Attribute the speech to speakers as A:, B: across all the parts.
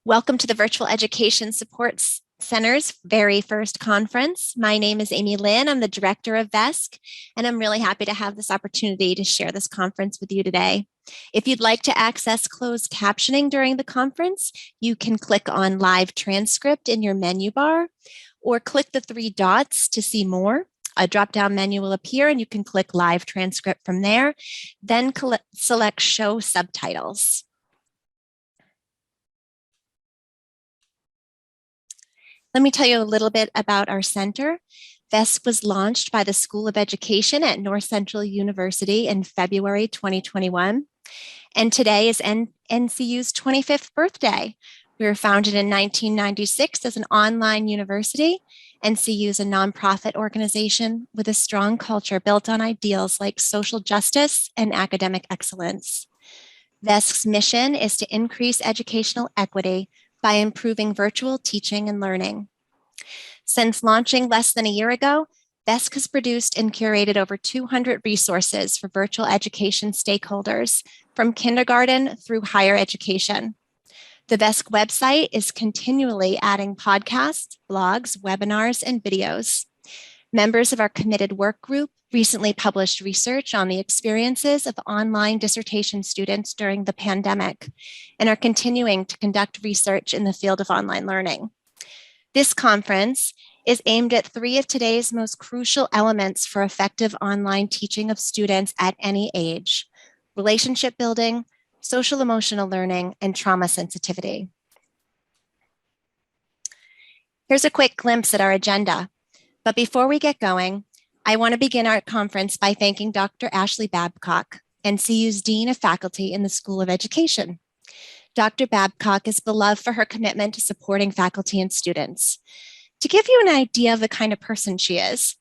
A: Welcome to the Virtual Education Support Center's very first conference. My name is Amy Lynn. I'm the director of VESC, and I'm really happy to have this opportunity to share this conference with you today. If you'd like to access closed captioning during the conference, you can click on Live Transcript in your menu bar, or click the three dots to see more. A drop-down menu will appear and you can click Live Transcript from there, then select Show Subtitles. Let me tell you a little bit about our center. VESC was launched by the School of Education at North Central University in February 2021, and today is NCU's 25th birthday. We were founded in 1996 as an online university. NCU is a nonprofit organization with a strong culture built on ideals like social justice and academic excellence. VESC's mission is to increase educational equity by improving virtual teaching and learning. Since launching less than a year ago, VESC has produced and curated over 200 resources for virtual education stakeholders, from kindergarten through higher education. The VESC website is continually adding podcasts, blogs, webinars, and videos. Members of our committed work group recently published research on the experiences of online dissertation students during the pandemic and are continuing to conduct research in the field of online learning. This conference is aimed at three of today's most crucial elements for effective online teaching of students at any age: relationship building, social emotional learning, and trauma sensitivity. Here's a quick glimpse at our agenda. But before we get going, I want to begin our conference by thanking Dr. Ashley Babcock, NCU's Dean of Faculty in the School of Education. Dr. Babcock is beloved for her commitment to supporting faculty and students. To give you an idea of the kind of person she is,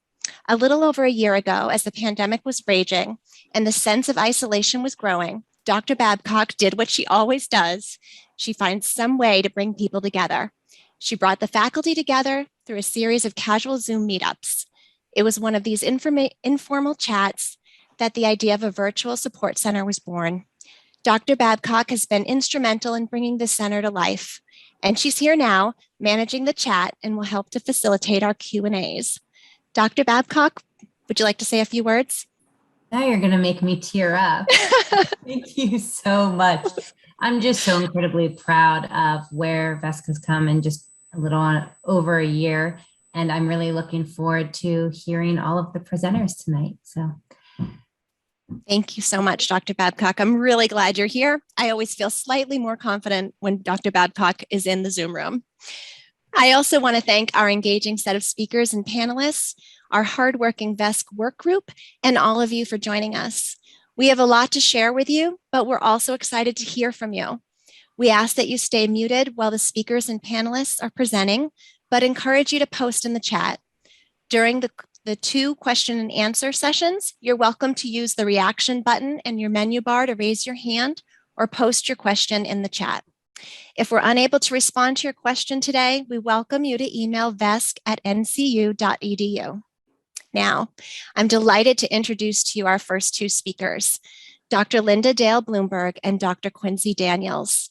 A: a little over a year ago, as the pandemic was raging and the sense of isolation was growing, Dr. Babcock did what she always does. She finds some way to bring people together. She brought the faculty together through a series of casual Zoom meetups. It was one of these informal chats that the idea of a virtual support center was born. Dr. Babcock has been instrumental in bringing the center to life, and she's here now managing the chat and will help to facilitate our Q&As. Dr. Babcock, would you like to say a few words?
B: Now you're going to make me tear up. Thank you so much. I'm just so incredibly proud of where VESC has come in just a little over a year. And I'm really looking forward to hearing all of the presenters tonight. So
A: thank you so much, Dr. Babcock. I'm really glad you're here. I always feel slightly more confident when Dr. Babcock is in the Zoom room. I also want to thank our engaging set of speakers and panelists, our hardworking VESC work group, and all of you for joining us. We have a lot to share with you, but we're also excited to hear from you. We ask that you stay muted while the speakers and panelists are presenting, but encourage you to post in the chat. During the two question and answer sessions, you're welcome to use the reaction button in your menu bar to raise your hand or post your question in the chat. If we're unable to respond to your question today, we welcome you to email vesc@ncu.edu. Now, I'm delighted to introduce to you our first two speakers, Dr. Linda Dale Bloomberg and Dr. Quincy Daniels.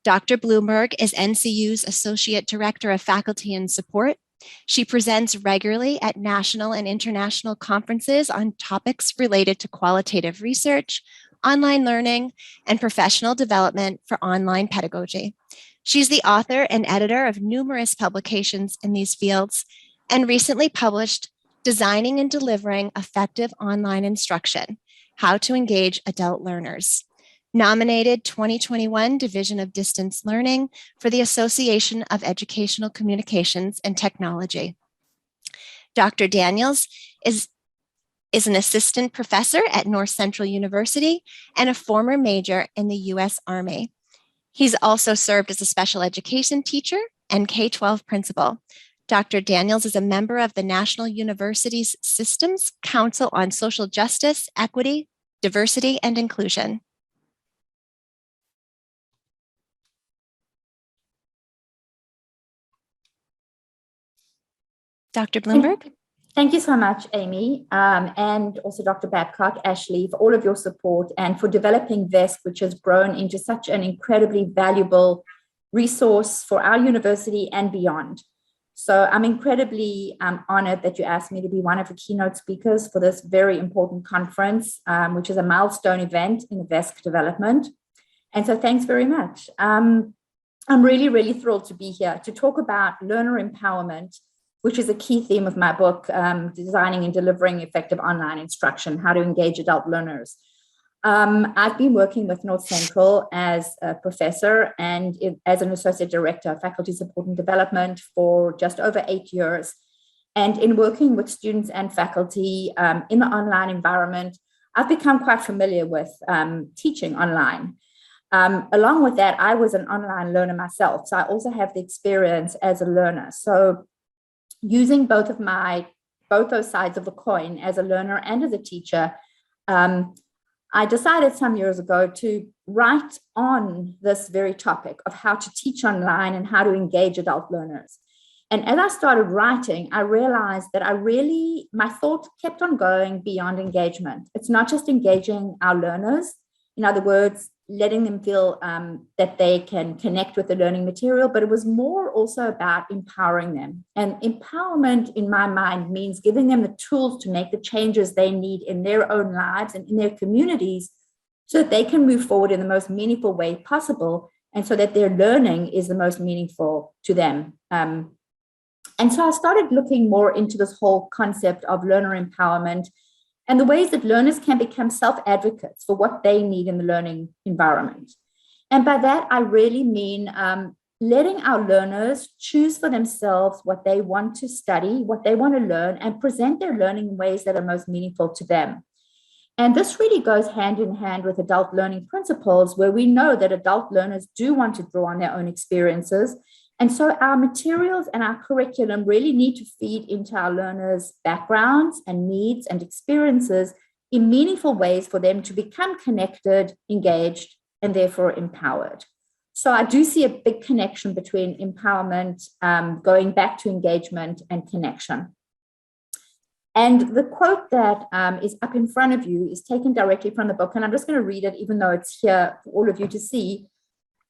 A: Dr. Bloomberg is NCU's Associate Director of Faculty and Support. She presents regularly at national and international conferences on topics related to qualitative research, online learning, and professional development for online pedagogy. She's the author and editor of numerous publications in these fields and recently published Designing and Delivering Effective Online Instruction: How to Engage Adult Learners, nominated 2021 Division of Distance Learning for the Association of Educational Communications and Technology. Dr. Daniels is an assistant professor at North Central University and a former major in the U.S. Army. He's also served as a special education teacher and K-12 principal. Dr. Daniels is a member of the National Universities Systems Council on Social Justice, Equity, Diversity, and Inclusion. Dr. Bloomberg?
C: Thank you so much, Amy, and also Dr. Babcock, Ashley, for all of your support and for developing VESC, which has grown into such an incredibly valuable resource for our university and beyond. So I'm incredibly honored that you asked me to be one of the keynote speakers for this very important conference, which is a milestone event in the VESC development. And so thanks very much. I'm really, really thrilled to be here to talk about learner empowerment, which is a key theme of my book, Designing and Delivering Effective Online Instruction, How to Engage Adult Learners. I've been working with North Central as a professor and as an associate director of faculty support and development for just over 8 years. And in working with students and faculty in the online environment, I've become quite familiar with teaching online. Along with that, I was an online learner myself, so I also have the experience as a learner. So using both those sides of the coin as a learner and as a teacher, I decided some years ago to write on this very topic of how to teach online and how to engage adult learners. And as I started writing, I realized that my thought kept on going beyond engagement. It's not just engaging our learners, in other words, letting them feel that they can connect with the learning material, but it was more also about empowering them. And empowerment, in my mind, means giving them the tools to make the changes they need in their own lives and in their communities so that they can move forward in the most meaningful way possible and so that their learning is the most meaningful to them. And so I started looking more into this whole concept of learner empowerment and the ways that learners can become self-advocates for what they need in the learning environment. And by that, I really mean letting our learners choose for themselves what they want to study, what they want to learn, and present their learning in ways that are most meaningful to them. And this really goes hand in hand with adult learning principles, where we know that adult learners do want to draw on their own experiences. And so our materials and our curriculum really need to feed into our learners' backgrounds and needs and experiences in meaningful ways for them to become connected, engaged, and therefore empowered. So I do see a big connection between empowerment, going back to engagement, and connection. And the quote that is up in front of you is taken directly from the book, and I'm just going to read it, even though it's here for all of you to see.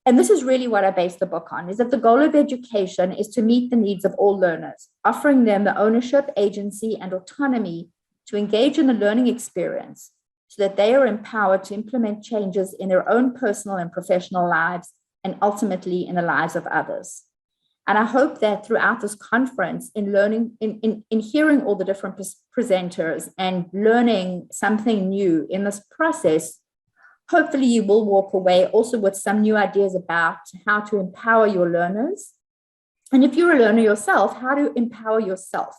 C: And this is really what I base the book on, is that the goal of education is to meet the needs of all learners, offering them the ownership, agency, and autonomy to engage in the learning experience so that they are empowered to implement changes in their own personal and professional lives and ultimately in the lives of others. And I hope that throughout this conference, in learning, in hearing all the different presenters and learning something new in this process, hopefully you will walk away also with some new ideas about how to empower your learners. And if you're a learner yourself, how to empower yourself,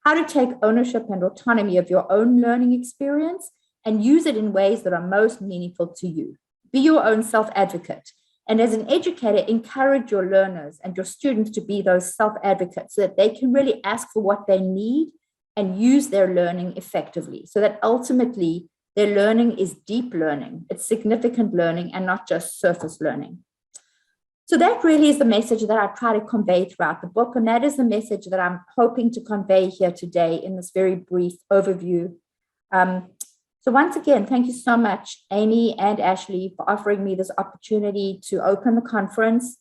C: how to take ownership and autonomy of your own learning experience and use it in ways that are most meaningful to you. Be your own self-advocate. And as an educator, encourage your learners and your students to be those self-advocates so that they can really ask for what they need and use their learning effectively, so that ultimately their learning is deep learning, it's significant learning, and not just surface learning. So that really is the message that I try to convey throughout the book, and that is the message that I'm hoping to convey here today in this very brief overview. So once again, thank you so much, Amy and Ashley, for offering me this opportunity to open the conference,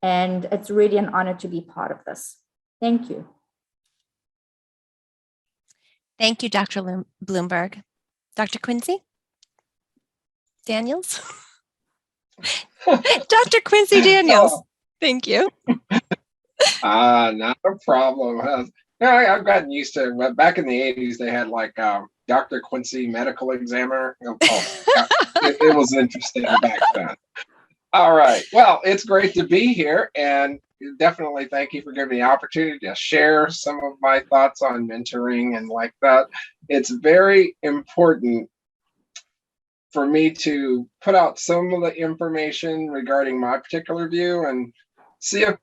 C: and it's really an honor to be part of this. Thank you.
A: Thank you, Dr. Bloomberg. Dr. Quincy Daniels? Dr. Quincy Daniels, thank you.
D: Not a problem. I've gotten used to it. Back in the 80s, they had like Dr. Quincy Medical Examiner. It was interesting back then. All right. Well, it's great to be here, and definitely thank you for giving me the opportunity to share some of my thoughts on mentoring and like that. It's very important for me to put out some of the information regarding my particular view and see if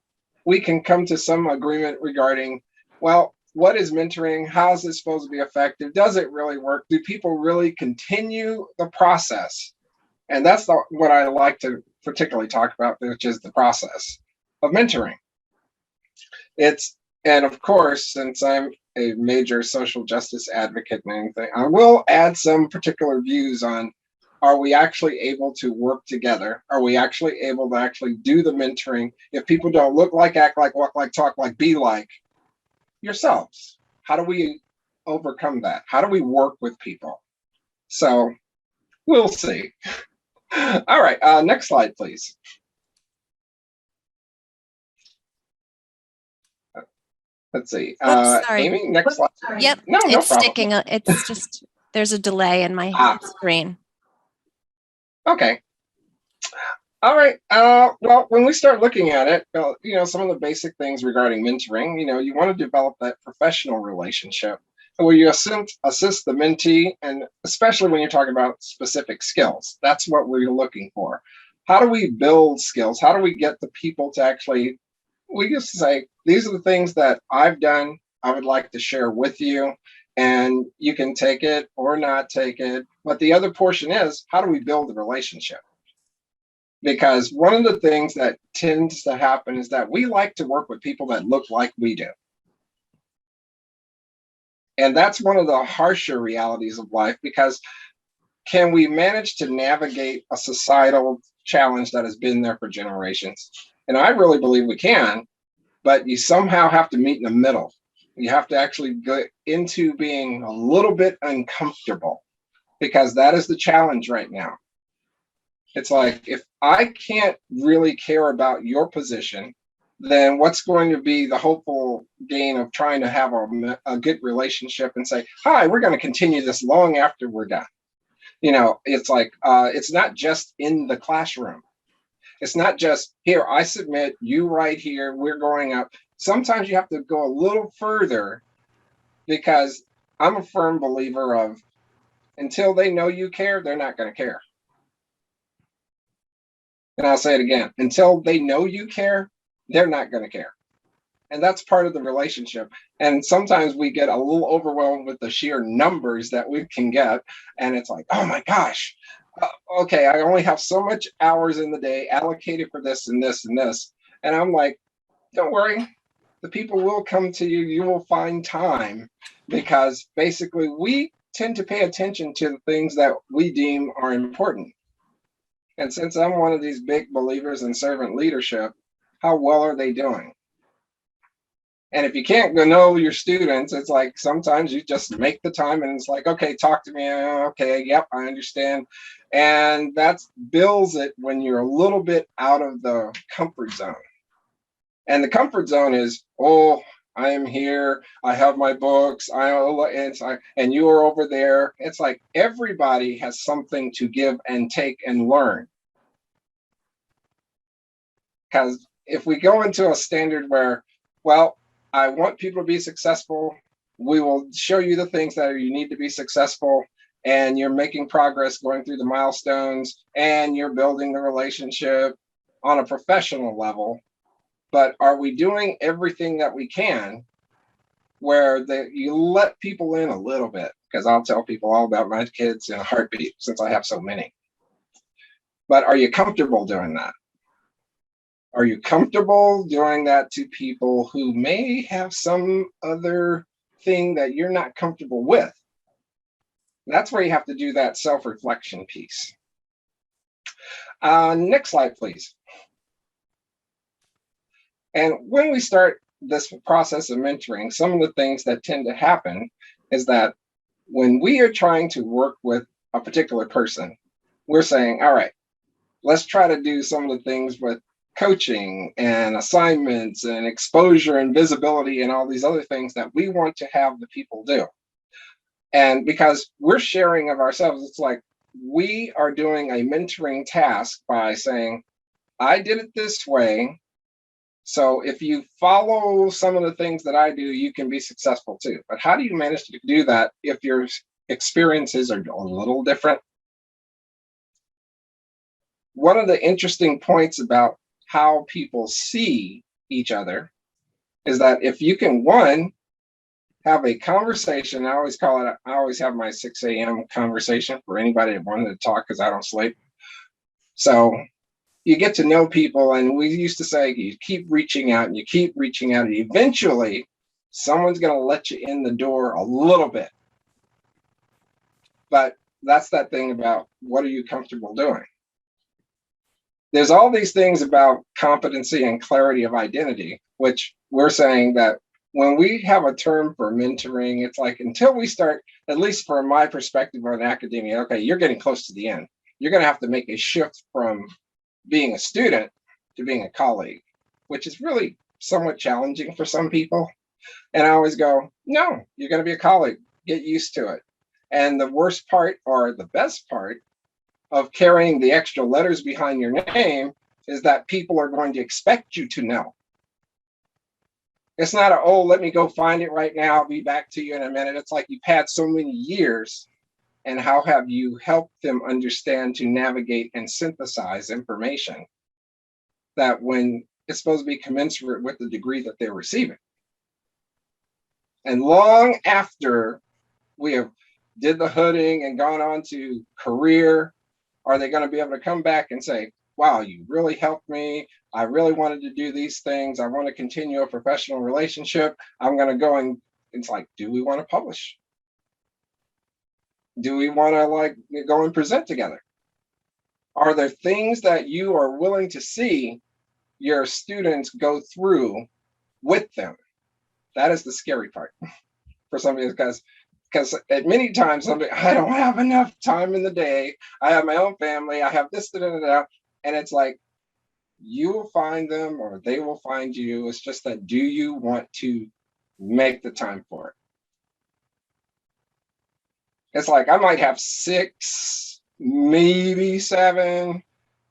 D: we can come to some agreement regarding, well, what is mentoring? How is it supposed to be effective? Does it really work? Do people really continue the process? And that's what I like to particularly talk about, which is the process of mentoring. And of course, since I'm a major social justice advocate and anything, I will add some particular views on Are we actually able to work together? Are we actually able to actually do the mentoring? If people don't look like, act like, walk like, talk like, be like yourselves, how do we overcome that? How do we work with people? So we'll see. All right, next slide, please. Let's see.
A: Oops, sorry.
D: Amy, next slide.
A: Yep,
D: No
A: it's
D: problem.
A: sticking. It's just, there's a delay in my screen.
D: Okay. All right. Well, when we start looking at it, some of the basic things regarding mentoring, you want to develop that professional relationship where you assist the mentee, and especially when you're talking about specific skills. That's what we're looking for. How do we build skills? How do we get the people to actually, we just say, these are the things that I've done, I would like to share with you, and you can take it or not take it. But the other portion is, how do we build a relationship? Because one of the things that tends to happen is that we like to work with people that look like we do. And that's one of the harsher realities of life, because can we manage to navigate a societal challenge that has been there for generations? And I really believe we can, but you somehow have to meet in the middle. You have to actually go into being a little bit uncomfortable, because that is the challenge right now. It's like, if I can't really care about your position, then what's going to be the hopeful gain of trying to have a good relationship and say, hi, we're going to continue this long after we're done? It's like, it's not just in the classroom. It's not just here, I submit, you right here, we're going up. Sometimes you have to go a little further, because I'm a firm believer of, until they know you care, they're not going to care. And I'll say it again, until they know you care, they're not going to care. And that's part of the relationship. And sometimes we get a little overwhelmed with the sheer numbers that we can get. And it's like, oh my gosh, okay, I only have so much hours in the day allocated for this and this and this. And I'm like, don't worry, the people will come to you. You will find time, because basically we tend to pay attention to the things that we deem are important. And since I'm one of these big believers in servant leadership, how well are they doing? And if you can't go know your students, it's like sometimes you just make the time and it's like, okay, talk to me. Okay, yep, I understand. And that builds it when you're a little bit out of the comfort zone. And the comfort zone is, oh, I am here, I have my books, and you are over there. It's like everybody has something to give and take and learn. Because if we go into a standard where, well, I want people to be successful, we will show you the things that you need to be successful, and you're making progress going through the milestones, and you're building the relationship on a professional level. But are we doing everything that we can where you let people in a little bit? Because I'll tell people all about my kids in a heartbeat, since I have so many. But are you comfortable doing that? Are you comfortable doing that to people who may have some other thing that you're not comfortable with? That's where you have to do that self-reflection piece. Next slide, please. And when we start this process of mentoring, some of the things that tend to happen is that when we are trying to work with a particular person, we're saying, all right, let's try to do some of the things with coaching and assignments and exposure and visibility and all these other things that we want to have the people do. And because we're sharing of ourselves, it's like we are doing a mentoring task by saying, I did it this way, so if you follow some of the things that I do, you can be successful too. But how do you manage to do that if your experiences are a little different? One of the interesting points about how people see each other is that if you can, one, have a conversation, I always have my 6 a.m. conversation for anybody that wanted to talk, because I don't sleep. So you get to know people, and we used to say, you keep reaching out and you keep reaching out, and eventually someone's going to let you in the door a little bit. But that's that thing about what are you comfortable doing? There's all these things about competency and clarity of identity, which we're saying that when we have a term for mentoring, it's like until we start, at least from my perspective on academia, okay, you're getting close to the end. You're going to have to make a shift from being a student to being a colleague, which is really somewhat challenging for some people. And I always go, no, you're going to be a colleague. Get used to it. And the worst part, or the best part, of carrying the extra letters behind your name is that people are going to expect you to know. It's not oh, let me go find it right now. I'll be back to you in a minute. It's like you've had so many years, and how have you helped them understand to navigate and synthesize information that when it's supposed to be commensurate with the degree that they're receiving. And long after we have did the hooding and gone on to career, are they going to be able to come back and say, wow, you really helped me. I really wanted to do these things. I want to continue a professional relationship. I'm going to go, and it's like, do we want to publish? Do we want to like go and present together? Are there things that you are willing to see your students go through with them? That is the scary part for somebody, because at many times somebody, I don't have enough time in the day. I have my own family. I have this, da, da, da, da. And it's like, you will find them or they will find you. It's just that, do you want to make the time for it? It's like, I might have 6, maybe 7.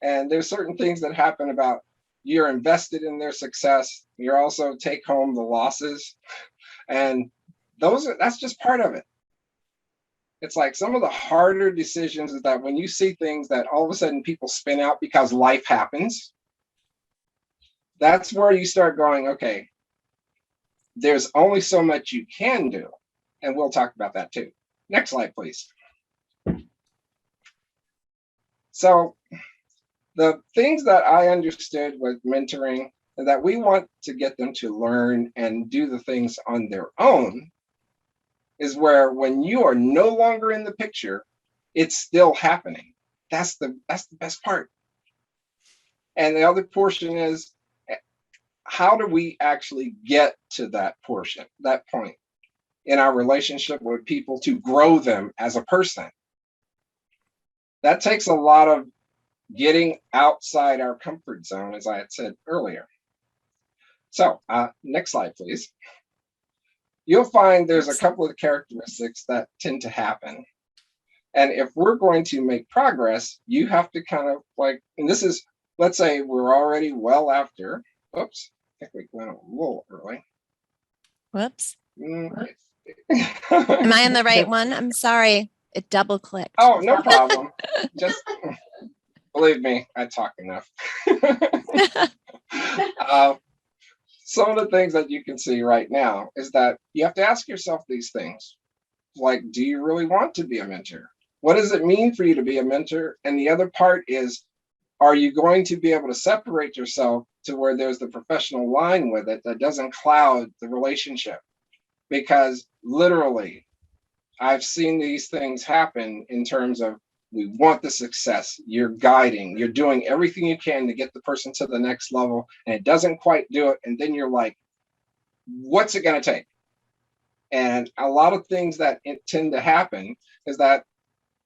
D: And there's certain things that happen about you're invested in their success. You're also take home the losses. And that's just part of it. It's like some of the harder decisions is that when you see things that all of a sudden people spin out because life happens, that's where you start going, okay, there's only so much you can do. And we'll talk about that too. Next slide, please. So the things that I understood with mentoring is that we want to get them to learn and do the things on their own, is where when you are no longer in the picture, it's still happening. That's the best part. And the other portion is, how do we actually get to that portion, that point in our relationship with people to grow them as a person? That takes a lot of getting outside our comfort zone, as I had said earlier. So next slide, please. You'll find there's a couple of characteristics that tend to happen. And if we're going to make progress, you have to kind of like, and this is, let's say we're already well after, oops, I think we went a little early.
A: Whoops. Am I on the right one? I'm sorry. It double clicked.
D: Oh, no problem. Just believe me, I talk enough. Some of the things that you can see right now is that you have to ask yourself these things. Like, do you really want to be a mentor? What does it mean for you to be a mentor? And the other part is, are you going to be able to separate yourself to where there's the professional line with it that doesn't cloud the relationship? Because literally, I've seen these things happen in terms of, we want the success, you're guiding, you're doing everything you can to get the person to the next level, and it doesn't quite do it. And then you're like, what's it going to take? And a lot of things that tend to happen is that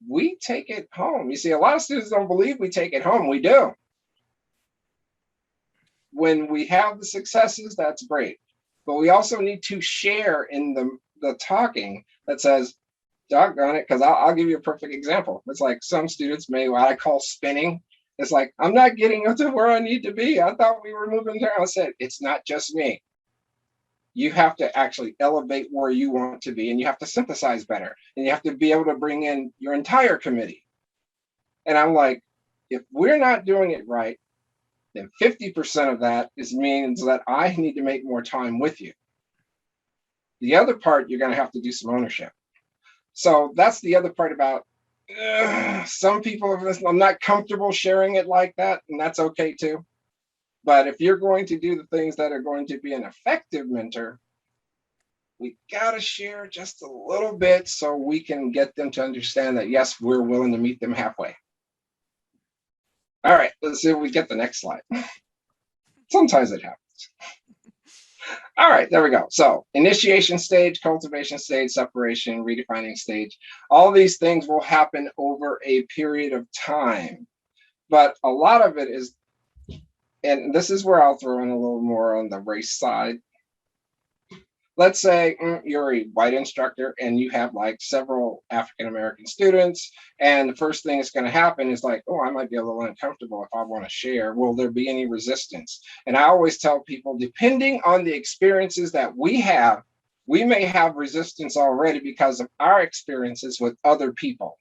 D: we take it home. You see, a lot of students don't believe we take it home. We do. When we have the successes, that's great. But we also need to share in the talking that says, doggone it, because I'll give you a perfect example. It's like some students may, what I call spinning. It's like, I'm not getting up to where I need to be. I thought we were moving there. I said, it's not just me. You have to actually elevate where you want to be, and you have to synthesize better, and you have to be able to bring in your entire committee. And I'm like, if we're not doing it right, then 50% of that means that I need to make more time with you. The other part, you're going to have to do some ownership. So that's the other part about some people, I'm not comfortable sharing it like that, and that's okay too. But if you're going to do the things that are going to be an effective mentor, we got to share just a little bit so we can get them to understand that, yes, we're willing to meet them halfway. All right, let's see if we get the next slide. Sometimes it happens. All right, there we go. So initiation stage, cultivation stage, separation, redefining stage. All these things will happen over a period of time. But a lot of it is, and this is where I'll throw in a little more on the race side. Let's say you're a white instructor and you have like several African-American students, and the first thing that's going to happen is like, oh, I might be a little uncomfortable if I want to share. Will there be any resistance? And I always tell people, depending on the experiences that we have, we may have resistance already because of our experiences with other people.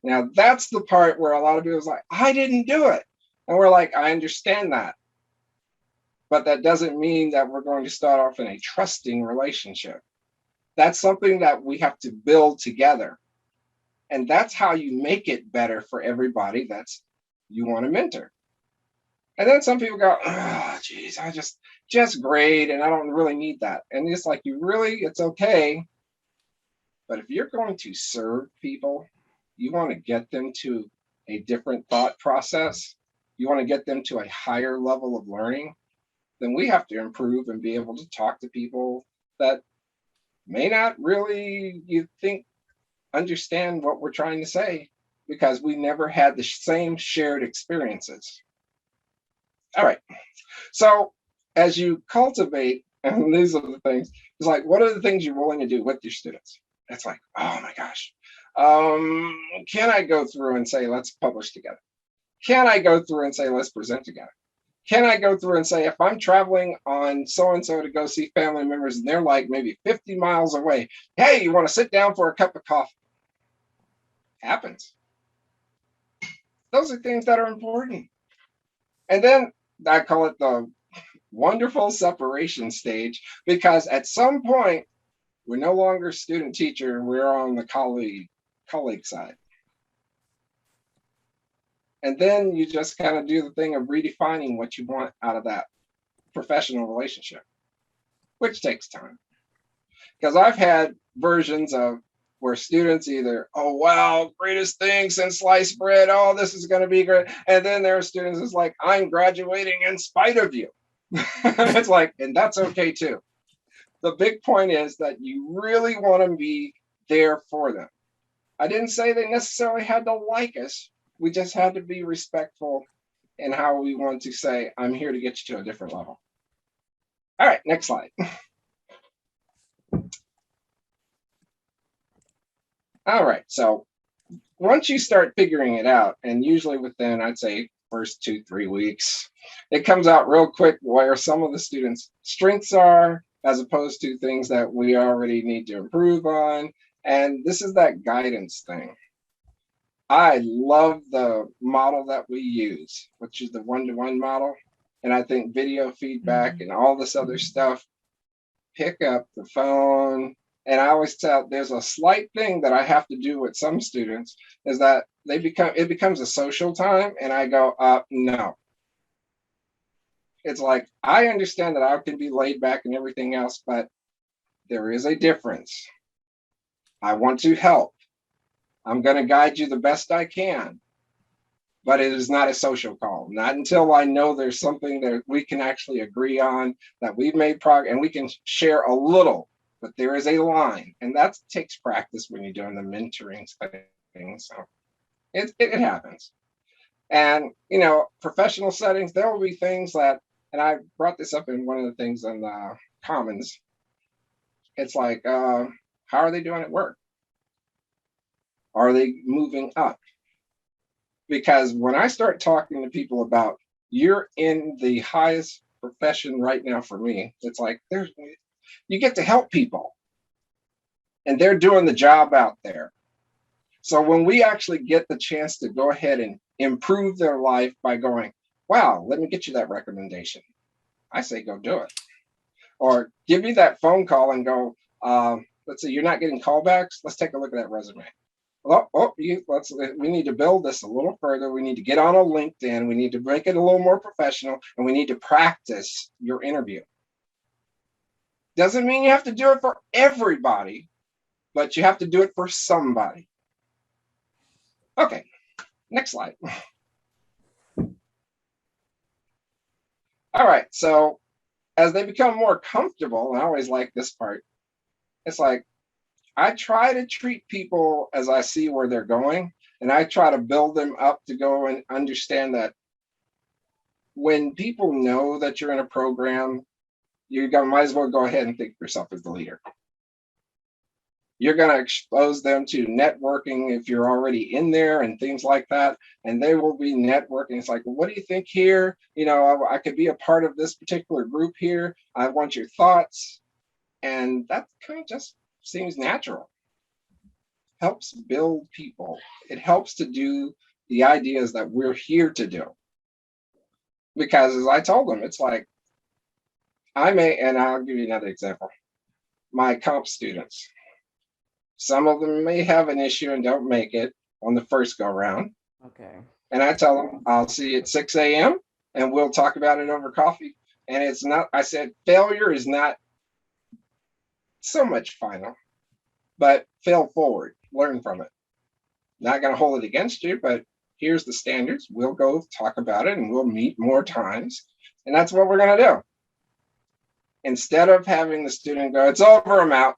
D: Now, that's the part where a lot of people is like, I didn't do it. And we're like, I understand that. But that doesn't mean that we're going to start off in a trusting relationship. That's something that we have to build together. And that's how you make it better for everybody that's you want to mentor. And then some people go, oh, geez, I just grade and I don't really need that. And it's like, it's okay. But if you're going to serve people, you want to get them to a different thought process. You want to get them to a higher level of learning. Then we have to improve and be able to talk to people that may not really, you think, understand what we're trying to say because we never had the same shared experiences. All right. So as you cultivate, and these are the things, it's like, what are the things you're willing to do with your students? It's like, oh my gosh. Can I go through and say, let's publish together? Can I go through and say, let's present together? Can I go through and say, if I'm traveling on so-and-so to go see family members and they're like maybe 50 miles away, hey, you want to sit down for a cup of coffee? Happens. Those are things that are important. And then I call it the wonderful separation stage, because at some point, we're no longer student teacher, we're on the colleague side. And then you just kind of do the thing of redefining what you want out of that professional relationship, which takes time. Because I've had versions of where students either, oh, wow, greatest thing since sliced bread. Oh, this is going to be great. And then there are students that's like, I'm graduating in spite of you. It's like, and that's okay too. The big point is that you really want to be there for them. I didn't say they necessarily had to like us. We just had to be respectful in how we want to say, I'm here to get you to a different level. All right, next slide. All right, so once you start figuring it out, and usually within, I'd say, first 2-3 weeks, it comes out real quick where some of the students' strengths are, as opposed to things that we already need to improve on. And this is that guidance thing. I love the model that we use, which is the one-to-one model. And I think video feedback and all this other stuff, pick up the phone. And I always tell, there's a slight thing that I have to do with some students is that it becomes a social time. And I go, no. It's like, I understand that I can be laid back and everything else, but there is a difference. I want to help. I'm going to guide you the best I can, but it is not a social call. Not until I know there's something that we can actually agree on, that we've made progress, and we can share a little, but there is a line, and that takes practice when you're doing the mentoring thing. So it happens. And, professional settings, there will be things that, and I brought this up in one of the things in the Commons. It's like, how are they doing at work? Are they moving up? Because when I start talking to people about you're in the highest profession right now for me, it's like you get to help people and they're doing the job out there. So when we actually get the chance to go ahead and improve their life by going, wow, let me get you that recommendation, I say, go do it. Or give me that phone call and go, let's say you're not getting callbacks. Let's take a look at that resume. We need to build this a little further. We need to get on a LinkedIn. We need to make it a little more professional, and we need to practice your interview. Doesn't mean you have to do it for everybody, but you have to do it for somebody. Okay, next slide. All right, so as they become more comfortable, and I always like this part, it's like I try to treat people as I see where they're going, and I try to build them up to go and understand that when people know that you're in a program, might as well go ahead and think of yourself as the leader. You're going to expose them to networking if you're already in there and things like that, and they will be networking. It's like, well, what do you think here? You know, I could be a part of this particular group here. I want your thoughts. And that kind of just seems natural. Helps build people. It helps to do the ideas that we're here to do. Because as I told them, it's like, and I'll give you another example. My comp students, some of them may have an issue and don't make it on the first go round.
E: Okay.
D: And I tell them, I'll see you at 6 a.m. and we'll talk about it over coffee. And it's not, I said, failure is not so much final, but fail forward, learn from it. Not going to hold it against you, but here's the standards. We'll go talk about it and we'll meet more times. And that's what we're going to do. Instead of having the student go, it's over, I'm out.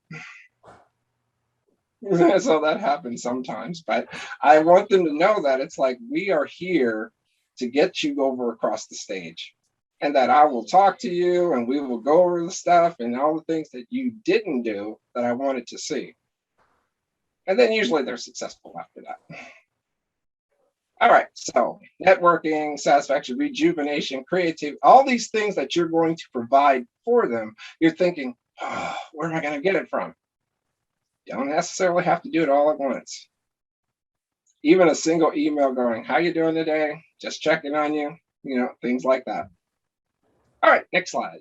D: So that happens sometimes, but I want them to know that it's like, we are here to get you over across the stage, and that I will talk to you and we will go over the stuff and all the things that you didn't do that I wanted to see. And then usually they're successful after that. All right, so networking, satisfaction, rejuvenation, creativity, all these things that you're going to provide for them, you're thinking, oh, where am I going to get it from? You don't necessarily have to do it all at once. Even a single email going, how you doing today? Just checking on you, you know, things like that. All right, next slide.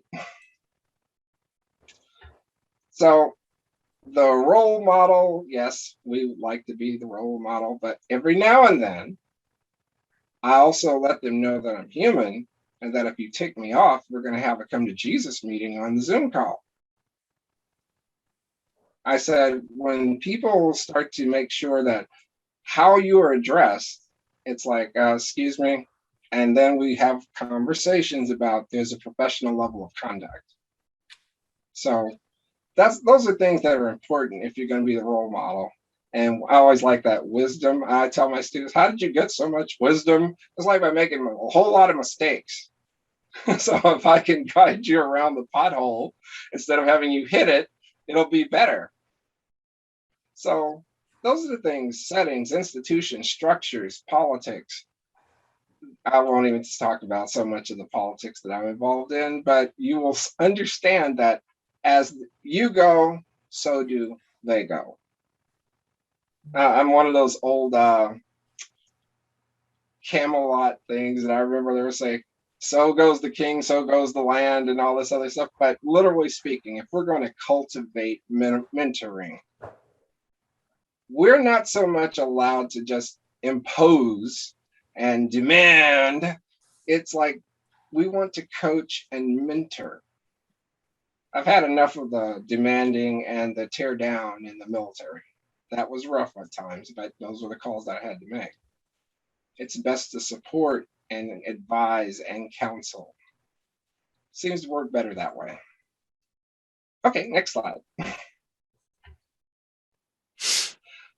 D: So the role model, yes, we would like to be the role model, but every now and then, I also let them know that I'm human and that if you take me off, we're going to have a come to Jesus meeting on the Zoom call. I said, when people start to make sure that how you are addressed, it's like, excuse me. And then we have conversations about there's a professional level of conduct. So those are things that are important if you're going to be the role model. And I always like that wisdom. I tell my students, how did you get so much wisdom? It's like by making a whole lot of mistakes. So if I can guide you around the pothole instead of having you hit it, it'll be better. So those are the things, settings, institutions, structures, politics. I won't even talk about so much of the politics that I'm involved in, but you will understand that as you go, so do they go. I'm one of those old Camelot things that I remember they were saying, so goes the king, so goes the land, and all this other stuff. But literally speaking, if we're going to cultivate mentoring, we're not so much allowed to just impose and demand. It's like we want to coach and mentor. I've had enough of the demanding and the tear down in the military. That was rough at times, but those were the calls that I had to make. It's best to support and advise and counsel. Seems to work better that way. Okay, next slide.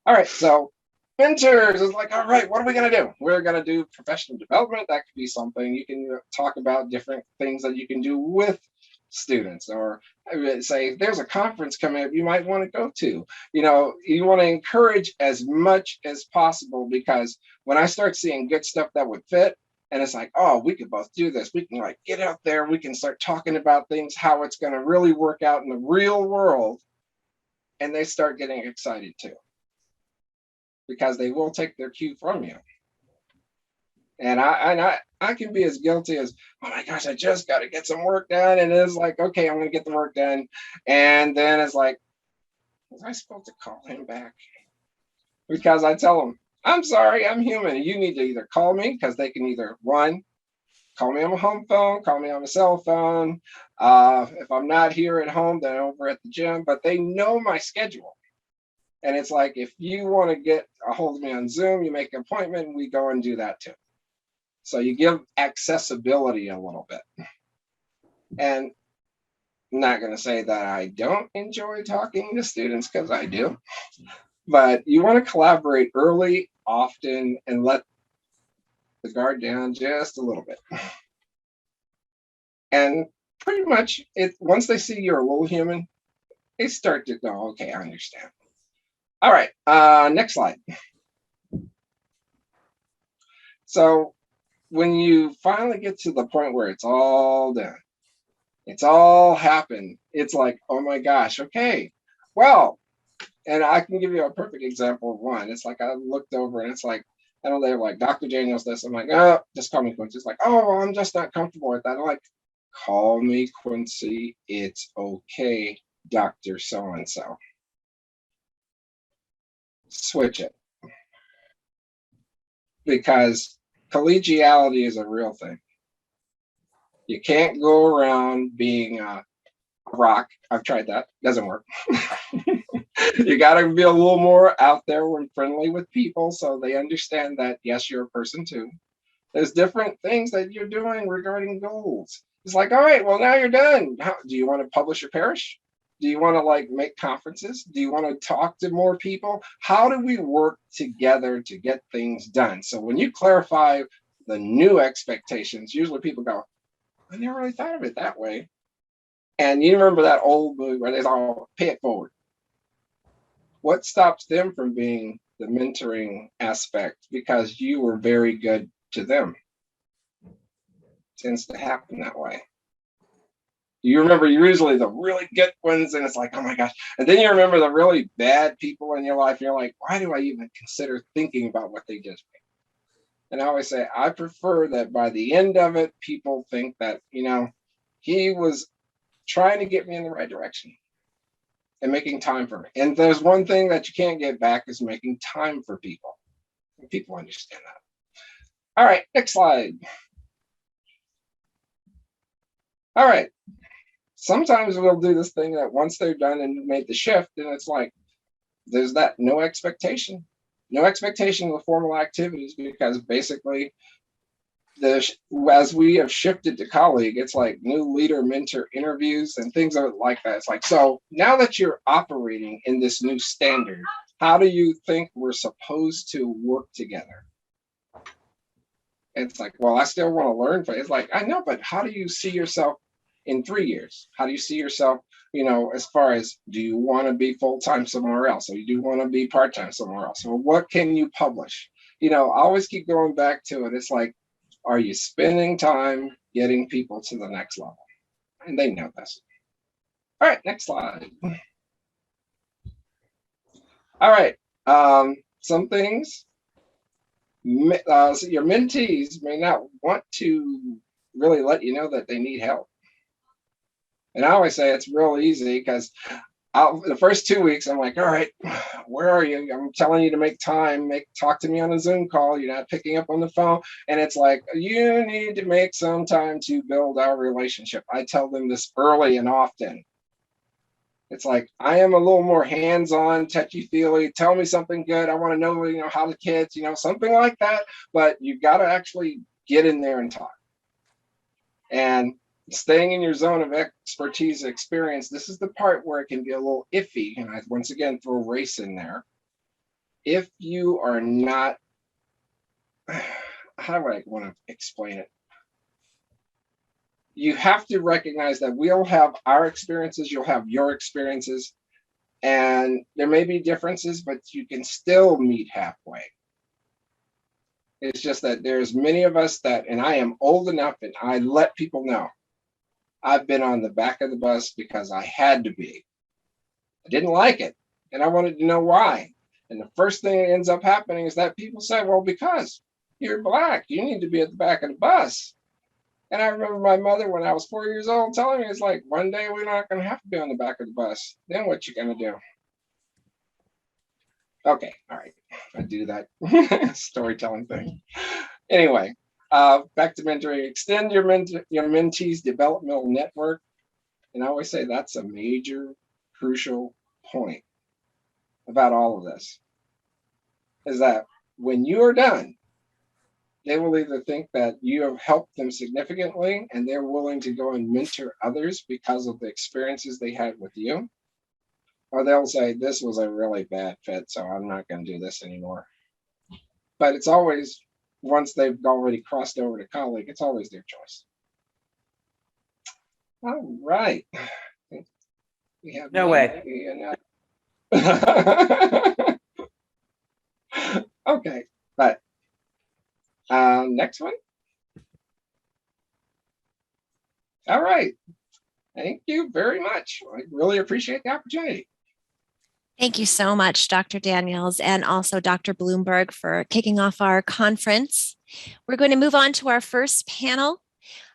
D: All right, so mentors is like, all right, what are we going to do? We're going to do professional development. That could be something you can talk about, different things that you can do with students, or say there's a conference coming up you might want to go to. You know, you want to encourage as much as possible, because when I start seeing good stuff that would fit, and it's like, oh, we could both do this. We can like get out there. We can start talking about things, how it's going to really work out in the real world. And they start getting excited too, because they will take their cue from you. And I can be as guilty as, oh my gosh, I just got to get some work done. And it's like, okay, I'm going to get the work done. And then it's like, was I supposed to call him back? Because I tell them, I'm sorry, I'm human. You need to either call me, because they can either, one, call me on my home phone, call me on my cell phone. If I'm not here at home, then over at the gym, but they know my schedule. And it's like, if you want to get a hold of me on Zoom, you make an appointment and we go and do that too. So you give accessibility a little bit. And I'm not going to say that I don't enjoy talking to students, because I do, but you want to collaborate early, often, and let the guard down just a little bit. And pretty much once they see you're a little human, they start to go, okay, I understand. All right, next slide. So when you finally get to the point where it's all done, it's all happened, it's like, oh my gosh, okay, well, and I can give you a perfect example of one. It's like I looked over and it's like, I know they're like, Dr. Daniels this. I'm like, oh, just call me Quincy. It's like, oh, well, I'm just not comfortable with that. I'm like, call me Quincy. It's okay, Dr. So-and-so. Switch it. Because collegiality is a real thing. You can't go around being a rock. I've tried that. Doesn't work. You got to be a little more out there and friendly with people so they understand that, yes, you're a person too. There's different things that you're doing regarding goals. It's like, all right, well, now you're done. Do you want to publish your parish? Do you want to like make conferences? Do you want to talk to more people? How do we work together to get things done? So when you clarify the new expectations, usually people go, I never really thought of it that way. And you remember that old movie where they all pay it forward. What stops them from being the mentoring aspect? Because you were very good to them. It tends to happen that way. You remember usually the really good ones, and it's like, oh my gosh. And then you remember the really bad people in your life, and you're like, why do I even consider thinking about what they just made? And I always say, I prefer that by the end of it, people think that, you know, he was trying to get me in the right direction and making time for me. And there's one thing that you can't get back is making time for people. And people understand that. All right, next slide. All right. Sometimes we'll do this thing that once they're done and made the shift, and it's like, there's that no expectation. No expectation of formal activities, because basically as we have shifted to colleague, it's like new leader mentor interviews and things like that. It's like, so now that you're operating in this new standard, how do you think we're supposed to work together? And it's like, well, I still want to learn. It's like, I know, but how do you see yourself in 3 years? How do you see yourself, you know, as far as, do you want to be full-time somewhere else? Or you do want to be part-time somewhere else? Or what can you publish? You know, I always keep going back to it. It's like, are you spending time getting people to the next level? And they know this. All right, next slide. All right, some things. So your mentees may not want to really let you know that they need help. And I always say it's real easy, because the first 2 weeks, I'm like, all right, where are you? I'm telling you to make time, talk to me on a Zoom call. You're not picking up on the phone. And it's like, you need to make some time to build our relationship. I tell them this early and often. It's like, I am a little more hands-on, touchy-feely. Tell me something good. I want to know, you know, how the kids, you know, something like that. But you've got to actually get in there and talk. And staying in your zone of expertise experience, this is the part where it can be a little iffy. And I once again throw race in there. If you are not, how do I want to explain it? You have to recognize that we'll have our experiences, you'll have your experiences, and there may be differences, but you can still meet halfway. It's just that there's many of us that, and I am old enough, and I let people know, I've been on the back of the bus because I had to be. I didn't like it, and I wanted to know why. And the first thing that ends up happening is that people say, well, because you're Black, you need to be at the back of the bus. And I remember my mother, when I was 4 years old, telling me, it's like, one day we're not going to have to be on the back of the bus. Then what you going to do? Okay, all right. I do that storytelling thing. Anyway, Back to mentoring, extend your mentees' developmental network. And I always say that's a major, crucial point about all of this, is that when you are done, they will either think that you have helped them significantly and they're willing to go and mentor others because of the experiences they had with you, or they'll say, this was a really bad fit, so I'm not going to do this anymore. But it's always, once they've already crossed over to colleague, it's always their choice. All right. We have
E: No way.
D: Okay, but next one. All right. Thank you very much. I really appreciate the opportunity.
A: Thank you so much, Dr. Daniels, and also Dr. Bloomberg for kicking off our conference. We're going to move on to our first panel.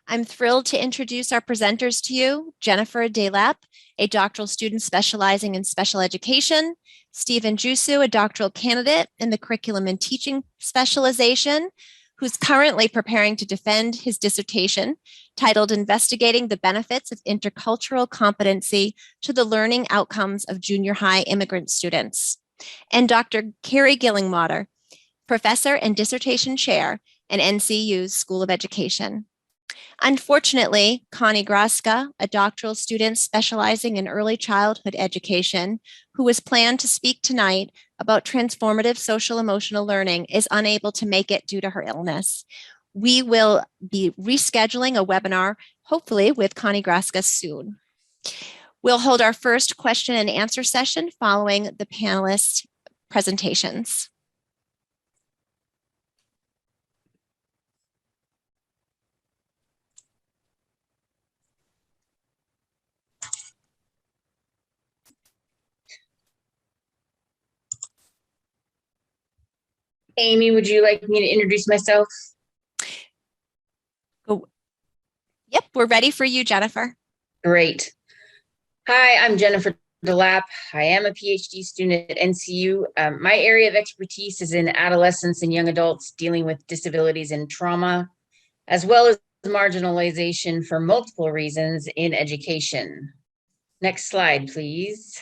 A: I'm thrilled to introduce our presenters to you, Jennifer Delap, a doctoral student specializing in special education, Stephen Jusu, a doctoral candidate in the curriculum and teaching specialization, who's currently preparing to defend his dissertation titled Investigating the Benefits of Intercultural Competency to the Learning Outcomes of Junior High Immigrant Students, and Dr. Carrie Gillingwater, professor and dissertation chair in NCU's School of Education. Unfortunately, Connie Graska, a doctoral student specializing in early childhood education, who was planned to speak tonight about transformative social emotional learning, is unable to make it due to her illness. We will be rescheduling a webinar, hopefully with Connie Graska soon. We'll hold our first question and answer session following the panelists' presentations.
F: Amy, would you like me to introduce myself?
A: Oh, yep, we're ready for you, Jennifer.
F: Great. Hi, I'm Jennifer Delap. I am a PhD student at NCU. My area of expertise is in adolescents and young adults dealing with disabilities and trauma, as well as marginalization for multiple reasons in education. Next slide, please.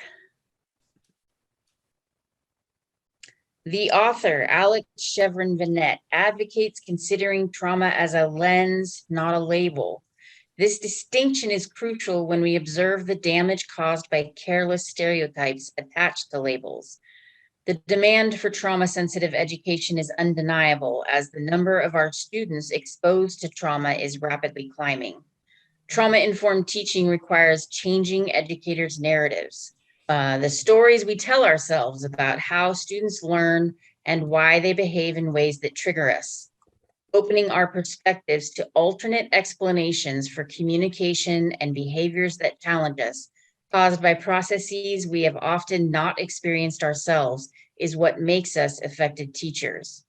F: The author, Alex Chevron-Vanette, advocates considering trauma as a lens, not a label. This distinction is crucial when we observe the damage caused by careless stereotypes attached to labels. The demand for trauma-sensitive education is undeniable as the number of our students exposed to trauma is rapidly climbing. Trauma-informed teaching requires changing educators' narratives. The stories we tell ourselves about how students learn and why they behave in ways that trigger us, opening our perspectives to alternate explanations for communication and behaviors that challenge us, caused by processes we have often not experienced ourselves, is what makes us effective teachers.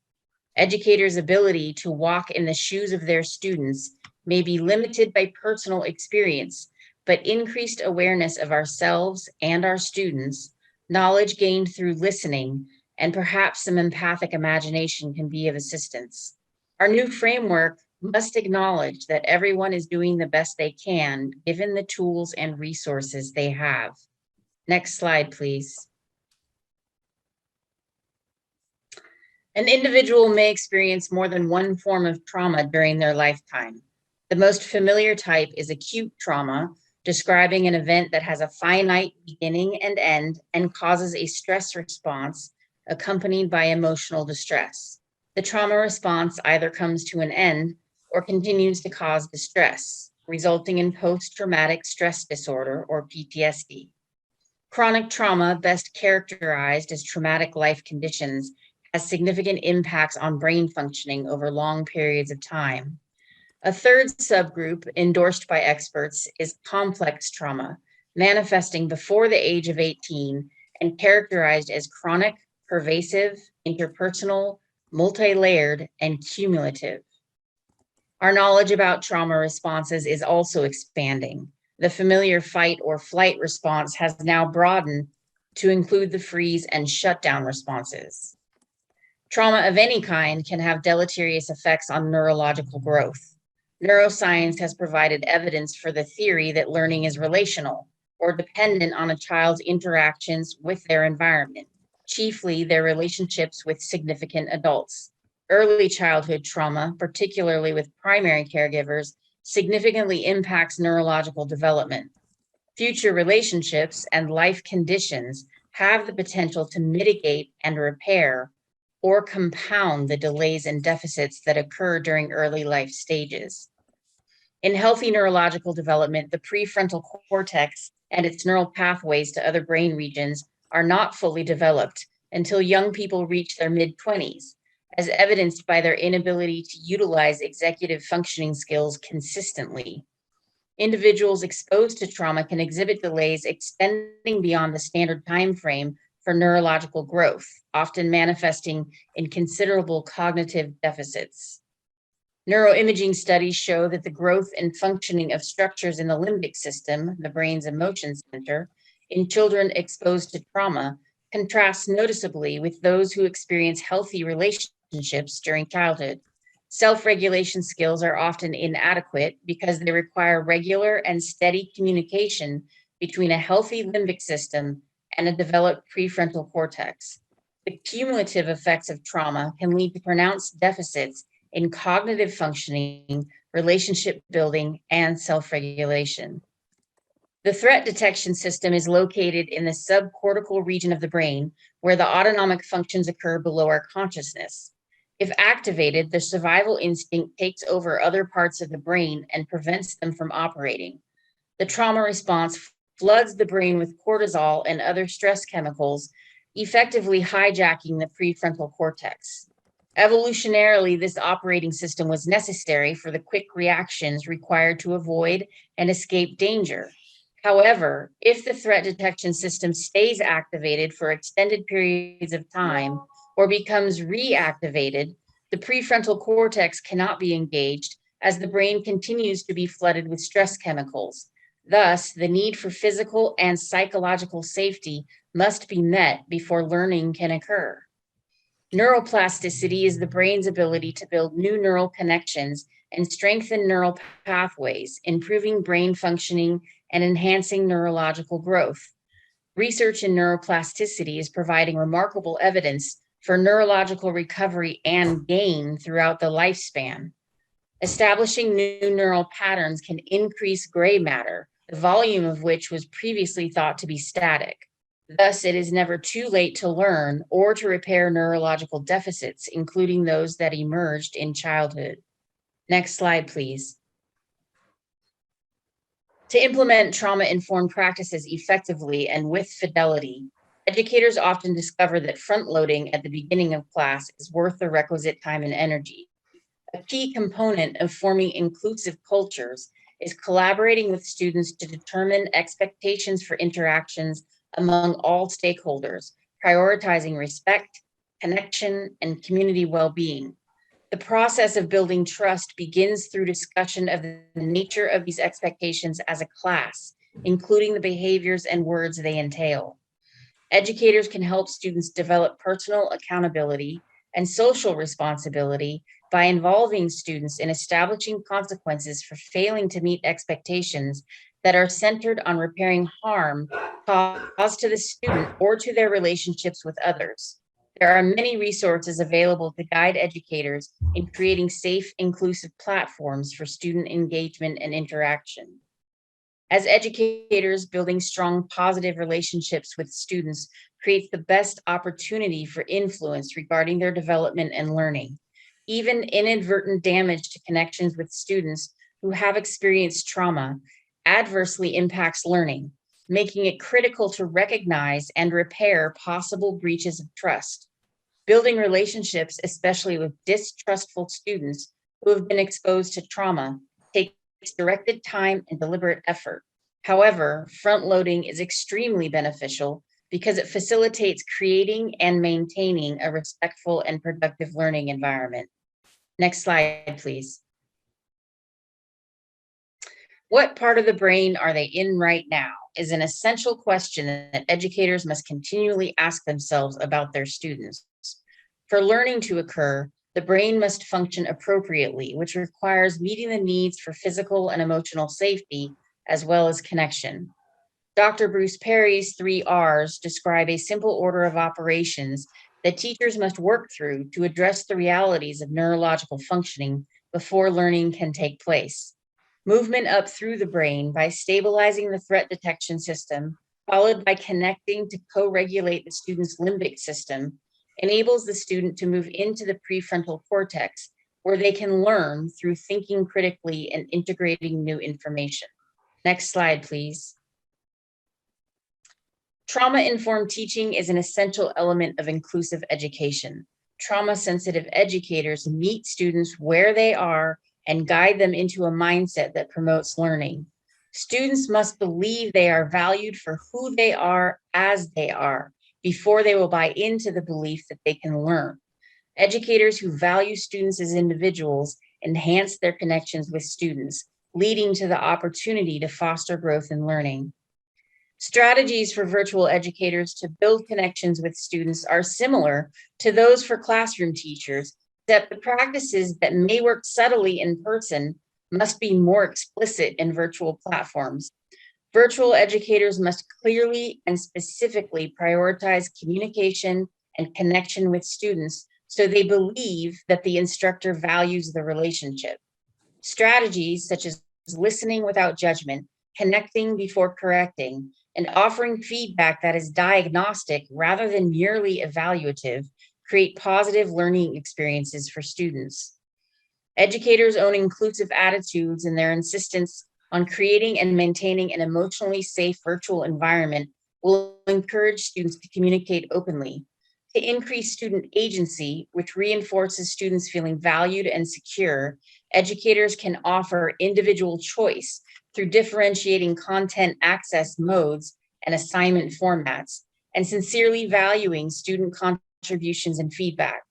F: Educators' ability to walk in the shoes of their students may be limited by personal experience, but increased awareness of ourselves and our students, knowledge gained through listening, and perhaps some empathic imagination can be of assistance. Our new framework must acknowledge that everyone is doing the best they can, given the tools and resources they have. Next slide, please. An individual may experience more than one form of trauma during their lifetime. The most familiar type is acute trauma, describing an event that has a finite beginning and end and causes a stress response accompanied by emotional distress. The trauma response either comes to an end or continues to cause distress, resulting in post-traumatic stress disorder or PTSD. Chronic trauma, best characterized as traumatic life conditions, has significant impacts on brain functioning over long periods of time. A third subgroup endorsed by experts is complex trauma, manifesting before the age of 18 and characterized as chronic, pervasive, interpersonal, multi-layered, and cumulative. Our knowledge about trauma responses is also expanding. The familiar fight or flight response has now broadened to include the freeze and shutdown responses. Trauma of any kind can have deleterious effects on neurological growth. Neuroscience has provided evidence for the theory that learning is relational or dependent on a child's interactions with their environment, chiefly their relationships with significant adults. Early childhood trauma, particularly with primary caregivers, significantly impacts neurological development. Future relationships and life conditions have the potential to mitigate and repair or compound the delays and deficits that occur during early life stages. In healthy neurological development, the prefrontal cortex and its neural pathways to other brain regions are not fully developed until young people reach their mid-20s, as evidenced by their inability to utilize executive functioning skills consistently. Individuals exposed to trauma can exhibit delays extending beyond the standard time frame for neurological growth, often manifesting in considerable cognitive deficits. Neuroimaging studies show that the growth and functioning of structures in the limbic system, the brain's emotion center, in children exposed to trauma contrasts noticeably with those who experience healthy relationships during childhood. Self-regulation skills are often inadequate because they require regular and steady communication between a healthy limbic system and a developed prefrontal cortex. The cumulative effects of trauma can lead to pronounced deficits in cognitive functioning, relationship building, and self-regulation. The threat detection system is located in the subcortical region of the brain, where the autonomic functions occur below our consciousness. If activated, the survival instinct takes over other parts of the brain and prevents them from operating. The trauma response floods the brain with cortisol and other stress chemicals, effectively hijacking the prefrontal cortex. Evolutionarily, this operating system was necessary for the quick reactions required to avoid and escape danger. However, if the threat detection system stays activated for extended periods of time or becomes reactivated, the prefrontal cortex cannot be engaged as the brain continues to be flooded with stress chemicals. Thus, the need for physical and psychological safety must be met before learning can occur. Neuroplasticity is the brain's ability to build new neural connections and strengthen neural pathways, improving brain functioning and enhancing neurological growth. Research in neuroplasticity is providing remarkable evidence for neurological recovery and gain throughout the lifespan. Establishing new neural patterns can increase gray matter, the volume of which was previously thought to be static. Thus, it is never too late to learn or to repair neurological deficits, including those that emerged in childhood. Next slide, please. To implement trauma-informed practices effectively and with fidelity, educators often discover that front-loading at the beginning of class is worth the requisite time and energy. A key component of forming inclusive cultures is collaborating with students to determine expectations for interactions among all stakeholders, prioritizing respect, connection, and community well-being. The process of building trust begins through discussion of the nature of these expectations as a class, including the behaviors and words they entail. Educators can help students develop personal accountability and social responsibility by involving students in establishing consequences for failing to meet expectations that are centered on repairing harm caused to the student or to their relationships with others. There are many resources available to guide educators in creating safe, inclusive platforms for student engagement and interaction. As educators, building strong, positive relationships with students creates the best opportunity for influence regarding their development and learning. Even inadvertent damage to connections with students who have experienced trauma adversely impacts learning, making it critical to recognize and repair possible breaches of trust. Building relationships, especially with distrustful students who have been exposed to trauma, takes directed time and deliberate effort. However, front-loading is extremely beneficial because it facilitates creating and maintaining a respectful and productive learning environment. Next slide, please. What part of the brain are they in right now is an essential question that educators must continually ask themselves about their students. For learning to occur, the brain must function appropriately, which requires meeting the needs for physical and emotional safety, as well as connection. Dr. Bruce Perry's 3 R's describe a simple order of operations that teachers must work through to address the realities of neurological functioning before learning can take place. Movement up through the brain by stabilizing the threat detection system, followed by connecting to co-regulate the student's limbic system, enables the student to move into the prefrontal cortex, where they can learn through thinking critically and integrating new information. Next slide, please. Trauma-informed teaching is an essential element of inclusive education. Trauma-sensitive educators meet students where they are and guide them into a mindset that promotes learning. Students must believe they are valued for who they are as they are before they will buy into the belief that they can learn. Educators who value students as individuals enhance their connections with students, leading to the opportunity to foster growth and learning. Strategies for virtual educators to build connections with students are similar to those for classroom teachers, except the practices that may work subtly in person must be more explicit in virtual platforms. Virtual educators must clearly and specifically prioritize communication and connection with students so they believe that the instructor values the relationship. Strategies such as listening without judgment, connecting before correcting, and offering feedback that is diagnostic rather than merely evaluative create positive learning experiences for students. Educators own inclusive attitudes, and their insistence on creating and maintaining an emotionally safe virtual environment will encourage students to communicate openly. To increase student agency, which reinforces students feeling valued and secure, educators can offer individual choice through differentiating content access modes and assignment formats, and sincerely valuing student contributions and feedback.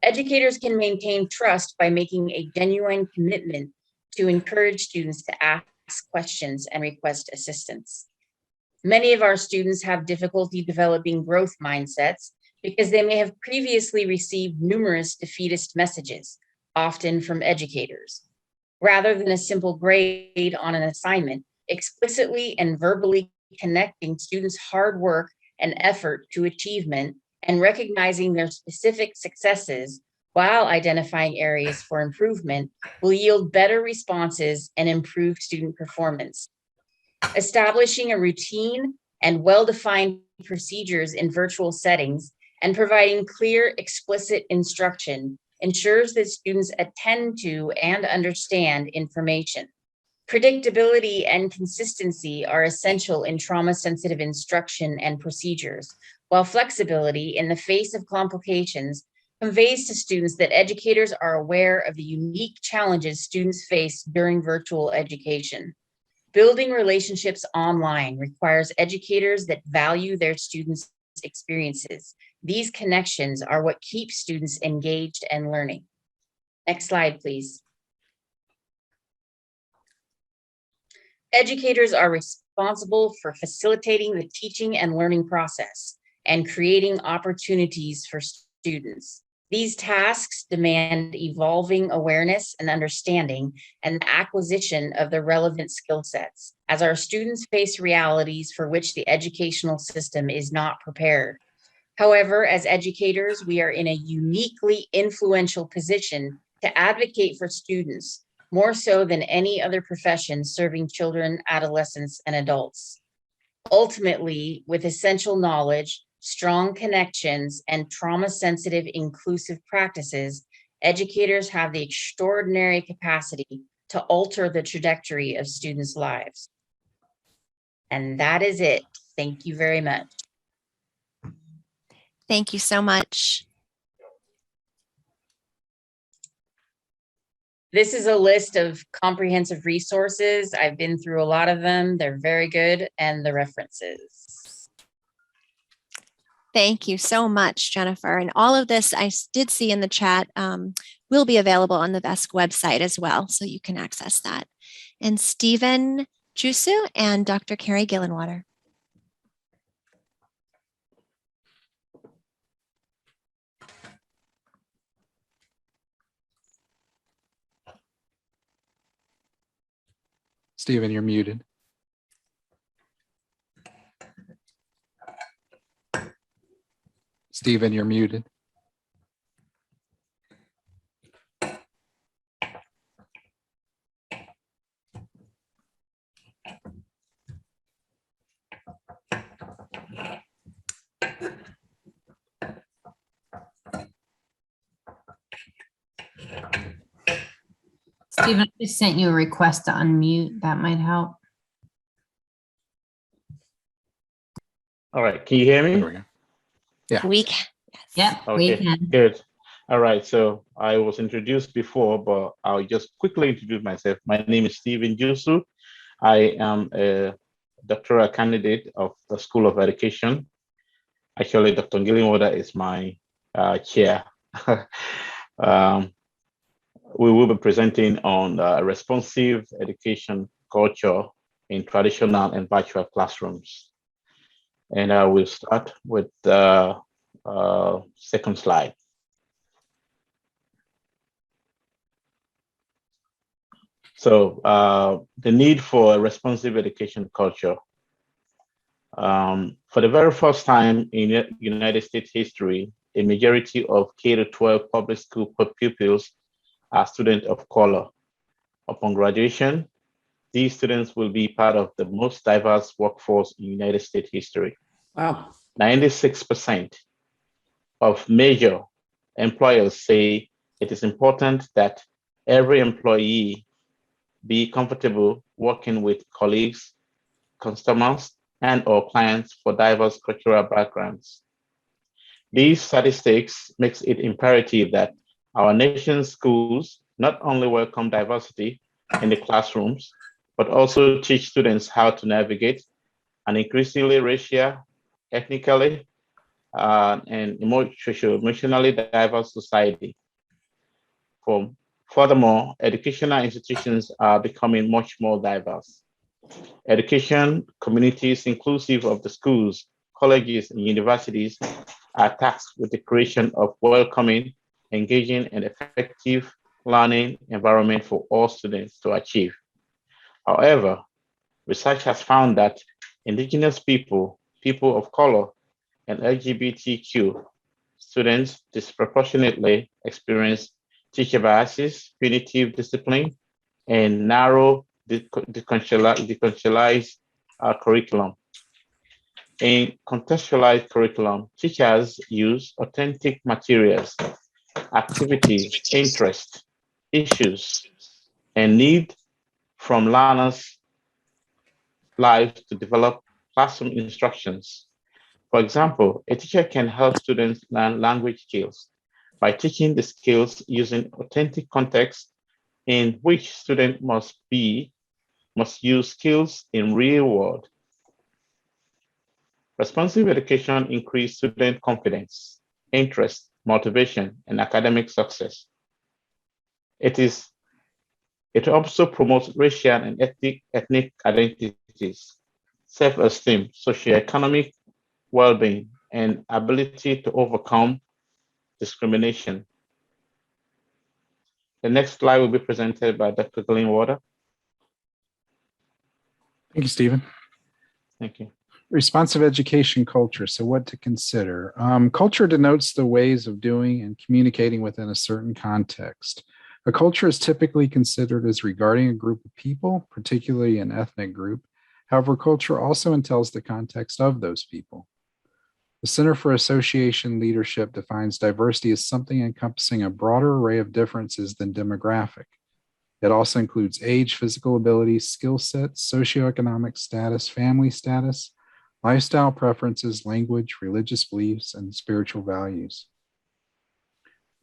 F: Educators can maintain trust by making a genuine commitment to encourage students to ask questions and request assistance. Many of our students have difficulty developing growth mindsets because they may have previously received numerous defeatist messages, often from educators. Rather than a simple grade on an assignment, explicitly and verbally connecting students' hard work and effort to achievement and recognizing their specific successes while identifying areas for improvement will yield better responses and improved student performance. Establishing a routine and well-defined procedures in virtual settings and providing clear, explicit instruction ensures that students attend to and understand information. Predictability and consistency are essential in trauma-sensitive instruction and procedures, while flexibility in the face of complications conveys to students that educators are aware of the unique challenges students face during virtual education. Building relationships online requires educators that value their students' experiences. These connections are what keep students engaged and learning. Next slide, please. Educators are responsible for facilitating the teaching and learning process and creating opportunities for students. These tasks demand evolving awareness and understanding and the acquisition of the relevant skill sets, as our students face realities for which the educational system is not prepared. However, as educators, we are in a uniquely influential position to advocate for students, more so than any other profession serving children, adolescents, and adults. Ultimately, with essential knowledge, strong connections, and trauma-sensitive inclusive practices, educators have the extraordinary capacity to alter the trajectory of students' lives. And that is it. Thank you very much.
A: Thank you so much.
F: This is a list of comprehensive resources. I've been through a lot of them. They're very good, and the references.
A: Thank you so much, Jennifer. And all of this I did see in the chat will be available on the VESC website as well, so you can access that. And Stephen Jusu and Dr. Carrie Gillenwater.
E: Stephen, you're muted. Stephen, you're muted.
B: Stephen, I just sent you a request to unmute. That might help.
G: All right, can you hear me?
E: There we go. Yeah.
A: We can.
B: Yep, we
G: Okay,
B: can.
G: good. All right, so I was introduced before, but I'll just quickly introduce myself. My name is Stephen Jusu. I am a doctoral candidate of the School of Education. Actually, Dr. Gillingwater is my chair. We will be presenting on responsive education culture in traditional and virtual classrooms. And I will start with the second slide. So the need for a responsive education culture. For the very first time in United States history, a majority of K-12 public school pupils are students of color. Upon graduation, these students will be part of the most diverse workforce in United States history.
H: Wow.
G: 96% of major employers say it is important that every employee be comfortable working with colleagues, customers, and/or clients for diverse cultural backgrounds. These statistics makes it imperative that our nation's schools not only welcome diversity in the classrooms, but also teach students how to navigate an increasingly racial, ethnically, and emotionally diverse society. Furthermore, educational institutions are becoming much more diverse. Education communities inclusive of the schools, colleges, and universities are tasked with the creation of welcoming, engaging, and effective learning environment for all students to achieve. However, research has found that Indigenous people, people of color, and LGBTQ students disproportionately experience teacher biases, punitive discipline, and narrow decontextualized curriculum. In contextualized curriculum, teachers use authentic materials, activities, interests, issues, and need from learners' lives to develop classroom instructions. For example, a teacher can help students learn language skills by teaching the skills using authentic context in which students must use skills in real world. Responsive education increases student confidence, interest, motivation, and academic success. It also promotes racial and ethnic identities, self-esteem, socioeconomic well-being, and ability to overcome discrimination. The next slide will be presented by Dr. Gillingwater.
E: Thank you, Stephen.
G: Thank you.
E: Responsive education culture. So what to consider? Culture denotes the ways of doing and communicating within a certain context. A culture is typically considered as regarding a group of people, particularly an ethnic group. However, culture also entails the context of those people. The Center for Association Leadership defines diversity as something encompassing a broader array of differences than demographic. It also includes age, physical abilities, skill sets, socioeconomic status, family status, lifestyle preferences, language, religious beliefs, and spiritual values.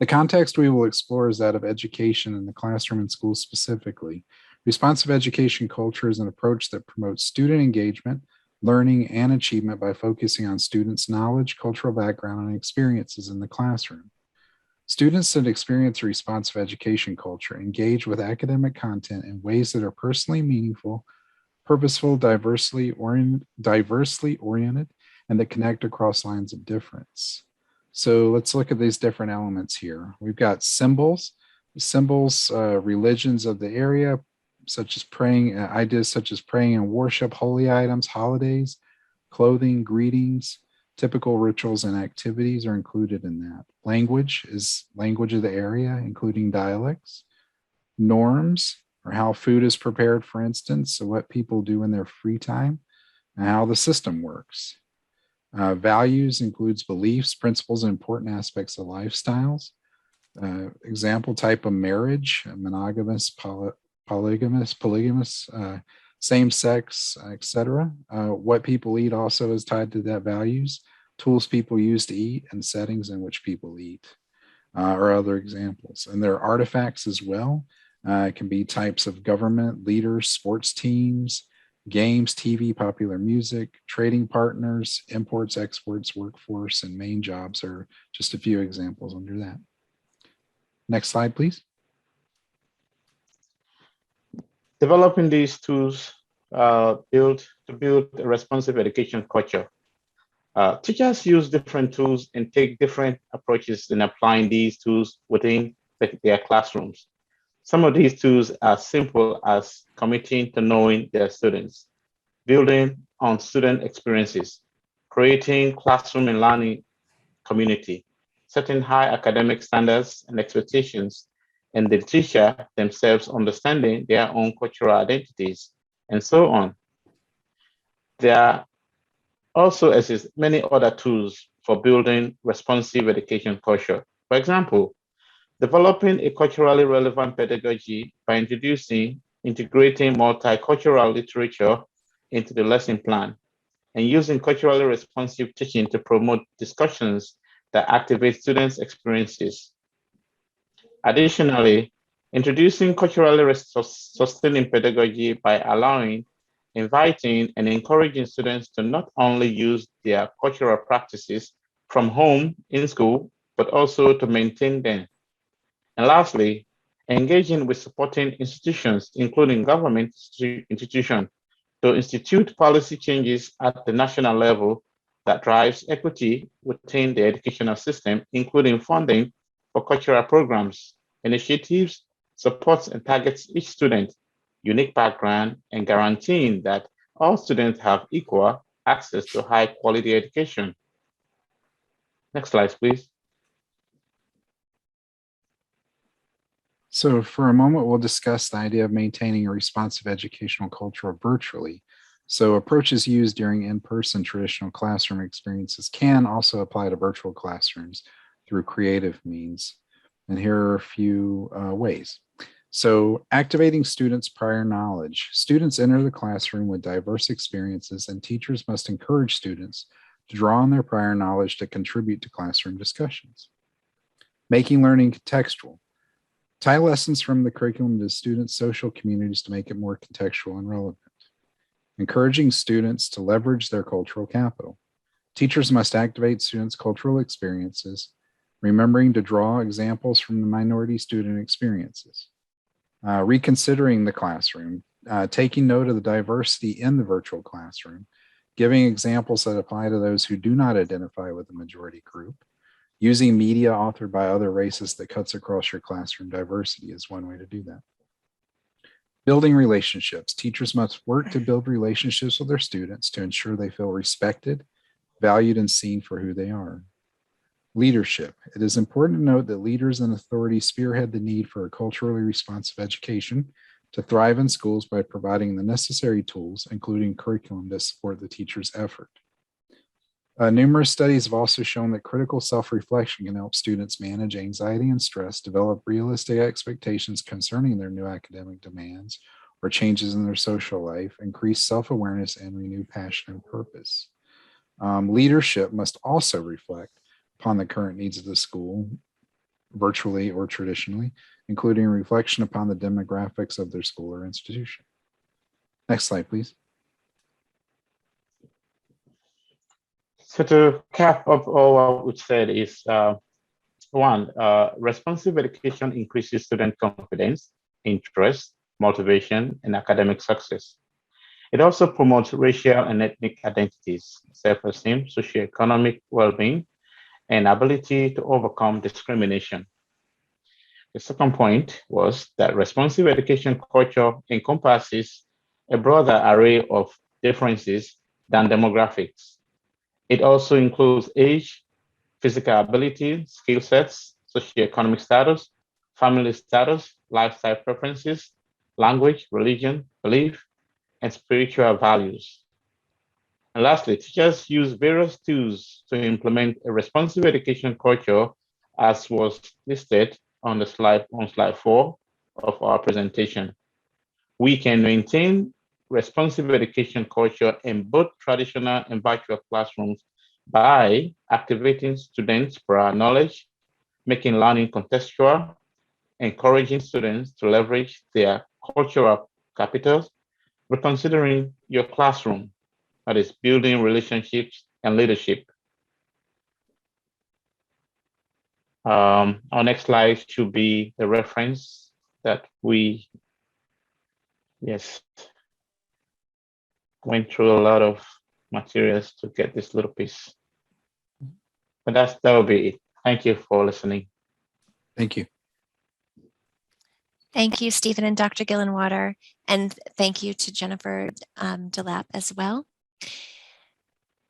E: The context we will explore is that of education in the classroom and schools specifically. Responsive education culture is an approach that promotes student engagement, learning, and achievement by focusing on students' knowledge, cultural background, and experiences in the classroom. Students that experience a responsive education culture engage with academic content in ways that are personally meaningful, purposeful, diversely oriented, and that connect across lines of difference. So let's look at these different elements here. We've got symbols, religions of the area, such as praying, ideas such as praying and worship, holy items, holidays, clothing, greetings, typical rituals and activities are included in that. Language is language of the area, including dialects. Norms, or how food is prepared, for instance, so what people do in their free time, and how the system works. Values includes beliefs, principles, and important aspects of lifestyles. Example type of marriage, monogamous, polygamous, same sex, etc. What people eat also is tied to that values. Tools people use to eat and settings in which people eat are other examples. And there are artifacts as well. It can be types of government, leaders, sports teams, games, TV, popular music, trading partners, imports, exports, workforce, and main jobs are just a few examples under that. Next slide, please.
G: Developing these tools to build a responsive education culture. Teachers use different tools and take different approaches in applying these tools within their classrooms. Some of these tools are simple as committing to knowing their students, building on student experiences, creating classroom and learning community, setting high academic standards and expectations, and the teacher themselves understanding their own cultural identities, and so on. There also exist many other tools for building responsive education culture. For example, developing a culturally relevant pedagogy by integrating multicultural literature into the lesson plan, and using culturally responsive teaching to promote discussions that activate students' experiences. Additionally, introducing culturally sustaining pedagogy by allowing, inviting, and encouraging students to not only use their cultural practices from home in school, but also to maintain them. And lastly, engaging with supporting institutions, including government institutions, to institute policy changes at the national level that drives equity within the educational system, including funding for cultural programs, initiatives, supports and targets each student, unique background, and guaranteeing that all students have equal access to high quality education. Next slide, please.
E: So for a moment, we'll discuss the idea of maintaining a responsive educational culture virtually. So approaches used during in-person traditional classroom experiences can also apply to virtual classrooms through creative means. And here are a few ways. So activating students' prior knowledge. Students enter the classroom with diverse experiences, and teachers must encourage students to draw on their prior knowledge to contribute to classroom discussions. Making learning contextual. Tie lessons from the curriculum to students' social communities to make it more contextual and relevant. Encouraging students to leverage their cultural capital. Teachers must activate students' cultural experiences, remembering to draw examples from the minority student experiences. Reconsidering the classroom, taking note of the diversity in the virtual classroom, giving examples that apply to those who do not identify with the majority group. Using media authored by other races that cuts across your classroom diversity is one way to do that. Building relationships. Teachers must work to build relationships with their students to ensure they feel respected, valued, and seen for who they are. Leadership. It is important to note that leaders and authorities spearhead the need for a culturally responsive education to thrive in schools by providing the necessary tools, including curriculum, to support the teacher's effort. Numerous studies have also shown that critical self-reflection can help students manage anxiety and stress, develop realistic expectations concerning their new academic demands or changes in their social life, increase self-awareness, and renew passion and purpose. Leadership must also reflect upon the current needs of the school, virtually or traditionally, including reflection upon the demographics of their school or institution. Next slide, please.
G: So to cap up all what we said is, one, responsive education increases student confidence, interest, motivation, and academic success. It also promotes racial and ethnic identities, self-esteem, socioeconomic well-being, and ability to overcome discrimination. The second point was that responsive education culture encompasses a broader array of differences than demographics. It also includes age, physical ability, skill sets, socioeconomic status, family status, lifestyle preferences, language, religion, belief, and spiritual values. And lastly, teachers use various tools to implement a responsive education culture, as was listed on the slide on slide 4 of our presentation. We can maintain responsive education culture in both traditional and virtual classrooms by activating students' prior knowledge, making learning contextual, encouraging students to leverage their cultural capitals, reconsidering your classroom, that is building relationships and leadership. Our next slide should be the reference that we, went through a lot of materials to get this little piece. But that will be it. Thank you for listening.
E: Thank you.
A: Thank you, Stephen and Dr. Gillenwater, and thank you to Jennifer Delap as well.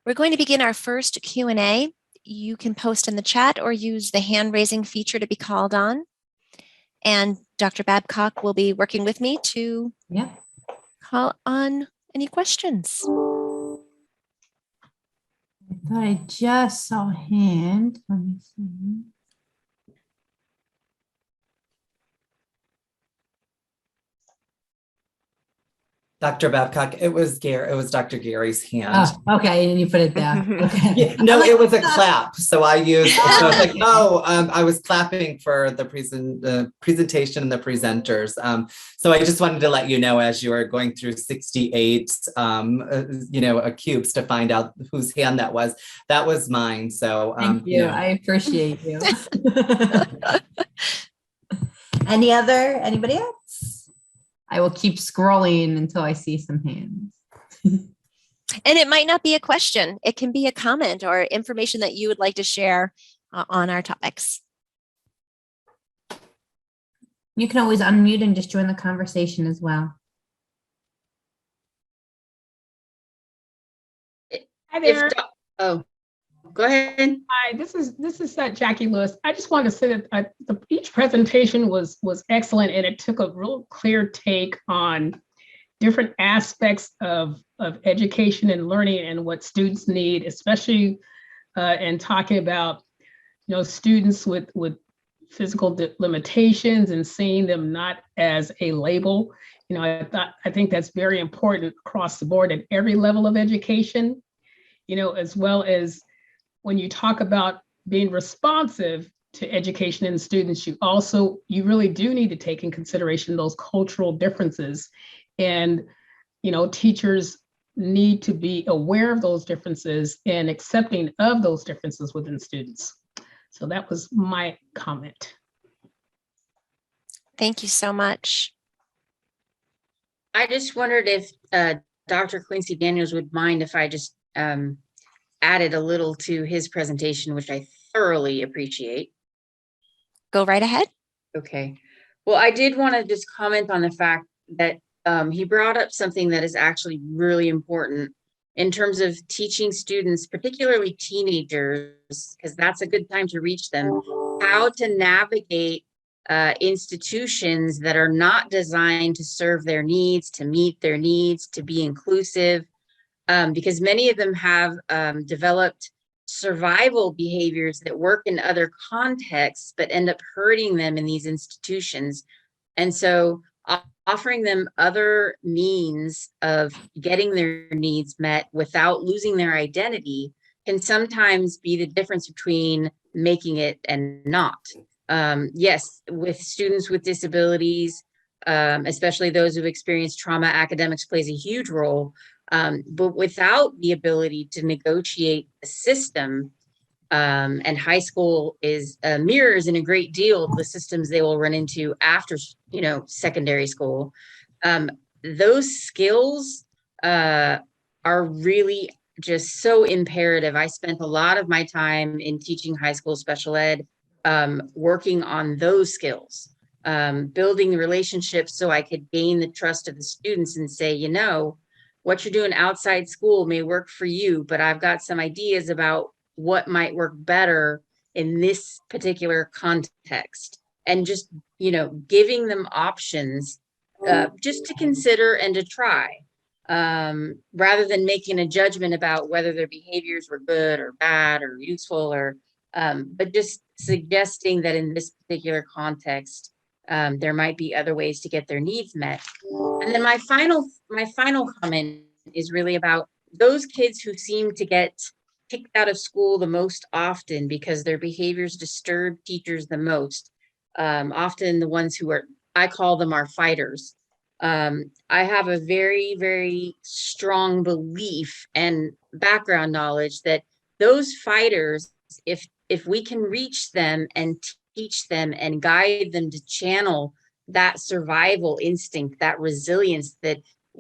A: We're going to begin our first Q&A. You can post in the chat or use the hand raising feature to be called on. And Dr. Babcock will be working with me to call on any questions.
H: I thought I just saw a hand. Let me see.
I: Dr. Babcock, it was Dr. Gary's hand.
H: Oh, okay, and you put it down. Okay.
I: Yeah, no, it was a clap. So I used, so I was like, I was clapping for the presentation and the presenters. So I just wanted to let you know, as you are going through 68, cubes to find out whose hand that was mine. So
H: thank you. I appreciate you. Anybody else? I will keep scrolling until I see some hands.
A: And it might not be a question. It can be a comment or information that you would like to share on our topics.
H: You can always unmute and just join the conversation as well.
J: Hi there.
F: Go ahead.
J: Hi, this is Jackie Lewis. I just wanted to say that each presentation was excellent, and it took a real clear take on different aspects of education and learning and what students need, especially in talking about students with physical limitations and seeing them not as a label. I think that's very important across the board at every level of education. As well as when you talk about being responsive to education and students, you really do need to take in consideration those cultural differences. And, teachers need to be aware of those differences and accepting of those differences within students. So that was my comment.
A: Thank you so much.
F: I just wondered if Dr. Quincy Daniels would mind if I just added a little to his presentation, which I thoroughly appreciate.
A: Go right ahead.
F: Okay. Well, I did want to just comment on the fact that he brought up something that is actually really important in terms of teaching students, particularly teenagers, because that's a good time to reach them, how to navigate institutions that are not designed to serve their needs, to meet their needs, to be inclusive. Because many of them have developed survival behaviors that work in other contexts, but end up hurting them in these institutions. And so offering them other means of getting their needs met without losing their identity can sometimes be the difference between making it and not. Yes, with students with disabilities, especially those who've experienced trauma, academics plays a huge role. But without the ability to negotiate a system, and high school is mirrors in a great deal the systems they will run into after, secondary school. Those skills are really just so imperative. I spent a lot of my time in teaching high school special ed, working on those skills. building relationships so I could gain the trust of the students and say, you know, what you're doing outside school may work for you, but I've got some ideas about what might work better in this particular context. And just, you know, giving them options just to consider and to try, rather than making a judgment about whether their behaviors were good or bad or useful, or but just suggesting that in this particular context, there might be other ways to get their needs met. And then my final comment is really about those kids who seem to get kicked out of school the most often because their behaviors disturb teachers the most. Often the ones who are, I call them our fighters. I have a very, very strong belief and background knowledge that those fighters, if we can reach them and teach them and guide them to channel that survival instinct, that resilience that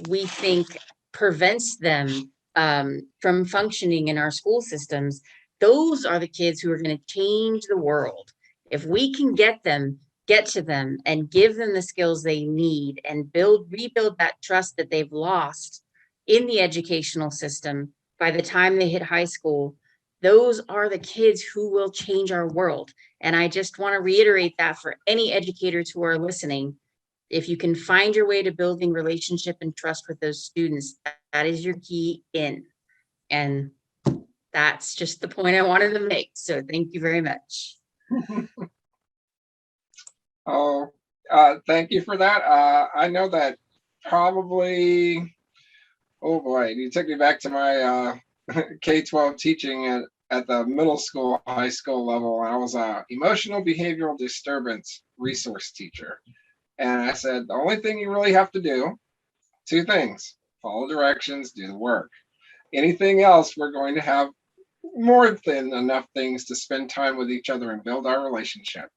F: we think prevents them from functioning in our school systems, those are the kids who are going to change the world. If we can get to them and give them the skills they need and rebuild that trust that they've lost in the educational system by the time they hit high school, those are the kids who will change our world. And I just want to reiterate that for any educators who are listening. If you can find your way to building relationship and trust with those students, that is your key in. And that's just the point I wanted to make. So thank you very much.
D: Oh, thank you for that. I know that probably, oh boy, you took me back to my K-12 teaching at the middle school, high school level. I was a emotional behavioral disturbance resource teacher. And I said, the only thing you really have to do, two things: follow directions, do the work. Anything else, we're going to have more than enough things to spend time with each other and build our relationship.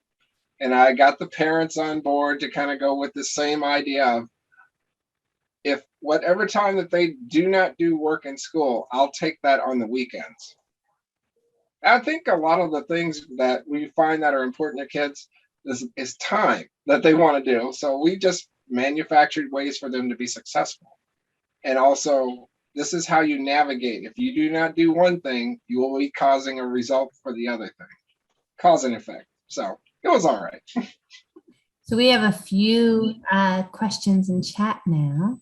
D: And I got the parents on board to kind of go with the same idea of, if whatever time that they do not do work in school, I'll take that on the weekends. I think a lot of the things that we find that are important to kids is time that they want to do. So we just manufactured ways for them to be successful. And also, this is how you navigate. If you do not do one thing, you will be causing a result for the other thing. Cause and effect. So it was all right.
B: So we have a few questions in chat now.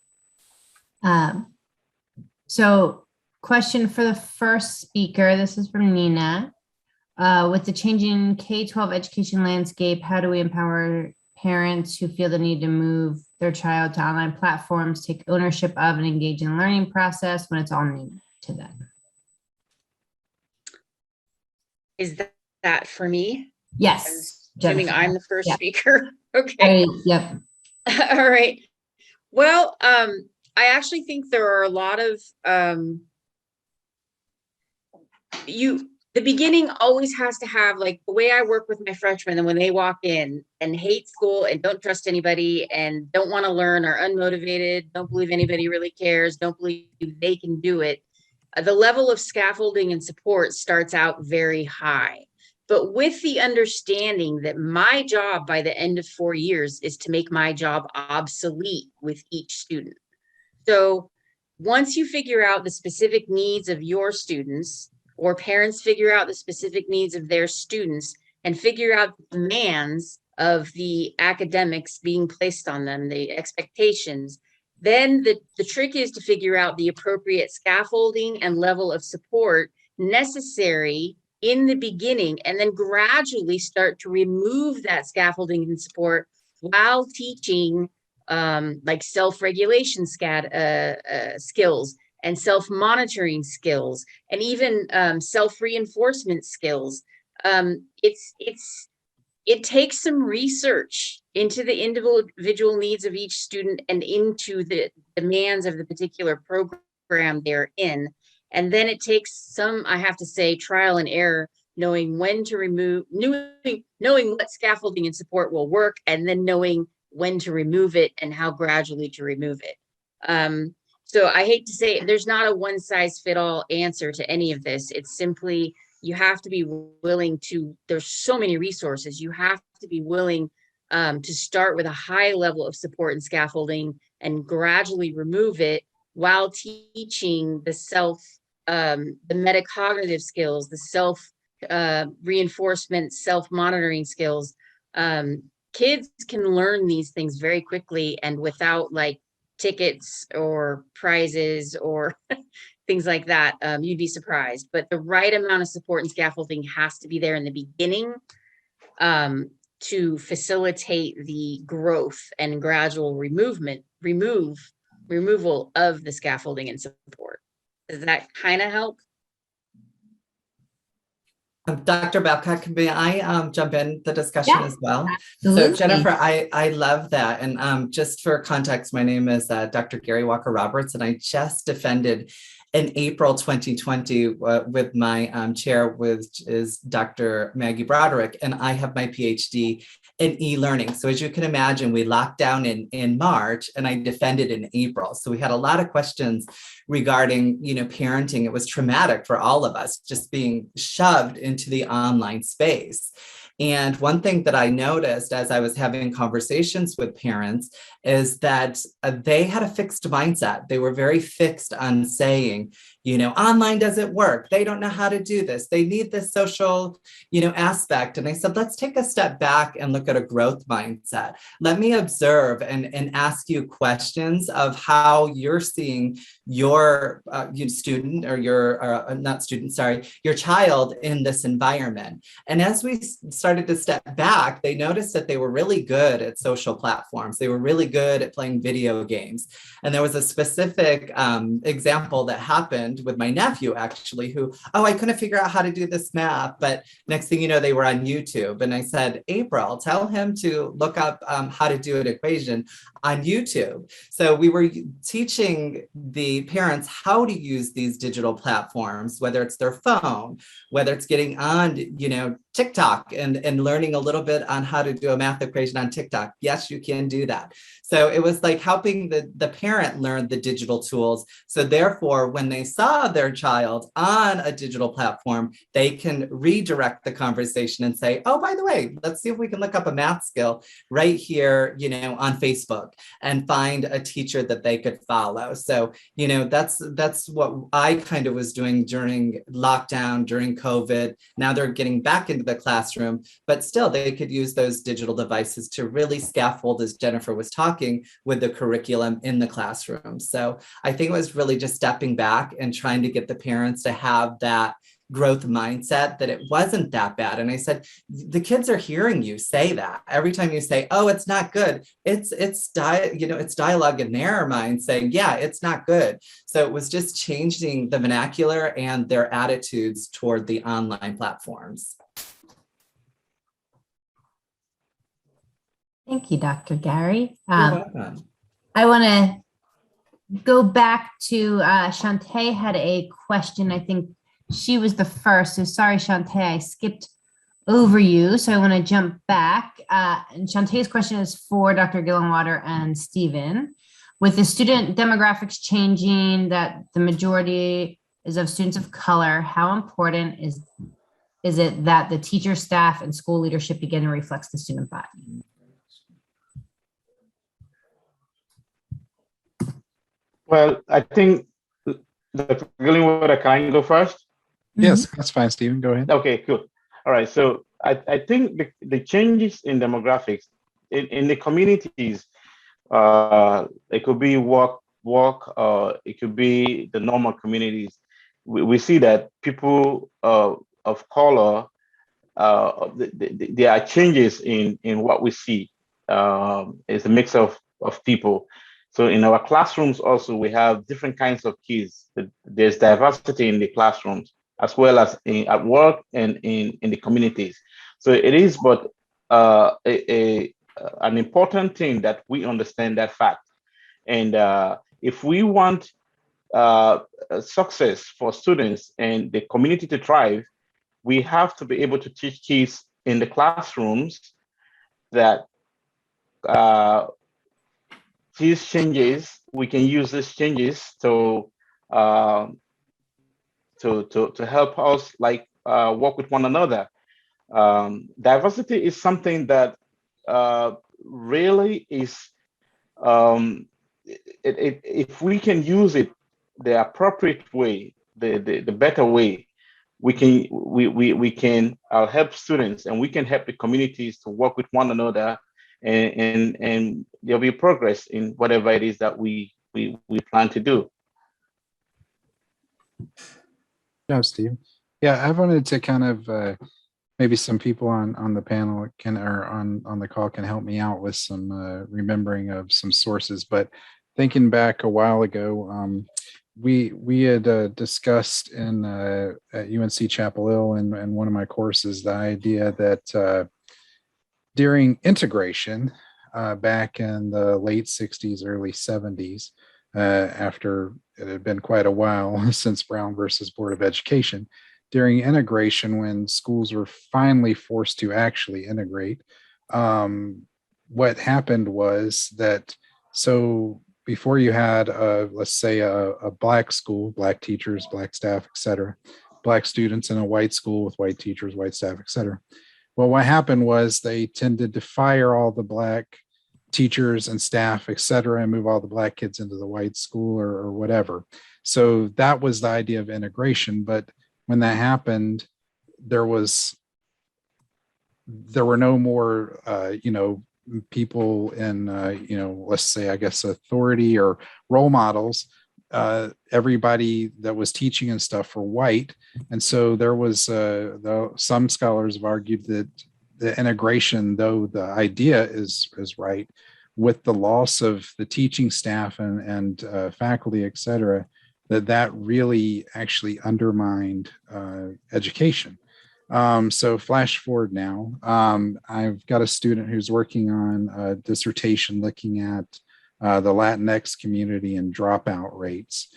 B: So question for the first speaker, this is from Nina. With the changing K-12 education landscape, how do we empower parents who feel the need to move their child to online platforms, take ownership of and engage in the learning process when it's all new to them?
F: Is that for me?
B: Yes.
F: Assuming
B: Jennifer.
F: I'm the first
B: Yep.
F: speaker. Okay.
B: Yep.
F: All right. Well, I actually think there are a lot of the beginning always has to have, like, the way I work with my freshmen, and when they walk in and hate school and don't trust anybody and don't want to learn, are unmotivated, don't believe anybody really cares, don't believe they can do it, the level of scaffolding and support starts out very high. But with the understanding that my job by the end of 4 years is to make my job obsolete with each student. So once you figure out the specific needs of your students, or parents figure out the specific needs of their students and figure out the demands of the academics being placed on them, the expectations, then the trick is to figure out the appropriate scaffolding and level of support necessary in the beginning, and then gradually start to remove that scaffolding and support while teaching like self-regulation skills and self-monitoring skills, and even self-reinforcement skills. It takes some research into the individual needs of each student and into the demands of the particular program they're in. And then it takes some, I have to say, trial and error, knowing when to remove, knowing what scaffolding and support will work, and then knowing when to remove it and how gradually to remove it. So I hate to say it, there's not a one size fit all answer to any of this. It's simply, you have to be willing to, there's so many resources. You have to be willing to start with a high level of support and scaffolding and gradually remove it while teaching the the metacognitive skills, the self reinforcement, self-monitoring skills. Kids can learn these things very quickly and without like tickets or prizes or things like that. You'd be surprised, but the right amount of support and scaffolding has to be there in the beginning to facilitate the growth and gradual removal of the scaffolding and support. Does that kind of help?
I: Dr. Babcock, may I jump in the discussion as well?
H: Absolutely.
I: So Jennifer, I love that. And just for context, my name is Dr. Gary Walker Roberts, and I just defended in April 2020 with my chair, which is Dr. Maggie Broderick, and I have my PhD in e-learning. So as you can imagine, we locked down in March and I defended in April. So we had a lot of questions regarding, parenting. It was traumatic for all of us, just being shoved into the online space. And one thing that I noticed as I was having conversations with parents is that they had a fixed mindset. They were very fixed on saying, online doesn't work. They don't know how to do this. They need this social, aspect. And I said, let's take a step back and look at a growth mindset. Let me observe and ask you questions of how you're seeing your student or your child in this environment. And as we started to step back, they noticed that they were really good at social platforms. They were really good at playing video games. And there was a specific example that happened with my nephew, actually, who, I couldn't figure out how to do this math. But next thing you know, they were on YouTube. And I said, April, tell him to look up how to do an equation on YouTube. So we were teaching the parents how to use these digital platforms, whether it's their phone, whether it's getting on, TikTok and learning a little bit on how to do a math equation on TikTok. Yes, you can do that. So it was like helping the parent learn the digital tools. So therefore, when they saw their child on a digital platform, they can redirect the conversation and say, oh, by the way, let's see if we can look up a math skill right here, on Facebook and find a teacher that they could follow. So, that's what I kind of was doing during lockdown, during COVID. Now they're getting back into the classroom, but still they could use those digital devices to really scaffold, as Jennifer was talking, with the curriculum in the classroom. So I think it was really just stepping back and trying to get the parents to have that growth mindset that it wasn't that bad. And I said, the kids are hearing you say that. Every time you say, oh, it's not good, it's dialogue in their mind saying, yeah, it's not good. So it was just changing the vernacular and their attitudes toward the online platforms.
H: Thank you, Dr. Gary.
I: You're welcome.
H: I want to go back to Shantae had a question. I think she was the first. So sorry, Shantae, I skipped over you. So I want to jump back. And Shantae's question is for Dr. Gillenwater and Stephen. With the student demographics changing, that the majority is of students of color, how important is it that the teacher, staff, and school leadership begin to reflect the student body?
G: Well, I think Dr. Gillenwater, can I go first?
E: Yes, that's fine, Stephen. Go ahead.
G: Okay, cool. All right. So I think the changes in demographics in the communities, it could be work, it could be the normal communities. We see that people of color, there are changes in what we see. It's a mix of people. So in our classrooms also, we have different kinds of kids. There's diversity in the classrooms, as well as at work and in the communities. So it is but an important thing that we understand that fact. And if we want success for students and the community to thrive, we have to be able to teach kids in the classrooms that these changes, we can use these changes to help us work with one another. Diversity is something that really is, if we can use it the appropriate way, the better way, we can help students, and we can help the communities to work with one another, and there'll be progress in whatever it is that we plan to do.
E: Yeah, Steve. Yeah, I wanted to kind of maybe some people on the panel can, or on the call, can help me out with some remembering of some sources. But thinking back a while ago, we had discussed in at UNC Chapel Hill in one of my courses the idea that during integration back in the late 60s, early 70s, after it had been quite a while since Brown versus Board of Education, during integration, when schools were finally forced to actually integrate, what happened was that, so before you had, let's say, a black school, black teachers, black staff, et cetera, black students, in a white school with white teachers, white staff, et cetera. Well, what happened was they tended to fire all the black teachers and staff, et cetera, and move all the black kids into the white school or whatever. So that was the idea of integration. But when that happened, there were no more, people in, let's say, I guess, authority or role models. Everybody that was teaching and stuff were white. And so there was, some scholars have argued that the integration, though the idea is right, with the loss of the teaching staff and faculty, et cetera, that really actually undermined education. So flash forward now, I've got a student who's working on a dissertation looking at the Latinx community and dropout rates,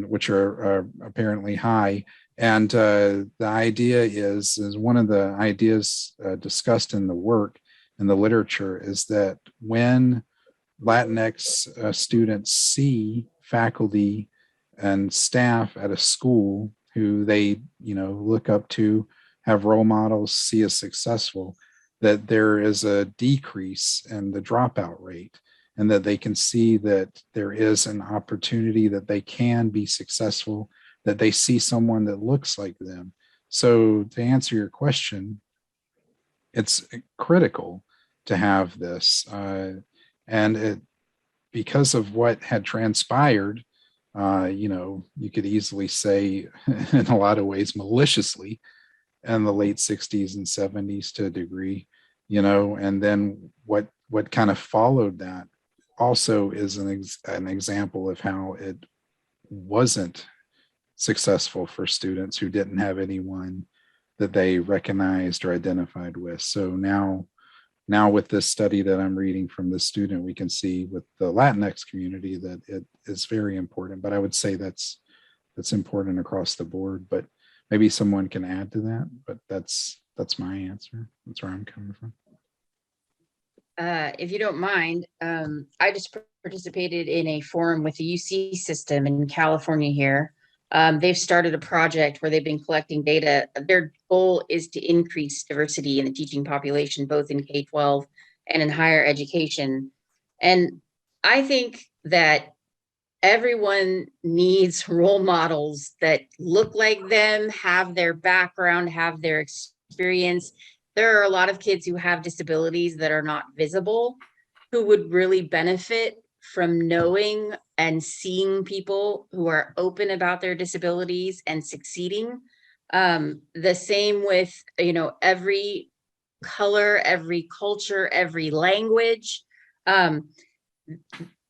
E: which are apparently high. And the idea is one of the ideas discussed in the work in the literature is that when Latinx students see faculty and staff at a school who they, look up to, have role models, see as successful, that there is a decrease in the dropout rate, and that they can see that there is an opportunity that they can be successful, that they see someone that looks like them. So to answer your question, it's critical to have this. And it, because of what had transpired, you could easily say in a lot of ways maliciously in the late 60s and 70s to a degree, and then what kind of followed that also is an example of how it wasn't successful for students who didn't have anyone that they recognized or identified with. So now with this study that I'm reading from this student, we can see with the Latinx community that it is very important. But I would say that's important across the board. But maybe someone can add to that. But that's my answer. That's where I'm coming from.
F: If you don't mind, I just participated in a forum with the UC system in California here. They've started a project where they've been collecting data. Their goal is to increase diversity in the teaching population, both in K-12 and in higher education. And I think that everyone needs role models that look like them, have their background, have their experience. There are a lot of kids who have disabilities that are not visible, who would really benefit from knowing and seeing people who are open about their disabilities and succeeding. The same with, every color, every culture, every language.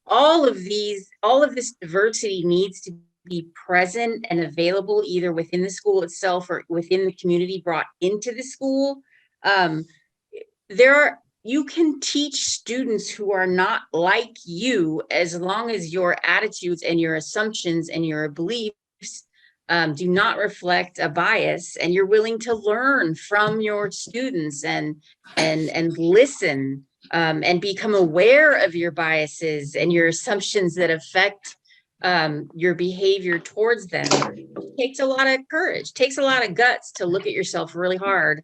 F: All of this diversity needs to be present and available either within the school itself or within the community brought into the school. You can teach students who are not like you as long as your attitudes and your assumptions and your beliefs do not reflect a bias, and you're willing to learn from your students and listen and become aware of your biases and your assumptions that affect your behavior towards them. It takes a lot of courage, takes a lot of guts to look at yourself really hard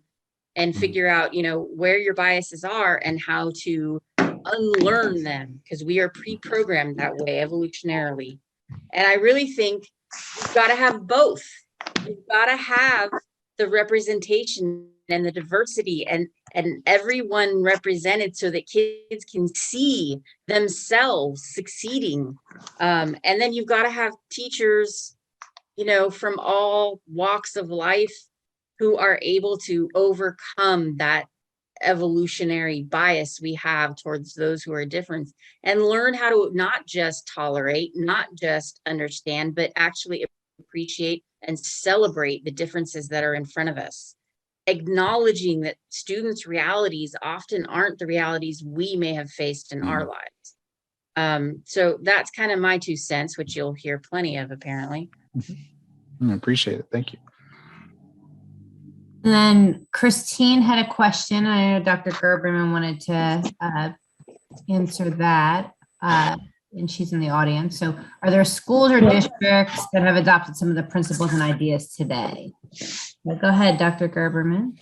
F: and figure out, where your biases are and how to unlearn them, because we are pre-programmed that way evolutionarily. And I really think you've got to have both. You've got to have the representation and the diversity and everyone represented so that kids can see themselves succeeding. And then you've got to have teachers, from all walks of life who are able to overcome that evolutionary bias we have towards those who are different and learn how to not just tolerate, not just understand, but actually appreciate and celebrate the differences that are in front of us. Acknowledging that students' realities often aren't the realities we may have faced in our lives. So that's kind of my 2 cents, which you'll hear plenty of apparently.
E: I appreciate it. Thank you.
H: And then Christine had a question. I know Dr. Gerberman wanted to answer that, and she's in the audience. So are there schools or districts that have adopted some of the principles and ideas today? Go ahead, Dr. Gerberman.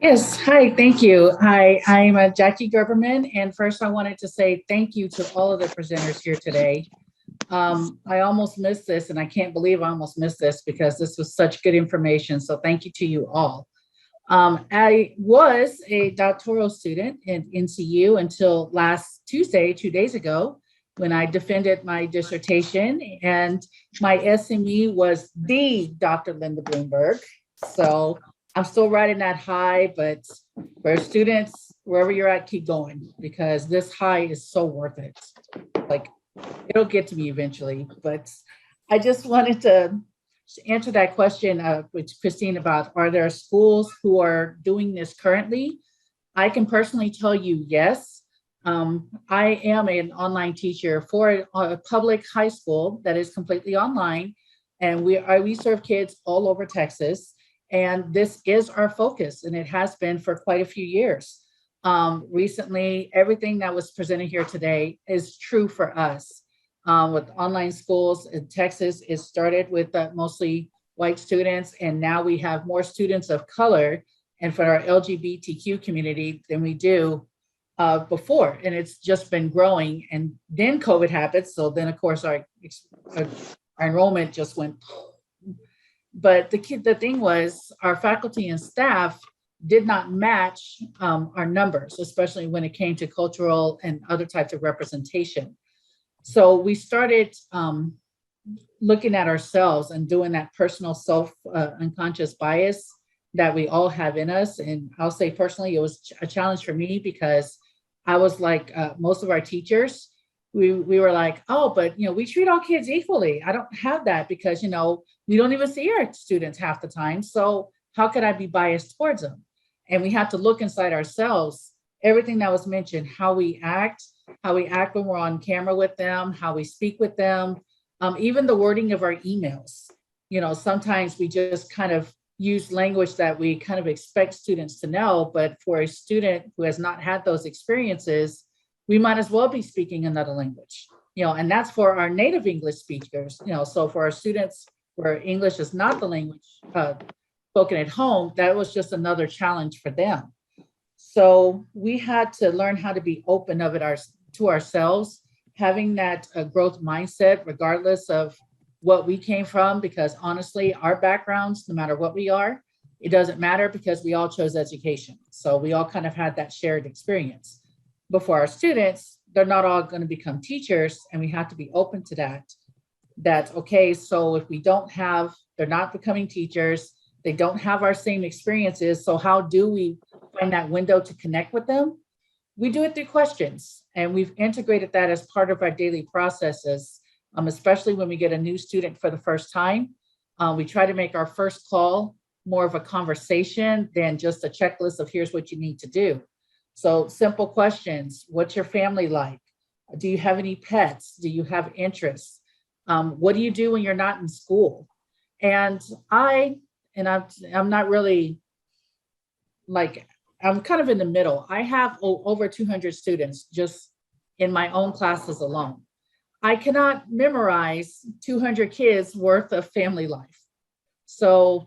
K: Yes, hi, thank you. Hi, I'm Jackie Gerberman, and first I wanted to say thank you to all of the presenters here today. I almost missed this, and I can't believe I almost missed this because this was such good information, so thank you to you all. I was a doctoral student in NCU until last Tuesday, 2 days ago, when I defended my dissertation, and my SME was the Dr. Linda Bloomberg. So I'm still riding that high, but for students, wherever you're at, keep going, because this high is so worth it. Like, it'll get to me eventually, but I just wanted to answer that question with Christine about, are there schools who are doing this currently? I can personally tell you, yes. I am an online teacher for a public high school that is completely online, and we serve kids all over Texas, and this is our focus, and it has been for quite a few years. Recently, everything that was presented here today is true for us. With online schools in Texas, it started with mostly white students, and now we have more students of color and for our LGBTQ community than we do before. And it's just been growing. And then COVID happened. So then, of course, our enrollment just went. But the thing was, our faculty and staff did not match our numbers, especially when it came to cultural and other types of representation. So we started looking at ourselves and doing that personal unconscious bias that we all have in us. And I'll say personally, it was a challenge for me because I was like most of our teachers. We were like, oh, but we treat all kids equally. I don't have that because we don't even see our students half the time. So how could I be biased towards them? And we have to look inside ourselves. Everything that was mentioned, how we act when we're on camera with them, how we speak with them, even the wording of our emails. Sometimes we just kind of use language that we kind of expect students to know, but for a student who has not had those experiences, we might as well be speaking another language, and that's for our native English speakers, so for our students where English is not the language spoken at home, that was just another challenge for them. So we had to learn how to be open of it to ourselves, having that growth mindset, regardless of what we came from, because honestly, our backgrounds, no matter what we are, it doesn't matter because we all chose education. So we all kind of had that shared experience. But for our students, they're not all going to become teachers, and we have to be open to that, okay, so if they're not becoming teachers, they don't have our same experiences, so how do we find that window to connect with them? We do it through questions, and we've integrated that as part of our daily processes, especially when we get a new student for the first time. We try to make our first call more of a conversation than just a checklist of here's what you need to do. So simple questions: what's your family like? Do you have any pets? Do you have interests? What do you do when you're not in school? And I'm not really I'm kind of in the middle. I have over 200 students just in my own classes alone. I cannot memorize 200 kids worth of family life. So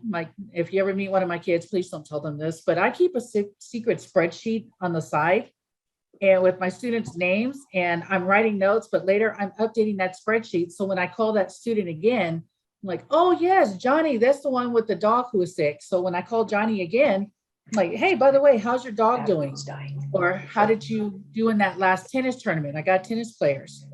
K: if you ever meet one of my kids, please don't tell them this, but I keep a secret spreadsheet on the side and with my students' names, and I'm writing notes, but later I'm updating that spreadsheet. So when I call that student again, I'm like, oh yes, Johnny, that's the one with the dog who is sick. So when I call Johnny again, I'm like, hey, by the way, how's your dog doing? Or how did you do in that last tennis tournament? I got tennis players.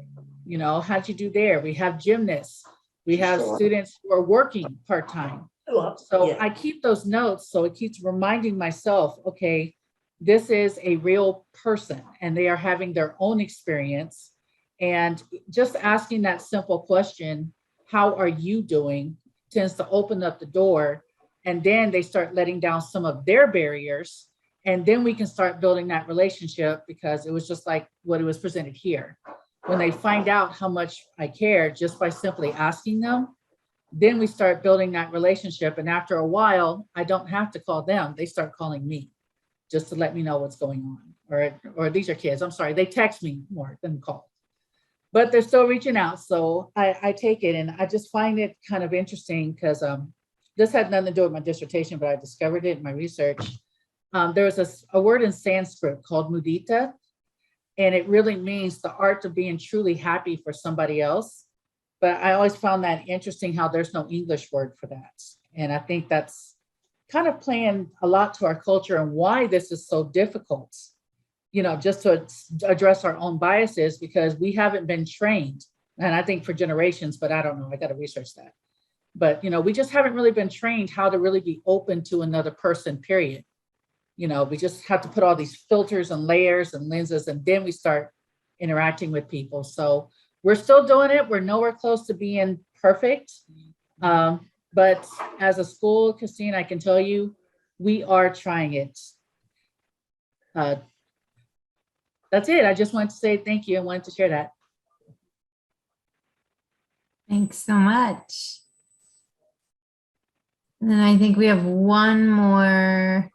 K: You know, how'd you do there? We have gymnasts. We have students who are working part-time. So I keep those notes. So it keeps reminding myself, okay, this is a real person and they are having their own experience. And just asking that simple question, how are you doing, tends to open up the door. And then they start letting down some of their barriers. And then we can start building that relationship, because it was just like what it was presented here. When they find out how much I care just by simply asking them, then we start building that relationship. And after a while, I don't have to call them. They start calling me just to let me know what's going on. Or these are kids, I'm sorry, they text me more than call. But they're still reaching out. So I take it, and I just find it kind of interesting because this had nothing to do with my dissertation, but I discovered it in my research. There was a word in Sanskrit called mudita, and it really means the art of being truly happy for somebody else. But I always found that interesting how there's no English word for that. And I think that's kind of playing a lot to our culture and why this is so difficult, you know, just to address our own biases, because we haven't been trained. And I think for generations, but I don't know, I got to research that. But, you know, we just haven't really been trained how to really be open to another person, period. You know, we just have to put all these filters and layers and lenses, and then we start interacting with people. So we're still doing it. We're nowhere close to being perfect. But as a school, Christine, I can tell you, we are trying it. That's it. I just wanted to say thank you and wanted to share that.
H: Thanks so much. And then I think we have one more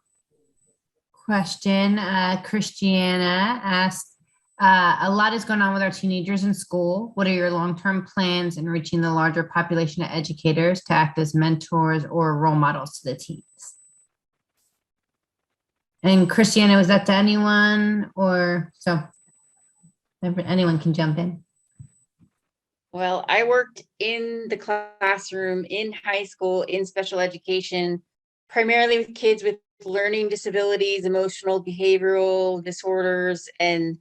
H: question. Christiana asked, a lot is going on with our teenagers in school. What are your long-term plans in reaching the larger population of educators to act as mentors or role models to the teens? And Christiana, was that to anyone, or so anyone can jump in?
F: Well, I worked in the classroom, in high school, in special education, primarily with kids with learning disabilities, emotional, behavioral disorders, and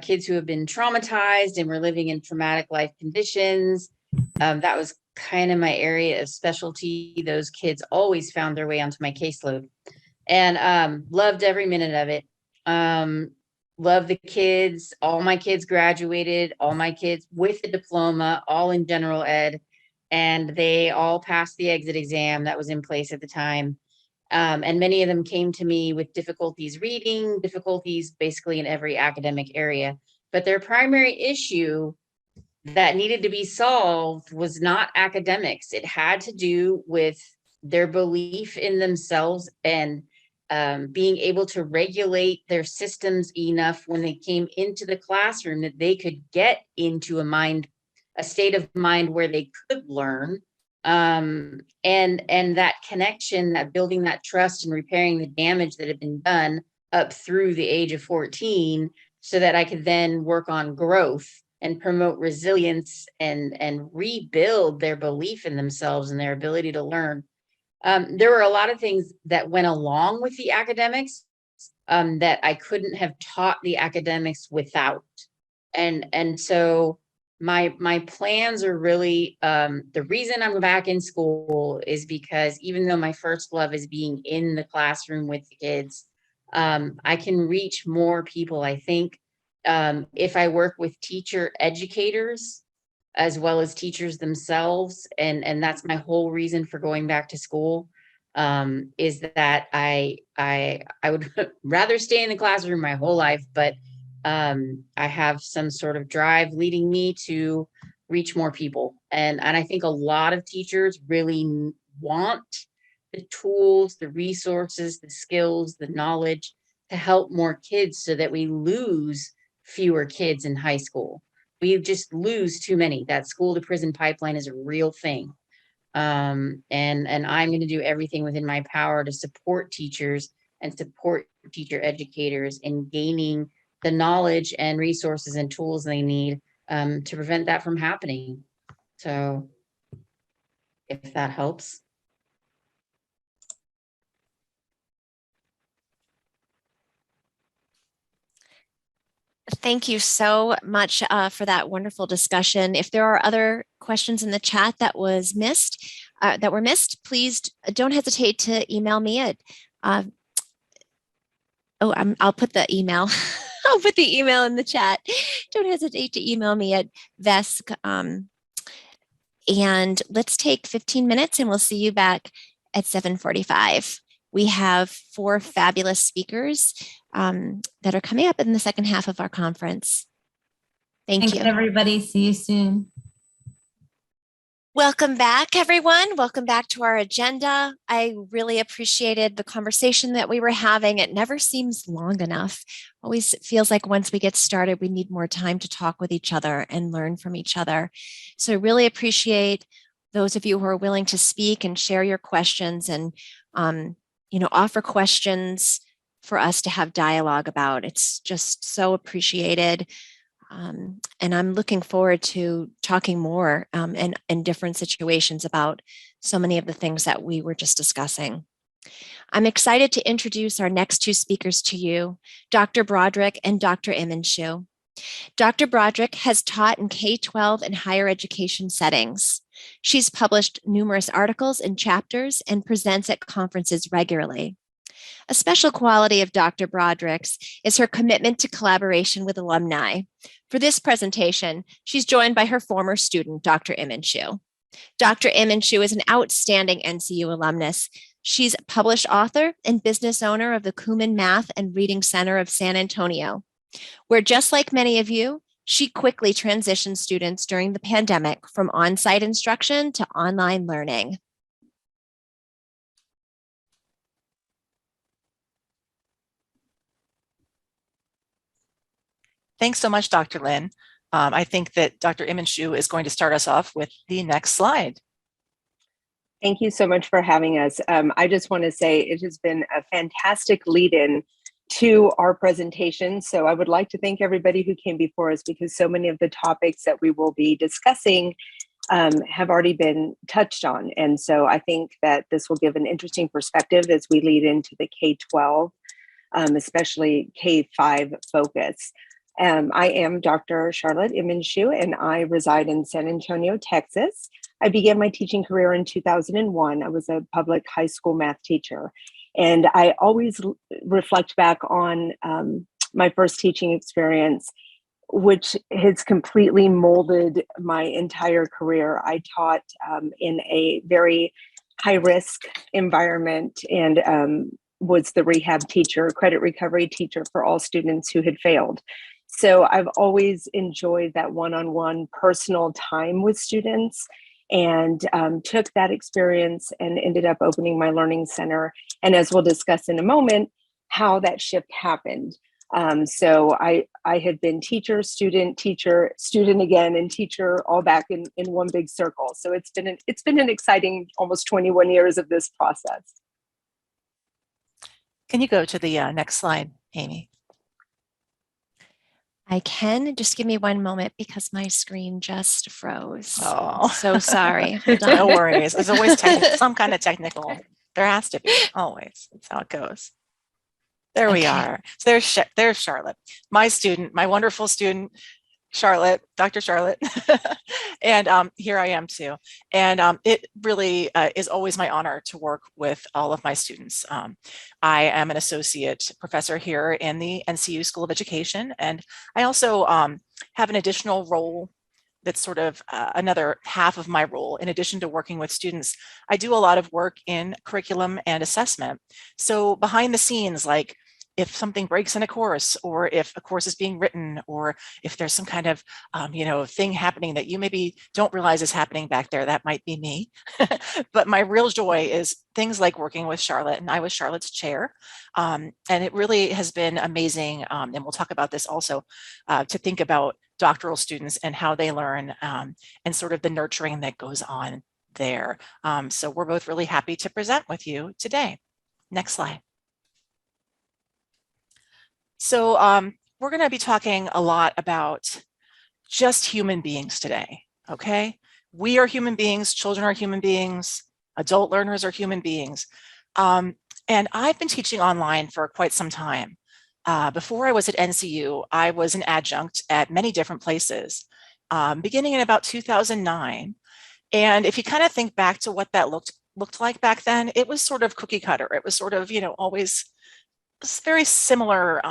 F: kids who have been traumatized and were living in traumatic life conditions. That was kind of my area of specialty. Those kids always found their way onto my caseload, and loved every minute of it. Love the kids. All my kids graduated, all my kids with a diploma, all in general ed, and they all passed the exit exam that was in place at the time. And many of them came to me with difficulties reading, difficulties basically in every academic area. But their primary issue that needed to be solved was not academics. It had to do with their belief in themselves and being able to regulate their systems enough when they came into the classroom that they could get into a state of mind where they could learn. And that connection, that building that trust and repairing the damage that had been done up through the age of 14, so that I could then work on growth and promote resilience and rebuild their belief in themselves and their ability to learn. There were a lot of things that went along with the academics that I couldn't have taught the academics without. And so my plans are really, the reason I'm back in school is because even though my first love is being in the classroom with the kids, I can reach more people. I think if I work with teacher educators, as well as teachers themselves. And that's my whole reason for going back to school, is that I would rather stay in the classroom my whole life, but I have some sort of drive leading me to reach more people. And I think a lot of teachers really want the tools, the resources, the skills, the knowledge to help more kids so that we lose fewer kids in high school. We just lose too many. That school to prison pipeline is a real thing. And I'm going to do everything within my power to support teachers and support teacher educators in gaining the knowledge and resources and tools they need to prevent that from happening. So if that helps.
A: Thank you so much for that wonderful discussion. If there are other questions in the chat that were missed, please don't hesitate to email me at. I'll put the email. I'll put the email in the chat. Don't hesitate to email me at VESC. And let's take 15 minutes, and we'll see you back at 7:45. We have 4 fabulous speakers that are coming up in the second half of our conference. Thanks,
H: Thanks, everybody. See you soon.
A: Welcome back, everyone. Welcome back to our agenda. I really appreciated the conversation that we were having. It never seems long enough. Always feels like once we get started, we need more time to talk with each other and learn from each other. So I really appreciate those of you who are willing to speak and share your questions and offer questions for us to have dialogue about. It's just so appreciated. And I'm looking forward to talking more in different situations about so many of the things that we were just discussing. I'm excited to introduce our next 2 speakers to you, Dr. Broderick and Dr. Imenshu. Dr. Broderick has taught in K-12 and higher education settings. She's published numerous articles and chapters and presents at conferences regularly. A special quality of Dr. Broderick's is her commitment to collaboration with alumni. For this presentation, she's joined by her former student, Dr. Imenshu. Dr. Imenshu is an outstanding NCU alumnus. She's a published author and business owner of the Kuman Math and Reading Center of San Antonio, where, just like many of you, she quickly transitioned students during the pandemic from on-site instruction to online learning.
L: Thanks so much, Dr. Lin. I think that Dr. Imenshu is going to start us off with the next slide.
M: Thank you so much for having us. I just want to say it has been a fantastic lead-in to our presentation. So I would like to thank everybody who came before us, because so many of the topics that we will be discussing have already been touched on. And so I think that this will give an interesting perspective as we lead into the K-12, especially K-5 focus. I am Dr. Charlotte Imenshu, and I reside in San Antonio, Texas. I began my teaching career in 2001. I was a public high school math teacher. And I always reflect back on my first teaching experience, which has completely molded my entire career. I taught in a very high-risk environment and was the rehab teacher, credit recovery teacher for all students who had failed. So I've always enjoyed that one-on-one personal time with students, and took that experience and ended up opening my learning center. And as we'll discuss in a moment, how that shift happened. So I had been teacher, student again, and teacher, all back in one big circle. So it's been an exciting almost 21 years of this process.
L: Can you go to the next slide, Amy?
A: I can. Just give me one moment because my screen just froze.
L: Oh,
A: so sorry.
L: No worries. There's always some kind of technical. There has to be, always. That's how it goes. There we are. So there's Charlotte, my student, my wonderful student, Charlotte, Dr. Charlotte. And here I am too. And it really is always my honor to work with all of my students. I am an associate professor here in the NCU School of Education. And I also have an additional role that's sort of another half of my role. In addition to working with students, I do a lot of work in curriculum and assessment. So behind the scenes, like if something breaks in a course, or if a course is being written, or if there's some kind of thing happening that you maybe don't realize is happening back there, that might be me. But my real joy is things like working with Charlotte, and I was Charlotte's chair. And it really has been amazing. And we'll talk about this also, to think about doctoral students and how they learn, and sort of the nurturing that goes on there. So we're both really happy to present with you today. Next slide. So we're going to be talking a lot about just human beings today, okay? We are human beings, children are human beings, adult learners are human beings. And I've been teaching online for quite some time. Before I was at NCU, I was an adjunct at many different places, beginning in about 2009. And if you kind of think back to what that looked like back then, it was sort of cookie cutter. It was sort of, always very similar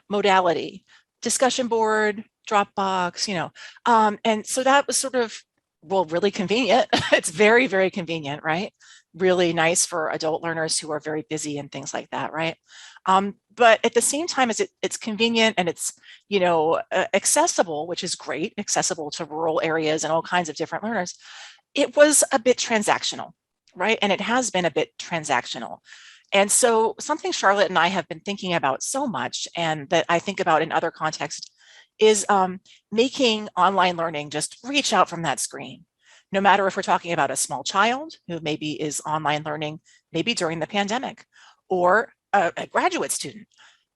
L: modality, discussion board, Dropbox, and so that was sort of, well, really convenient. It's very, very convenient, right? Really nice for adult learners who are very busy and things like that, right? But at the same time as it's convenient and it's, accessible, which is great, accessible to rural areas and all kinds of different learners, it was a bit transactional, right? And it has been a bit transactional. And so something Charlotte and I have been thinking about so much, and that I think about in other contexts, is making online learning just reach out from that screen. No matter if we're talking about a small child who maybe is online learning, maybe during the pandemic, or a graduate student,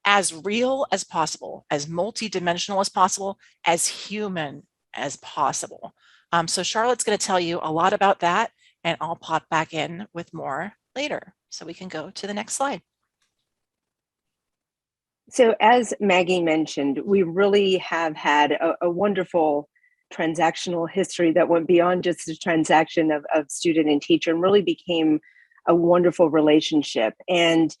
L: as real as possible, as multidimensional as possible, as human as possible. So Charlotte's going to tell you a lot about that, and I'll pop back in with more later. So we can go to the next slide.
M: So as Maggie mentioned, we really have had a wonderful transactional history that went beyond just the transaction of student and teacher and really became a wonderful relationship. And,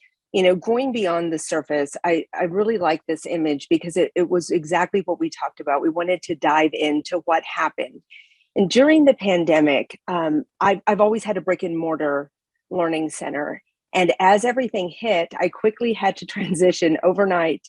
M: going beyond the surface, I really like this image because it was exactly what we talked about. We wanted to dive into what happened. And during the pandemic, I've always had a brick and mortar learning center. And as everything hit, I quickly had to transition overnight.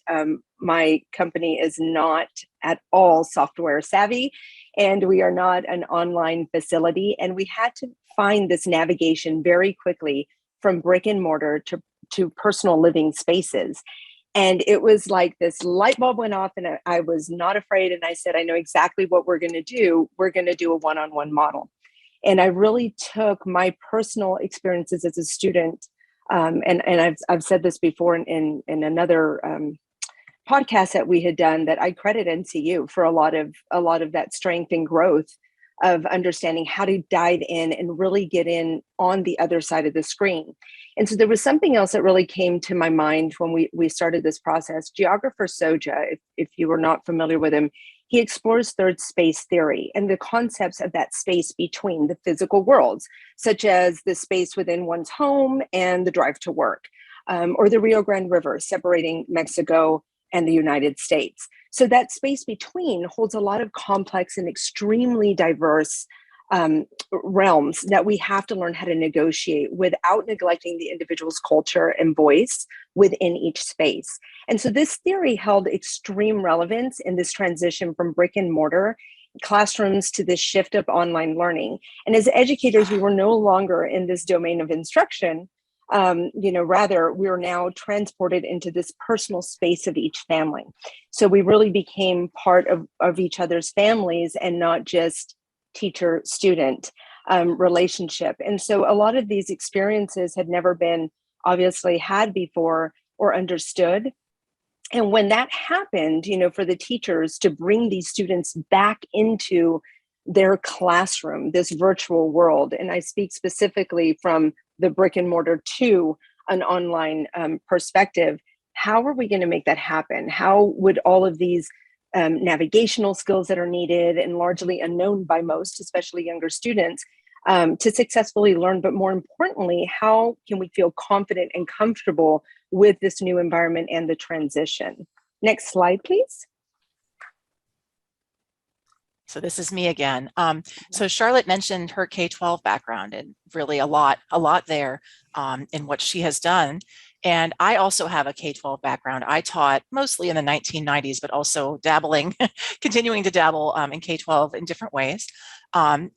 M: My company is not at all software savvy, and we are not an online facility. And we had to find this navigation very quickly from brick and mortar to personal living spaces. And it was like this light bulb went off, and I was not afraid. And I said, I know exactly what we're going to do. We're going to do a one-on-one model. And I really took my personal experiences as a student. And I've said this before in another podcast that we had done, that I credit NCU for a lot of that strength and growth of understanding how to dive in and really get in on the other side of the screen. And so there was something else that really came to my mind when we started this process. Geographer Soja, if you were not familiar with him, he explores third space theory and the concepts of that space between the physical worlds, such as the space within one's home and the drive to work, or the Rio Grande River separating Mexico and the United States. So that space between holds a lot of complex and extremely diverse realms that we have to learn how to negotiate without neglecting the individual's culture and voice within each space. And so this theory held extreme relevance in this transition from brick and mortar classrooms to this shift of online learning. And as educators, we were no longer in this domain of instruction. Rather, we are now transported into this personal space of each family. So we really became part of each other's families and not just teacher-student relationship. And so a lot of these experiences had never been obviously had before or understood. And when that happened, for the teachers to bring these students back into their classroom, this virtual world, and I speak specifically from the brick and mortar to an online perspective, how are we going to make that happen? How would all of these navigational skills that are needed and largely unknown by most, especially younger students, to successfully learn, but more importantly, how can we feel confident and comfortable with this new environment and the transition? Next slide, please.
L: So this is me again. So Charlotte mentioned her K-12 background, and really a lot there in what she has done. And I also have a K-12 background. I taught mostly in the 1990s, but also continuing to dabble in K-12 in different ways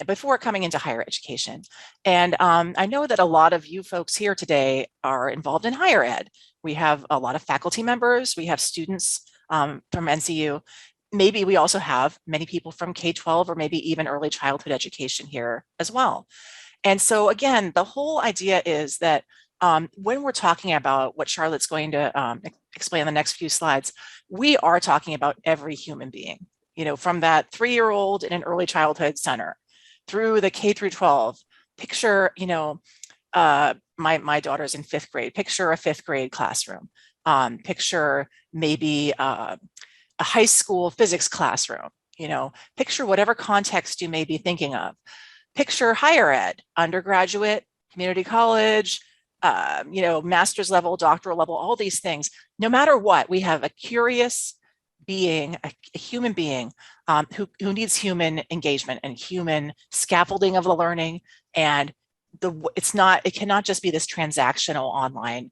L: before coming into higher education. And I know that a lot of you folks here today are involved in higher ed. We have a lot of faculty members, we have students from NCU, maybe we also have many people from K-12 or maybe even early childhood education here as well. And so again, the whole idea is that when we're talking about what Charlotte's going to explain in the next few slides, we are talking about every human being, from that 3-year-old in an early childhood center through the K through 12. Picture, my daughter's in 5th grade. Picture a 5th grade classroom. Picture maybe a high school physics classroom. Picture whatever context you may be thinking of. Picture higher ed, undergraduate, community college, master's level, doctoral level, all these things. No matter what, we have a curious being, a human being who needs human engagement and human scaffolding of the learning. And it cannot just be this transactional online,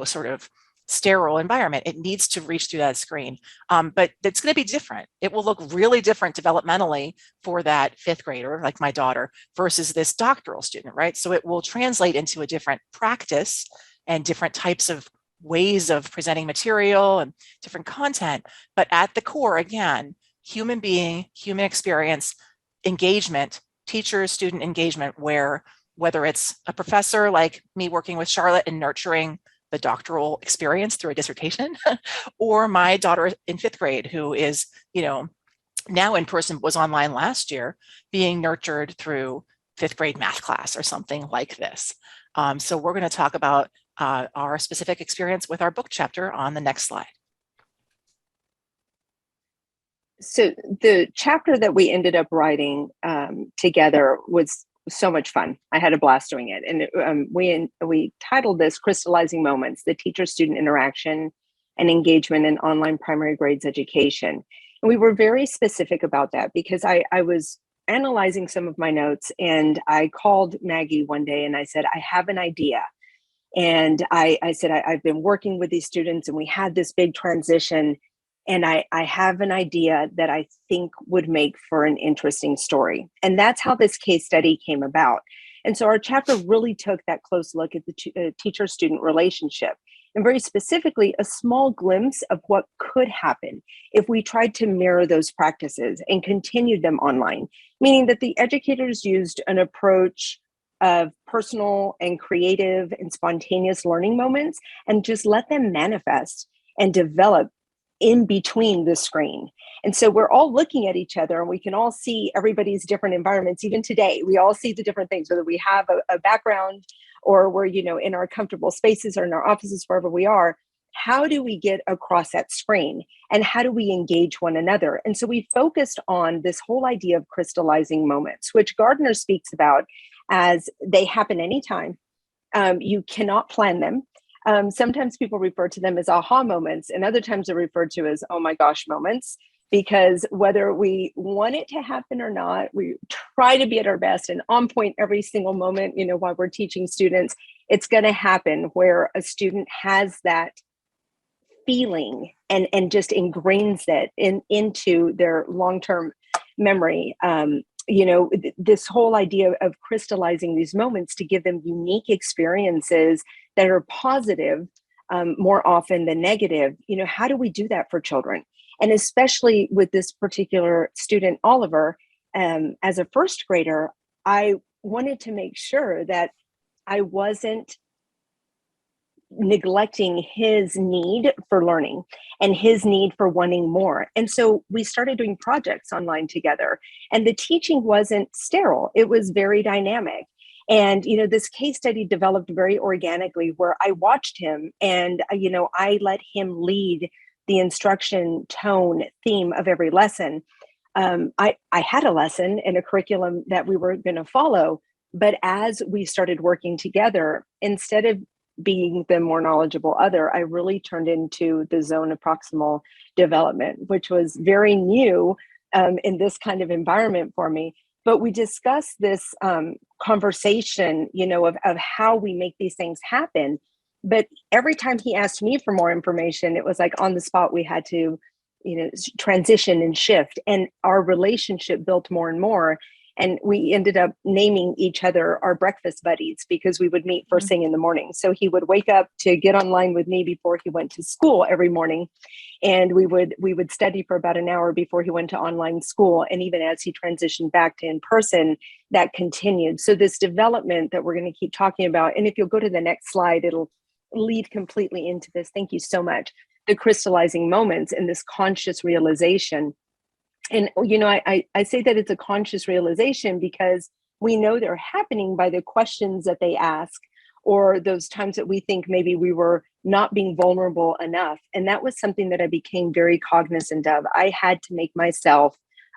L: sort of sterile environment. It needs to reach through that screen. But it's going to be different. It will look really different developmentally for that 5th grader, like my daughter, versus this doctoral student, right? So it will translate into a different practice and different types of ways of presenting material and different content. But at the core, again, human being, human experience, engagement, teacher-student engagement, whether it's a professor like me working with Charlotte and nurturing the doctoral experience through a dissertation, or my daughter in 5th grade who is, now in person, was online last year, being nurtured through 5th grade math class or something like this. So we're going to talk about our specific experience with our book chapter on the next slide.
M: So the chapter that we ended up writing together was so much fun. I had a blast doing it. And we titled this Crystallizing Moments, the Teacher-Student Interaction and Engagement in Online Primary Grades Education. And we were very specific about that because I was analyzing some of my notes, and I called Maggie one day and I said, I have an idea. And I said, I've been working with these students and we had this big transition, and I have an idea that I think would make for an interesting story. And that's how this case study came about. And so our chapter really took that close look at the teacher-student relationship, and very specifically, a small glimpse of what could happen if we tried to mirror those practices and continued them online, meaning that the educators used an approach of personal and creative and spontaneous learning moments and just let them manifest and develop in between the screen. And so we're all looking at each other and we can all see everybody's different environments. Even today, we all see the different things, whether we have a background or we're, in our comfortable spaces or in our offices, wherever we are. How do we get across that screen and how do we engage one another? And so we focused on this whole idea of crystallizing moments, which Gardner speaks about as they happen anytime. You cannot plan them. Sometimes people refer to them as aha moments, and other times they're referred to as oh my gosh moments, because whether we want it to happen or not, we try to be at our best and on point every single moment, while we're teaching students. It's going to happen where a student has that feeling and just ingrains that into their long-term memory. This whole idea of crystallizing these moments to give them unique experiences that are positive more often than negative. How do we do that for children? And especially with this particular student, Oliver, as a 1st grader, I wanted to make sure that I wasn't neglecting his need for learning and his need for wanting more. And so we started doing projects online together, and the teaching wasn't sterile. It was very dynamic. And, this case study developed very organically where I watched him and, I let him lead the instruction tone theme of every lesson. I had a lesson and a curriculum that we were going to follow, but as we started working together, instead of being the more knowledgeable other, I really turned into the zone of proximal development, which was very new in this kind of environment for me. But we discussed this conversation, of how we make these things happen. But every time he asked me for more information, it was like on the spot, we had to, transition and shift. And our relationship built more and more. And we ended up naming each other our breakfast buddies because we would meet first thing in the morning. So he would wake up to get online with me before he went to school every morning. And we would study for about an hour before he went to online school. And even as he transitioned back to in person, that continued. So this development that we're going to keep talking about, and if you'll go to the next slide, it'll lead completely into this. Thank you so much. The crystallizing moments and this conscious realization. And, you know, I say that it's a conscious realization because we know they're happening by the questions that they ask, or those times that we think maybe we were not being vulnerable enough. And that was something that I became very cognizant of. I had to make myself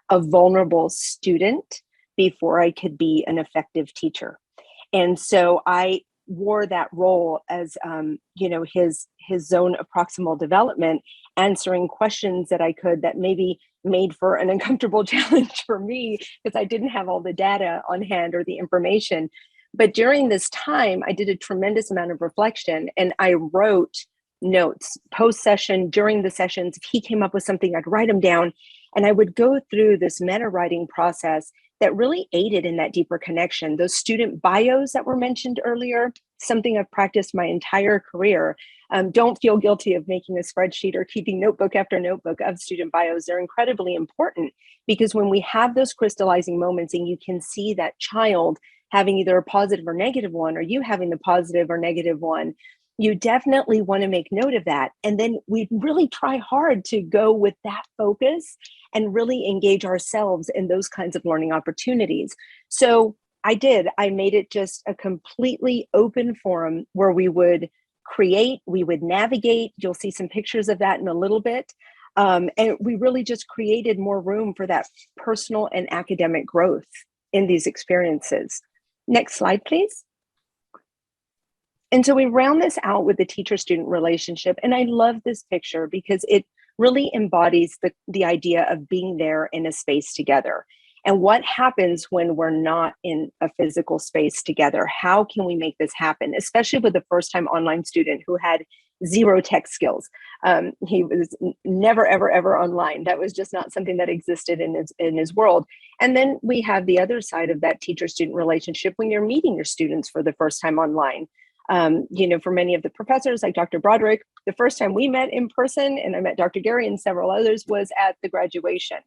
M: a vulnerable student before I could be an effective teacher. And so I wore that role as, you know, his zone of proximal development, answering questions that I could that maybe made for an uncomfortable challenge for me because I didn't have all the data on hand or the information. But during this time, I did a tremendous amount of reflection, and I wrote notes post session, during the sessions. If he came up with something, I'd write them down, and I would go through this meta writing process that really aided in that deeper connection. Those student bios that were mentioned earlier, something I've practiced my entire career. Don't feel guilty of making a spreadsheet or keeping notebook after notebook of student bios. They're incredibly important because when we have those crystallizing moments and you can see that child having either a positive or negative one, or you having the positive or negative one, you definitely want to make note of that. And then we really try hard to go with that focus and really engage ourselves in those kinds of learning opportunities. So I made it just a completely open forum where we would create, we would navigate. You'll see some pictures of that in a little bit. And we really just created more room for that personal and academic growth in these experiences. Next slide, please. And so we round this out with the teacher-student relationship. And I love this picture because it really embodies the idea of being there in a space together. And what happens when we're not in a physical space together? How can we make this happen? Especially with the first-time online student who had zero tech skills. He was never, ever, ever online. That was just not something that existed in his world. And then we have the other side of that teacher-student relationship when you're meeting your students for the first time online. You know, for many of the professors like Dr. Broderick, the first time we met in person, and I met Dr. Gary and several others, was at the graduation.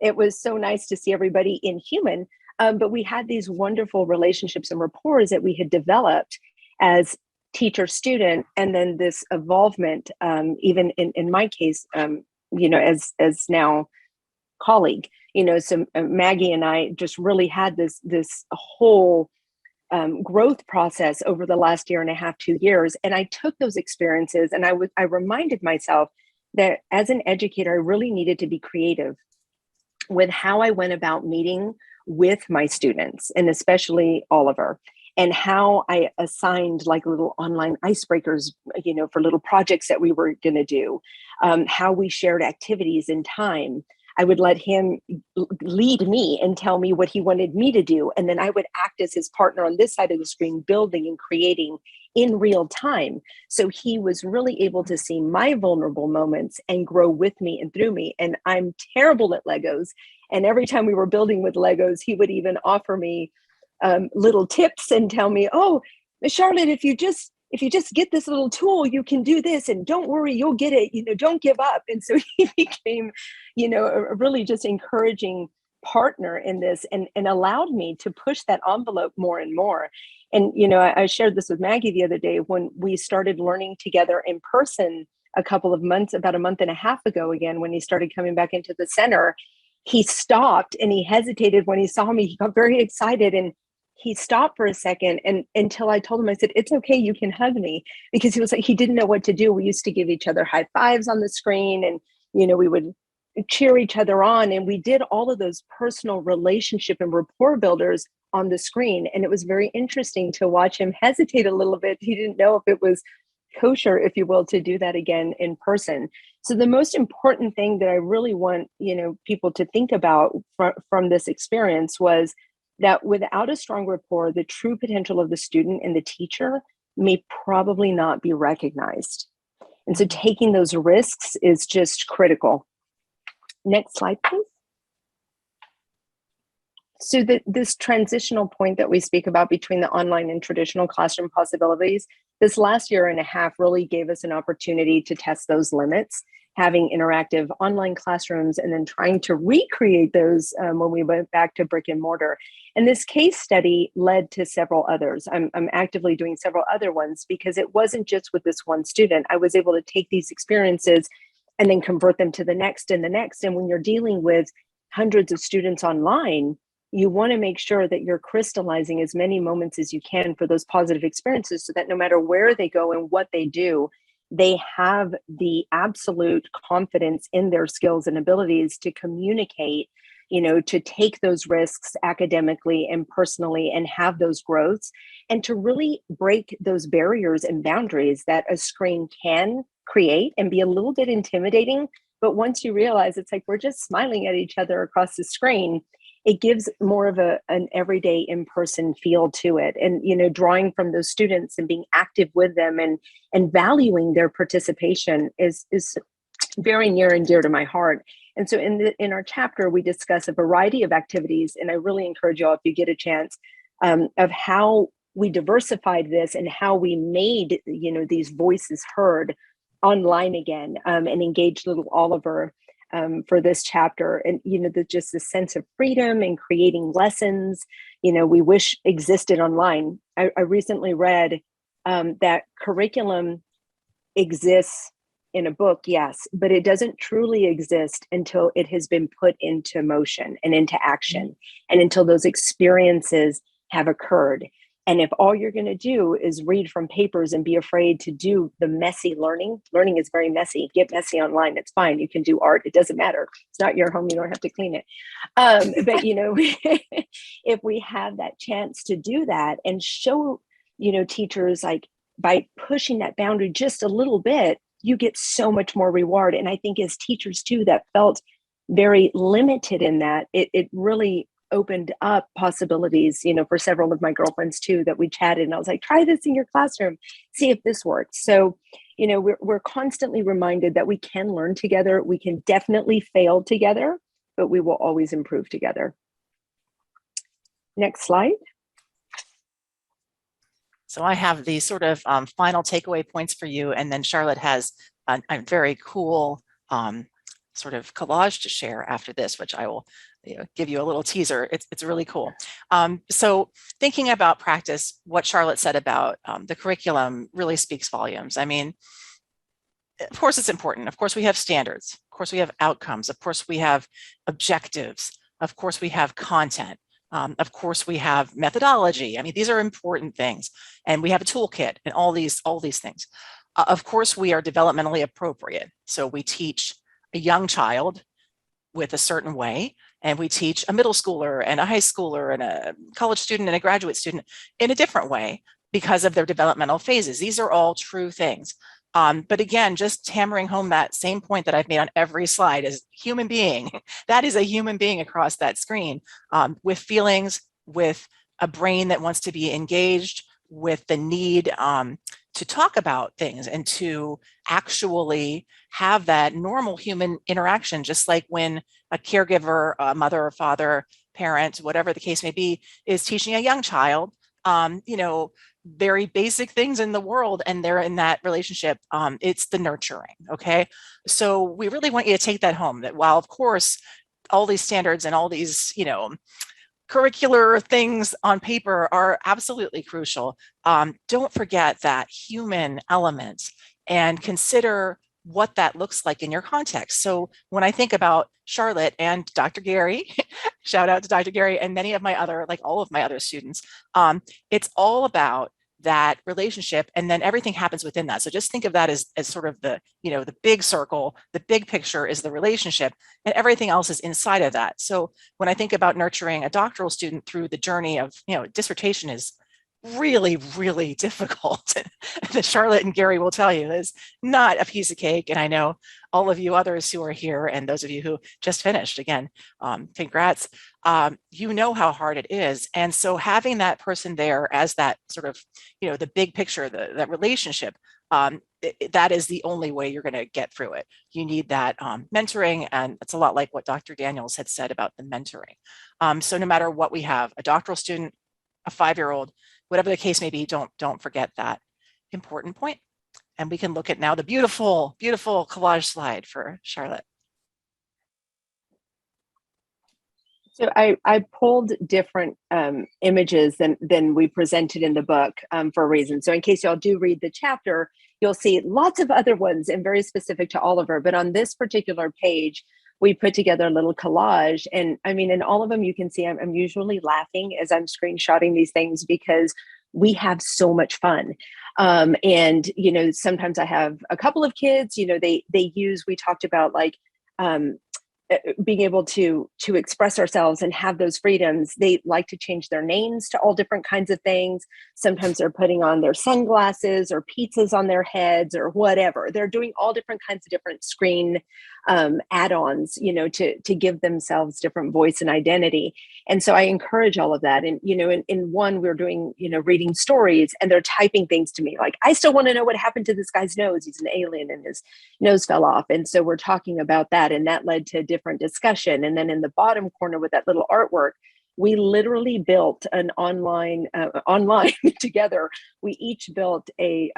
M: It was so nice to see everybody in human, but we had these wonderful relationships and rapport that we had developed as teacher-student, and then this involvement, even in my case, you know, as now colleague. You know, so Maggie and I just really had this whole growth process over the last year and a half, 2 years. And I took those experiences and I reminded myself that as an educator, I really needed to be creative with how I went about meeting with my students, and especially Oliver, and how I assigned like little online icebreakers, you know, for little projects that we were going to do, how we shared activities in time. I would let him lead me and tell me what he wanted me to do. And then I would act as his partner on this side of the screen, building and creating in real time. So he was really able to see my vulnerable moments and grow with me and through me. And I'm terrible at Legos. And every time we were building with Legos, he would even offer me little tips and tell me, oh, Miss Charlotte, if you just get this little tool, you can do this, and don't worry, you'll get it, you know, don't give up. And so he became, you know, a really just encouraging partner in this, and allowed me to push that envelope more and more. And, you know, I shared this with Maggie the other day when we started learning together in person about a month and a half ago again, when he started coming back into the center. He stopped and he hesitated when he saw me. He got very excited and he stopped for a second, and until I told him, I said, it's okay, you can hug me, because he was like, he didn't know what to do. We used to give each other high fives on the screen, and, you know, we would cheer each other on. And we did all of those personal relationship and rapport builders on the screen. And it was very interesting to watch him hesitate a little bit. He didn't know if it was kosher, if you will, to do that again in person. So the most important thing that I really want, you know, people to think about from this experience was that without a strong rapport, the true potential of the student and the teacher may probably not be recognized. And so taking those risks is just critical. Next slide, please. So this transitional point that we speak about between the online and traditional classroom possibilities, this last year and a half really gave us an opportunity to test those limits, having interactive online classrooms and then trying to recreate those when we went back to brick and mortar. And this case study led to several others. I'm actively doing several other ones because it wasn't just with this one student. I was able to take these experiences and then convert them to the next and the next. And when you're dealing with hundreds of students online, you want to make sure that you're crystallizing as many moments as you can for those positive experiences so that no matter where they go and what they do, they have the absolute confidence in their skills and abilities to communicate, to take those risks academically and personally and have those growths, and to really break those barriers and boundaries that a screen can create and be a little bit intimidating. But once you realize it's like we're just smiling at each other across the screen, it gives more of an everyday in-person feel to it. And, drawing from those students and being active with them and valuing their participation is very near and dear to my heart. And so in our chapter, we discuss a variety of activities, and I really encourage y'all, if you get a chance, of how we diversified this and how we made, these voices heard online again, and engaged little Oliver for this chapter. And, just the sense of freedom and creating lessons, we wish existed online. I recently read that curriculum exists in a book, yes, but it doesn't truly exist until it has been put into motion and into action, and until those experiences have occurred. And if all you're going to do is read from papers and be afraid to do the messy learning is very messy. Get messy online. It's fine. You can do art. It doesn't matter. It's not your home. You don't have to clean it. But, if we have that chance to do that and show, teachers, like, by pushing that boundary just a little bit, you get so much more reward. And I think as teachers too, that felt very limited in that, it really opened up possibilities, for several of my girlfriends too, that we chatted, and I was like, try this in your classroom, see if this works. So, we're constantly reminded that we can learn together. We can definitely fail together, but we will always improve together. Next slide.
L: So I have the sort of final takeaway points for you, and then Charlotte has a very cool sort of collage to share after this, which I will give you a little teaser. It's really cool. So thinking about practice, what Charlotte said about the curriculum really speaks volumes. I mean, of course it's important. Of course we have standards. Of course we have outcomes. Of course we have objectives. Of course we have content. Of course we have methodology. I mean, these are important things. And we have a toolkit and all these things. Of course we are developmentally appropriate. So we teach a young child with a certain way, and we teach a middle schooler and a high schooler and a college student and a graduate student in a different way because of their developmental phases. These are all true things. But again, just hammering home that same point that I've made on every slide is human being. That is a human being across that screen, with feelings, with a brain that wants to be engaged, with the need to talk about things and to actually have that normal human interaction, just like when a caregiver, a mother or father, parent, whatever the case may be, is teaching a young child, very basic things in the world, and they're in that relationship. It's the nurturing. Okay. So we really want you to take that home, that while of course all these standards and all these, curricular things on paper are absolutely crucial, don't forget that human element and consider what that looks like in your context. So when I think about Charlotte and Dr. Gary, shout out to Dr. Gary and many of my other, like all of my other students, it's all about that relationship, and then everything happens within that. So just think of that as sort of the, the big circle. The big picture is the relationship, and everything else is inside of that. So when I think about nurturing a doctoral student through the journey of, dissertation is really, really difficult. That Charlotte and Gary will tell you is not a piece of cake. And I know all of you others who are here and those of you who just finished, again, congrats. You know how hard it is. And so having that person there as that sort of, the big picture, that relationship, that is the only way you're going to get through it. You need that mentoring, and it's a lot like what Dr. Daniels had said about the mentoring. So no matter what we have, a doctoral student, a 5-year-old, whatever the case may be, don't forget that important point. And we can look at now the beautiful, beautiful collage slide for Charlotte.
M: So I pulled different images than we presented in the book for a reason. So in case y'all do read the chapter, you'll see lots of other ones and very specific to Oliver. But on this particular page, we put together a little collage. And I mean, in all of them, you can see I'm usually laughing as I'm screenshotting these things because we have so much fun. And, sometimes I have a couple of kids, we talked about like, being able to express ourselves and have those freedoms. They like to change their names to all different kinds of things. Sometimes they're putting on their sunglasses or pizzas on their heads or whatever. They're doing all different kinds of different screen add-ons, to give themselves different voice and identity. And so I encourage all of that. And, in one, we're doing, reading stories, and they're typing things to me like, I still want to know what happened to this guy's nose. He's an alien and his nose fell off. And so we're talking about that. And that led to different discussion. And then in the bottom corner with that little artwork, we literally built an online together. We each built a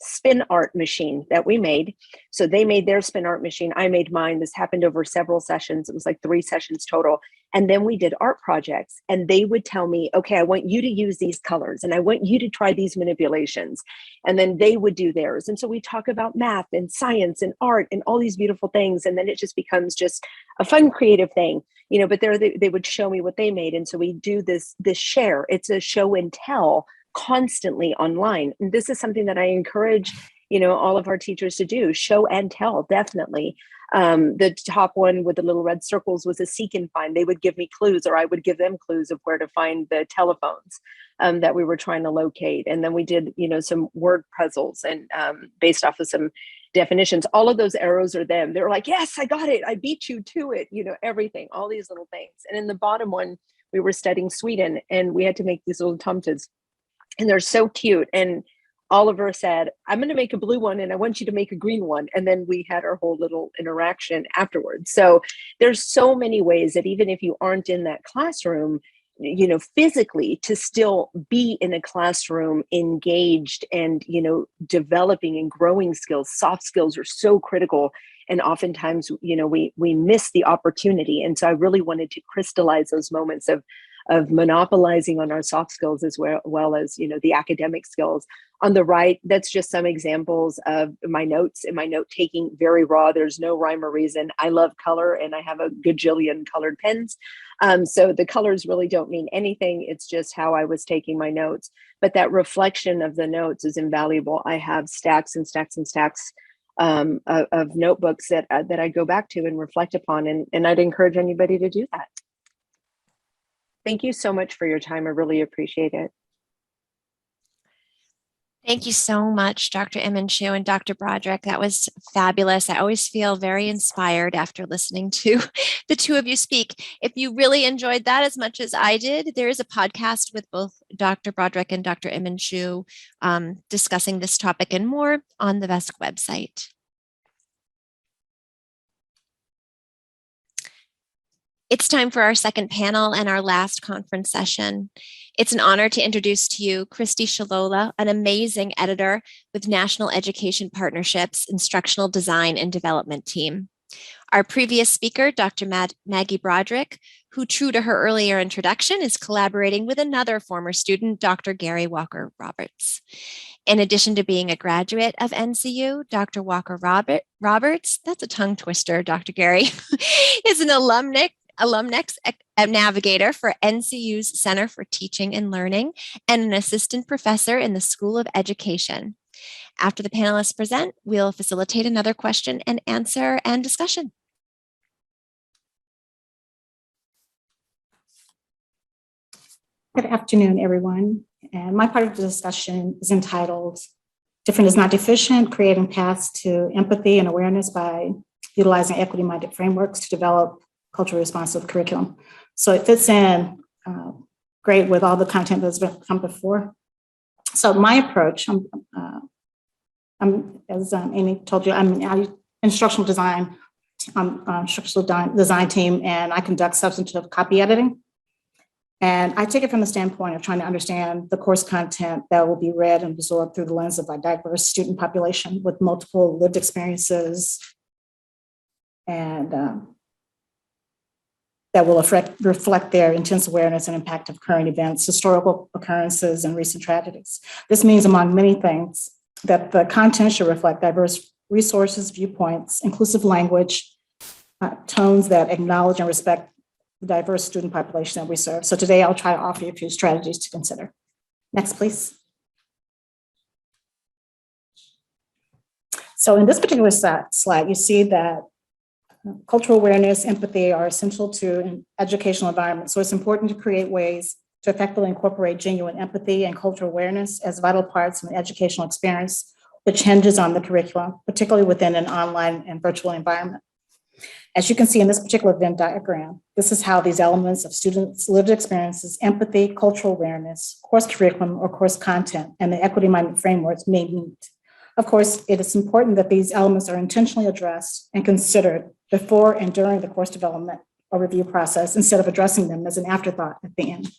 M: spin art machine that we made. So they made their spin art machine. I made mine. This happened over several sessions. It was like 3 sessions total. And then we did art projects, and they would tell me, okay, I want you to use these colors and I want you to try these manipulations. And then they would do theirs. And so we talk about math and science and art and all these beautiful things. And then it just becomes just a fun, creative thing, but they would show me what they made. And so we do this share. It's a show and tell constantly online. And this is something that I encourage, all of our teachers to do. Show and tell, definitely. The top one with the little red circles was a seek and find. They would give me clues, or I would give them clues of where to find the telephones that we were trying to locate. And then we did, some word puzzles and based off of some definitions. All of those arrows are them. They were like, yes, I got it. I beat you to it. Everything, all these little things. And in the bottom one, we were studying Sweden, and we had to make these little tomtas. And they're so cute. And Oliver said, I'm going to make a blue one and I want you to make a green one. And then we had our whole little interaction afterwards. So there's so many ways that even if you aren't in that classroom, physically, to still be in a classroom engaged and, developing and growing skills. Soft skills are so critical. And oftentimes, we miss the opportunity. And so I really wanted to crystallize those moments of monopolizing on our soft skills as well as, the academic skills. On the right, that's just some examples of my notes and my note taking, very raw. There's no rhyme or reason. I love color and I have a gajillion colored pens. So the colors really don't mean anything. It's just how I was taking my notes. But that reflection of the notes is invaluable. I have stacks and stacks and stacks of notebooks that I go back to and reflect upon. And I'd encourage anybody to do that. Thank you so much for your time. I really appreciate it.
A: Thank you so much, Dr. Imanshu and Dr. Broderick. That was fabulous. I always feel very inspired after listening to the two of you speak. If you really enjoyed that as much as I did, there is a podcast with both Dr. Broderick and Dr. Imanshu discussing this topic and more on the VESC website. It's time for our second panel and our last conference session. It's an honor to introduce to you Christy Shalola, an amazing editor with National Education Partnerships Instructional Design and Development Team. Our previous speaker, Dr. Maggie Broderick, who, true to her earlier introduction, is collaborating with another former student, Dr. Gary Walker Roberts. In addition to being a graduate of NCU, Dr. Walker Roberts, that's a tongue twister, Dr. Gary, is an alumnus navigator for NCU's Center for Teaching and Learning and an assistant professor in the School of Education. After the panelists present, we'll facilitate another question and answer and discussion.
N: Good afternoon, everyone. And my part of the discussion is entitled Different is Not Deficient, Creating Paths to Empathy and Awareness by Utilizing Equity-Minded Frameworks to Develop Culturally Responsive Curriculum. So it fits in great with all the content that's been come before. So my approach, as Amy told you, I'm an instructional design team, and I conduct substantive copy editing. And I take it from the standpoint of trying to understand the course content that will be read and absorbed through the lens of a diverse student population with multiple lived experiences, and that will reflect their intense awareness and impact of current events, historical occurrences, and recent tragedies. This means, among many things, that the content should reflect diverse resources, viewpoints, inclusive language, tones that acknowledge and respect the diverse student population that we serve. So today I'll try to offer you a few strategies to consider. Next, please. So in this particular slide, you see that cultural awareness, empathy are essential to an educational environment. So it's important to create ways to effectively incorporate genuine empathy and cultural awareness as vital parts of an educational experience, which hinges on the curriculum, particularly within an online and virtual environment. As you can see in this particular Venn diagram, this is how these elements of students' lived experiences, empathy, cultural awareness, course curriculum or course content, and the equity-minded frameworks may meet. Of course, it is important that these elements are intentionally addressed and considered before and during the course development or review process, instead of addressing them as an afterthought at the end.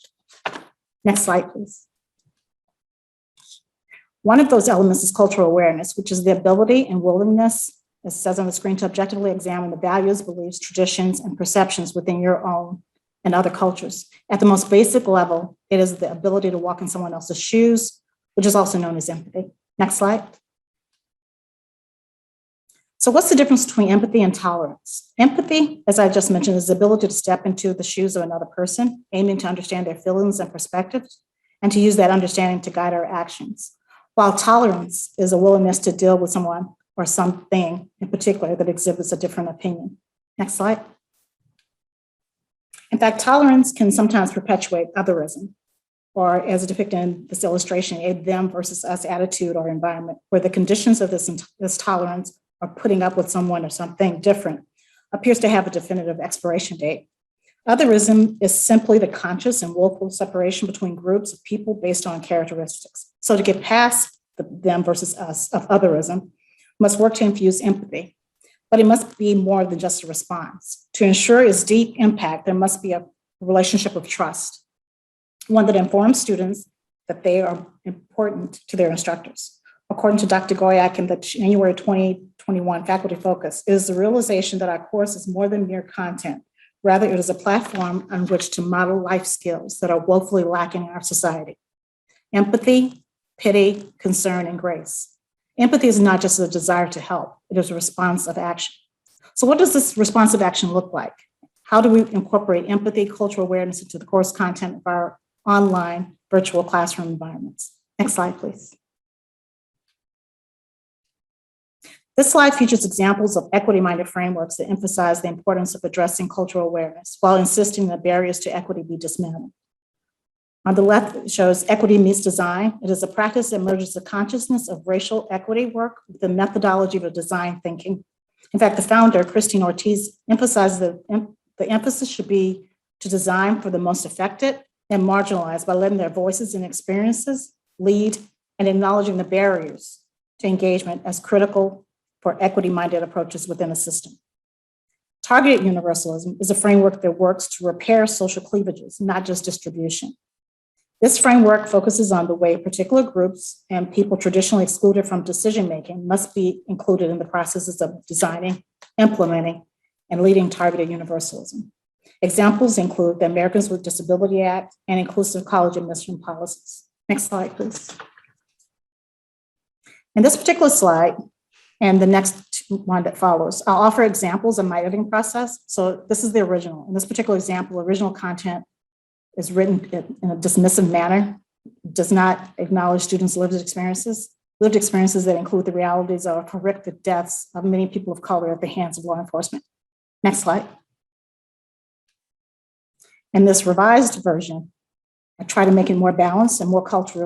N: Next slide, please. One of those elements is cultural awareness, which is the ability and willingness, as it says on the screen, to objectively examine the values, beliefs, traditions, and perceptions within your own and other cultures. At the most basic level, it is the ability to walk in someone else's shoes, which is also known as empathy. Next slide. So what's the difference between empathy and tolerance? Empathy, as I just mentioned, is the ability to step into the shoes of another person, aiming to understand their feelings and perspectives, and to use that understanding to guide our actions. While tolerance is a willingness to deal with someone or something in particular that exhibits a different opinion. Next slide. In fact, tolerance can sometimes perpetuate otherism, or as depicted in this illustration, a them versus us attitude or environment, where the conditions of this tolerance or putting up with someone or something different appears to have a definitive expiration date. Otherism is simply the conscious and willful separation between groups of people based on characteristics. So to get past the them versus us of otherism, must work to infuse empathy, but it must be more than just a response. To ensure its deep impact, there must be a relationship of trust, one that informs students that they are important to their instructors. According to Dr. Goyak in the January 2021 faculty focus, it is the realization that our course is more than mere content. Rather, it is a platform on which to model life skills that are woefully lacking in our society: empathy, pity, concern, and grace. Empathy is not just a desire to help, it is a response of action. So what does this responsive action look like? How do we incorporate empathy, cultural awareness into the course content of our online virtual classroom environments? Next slide, please. This slide features examples of equity-minded frameworks that emphasize the importance of addressing cultural awareness while insisting that barriers to equity be dismantled. On the left, it shows equity meets design. It is a practice that merges the consciousness of racial equity work with the methodology of design thinking. In fact, the founder, Christine Ortiz, emphasizes that the emphasis should be to design for the most affected and marginalized by letting their voices and experiences lead and acknowledging the barriers to engagement as critical for equity-minded approaches within a system. Targeted universalism is a framework that works to repair social cleavages, not just distribution. This framework focuses on the way particular groups and people traditionally excluded from decision-making must be included in the processes of designing, implementing, and leading targeted universalism. Examples include the Americans with Disability Act and inclusive college admission policies. Next slide, please. In this particular slide, and the next one that follows, I'll offer examples of my editing process. So this is the original. In this particular example, original content is written in a dismissive manner, does not acknowledge students' lived experiences that include the realities of horrific deaths of many people of color at the hands of law enforcement. Next slide. In this revised version, I try to make it more balanced and more culturally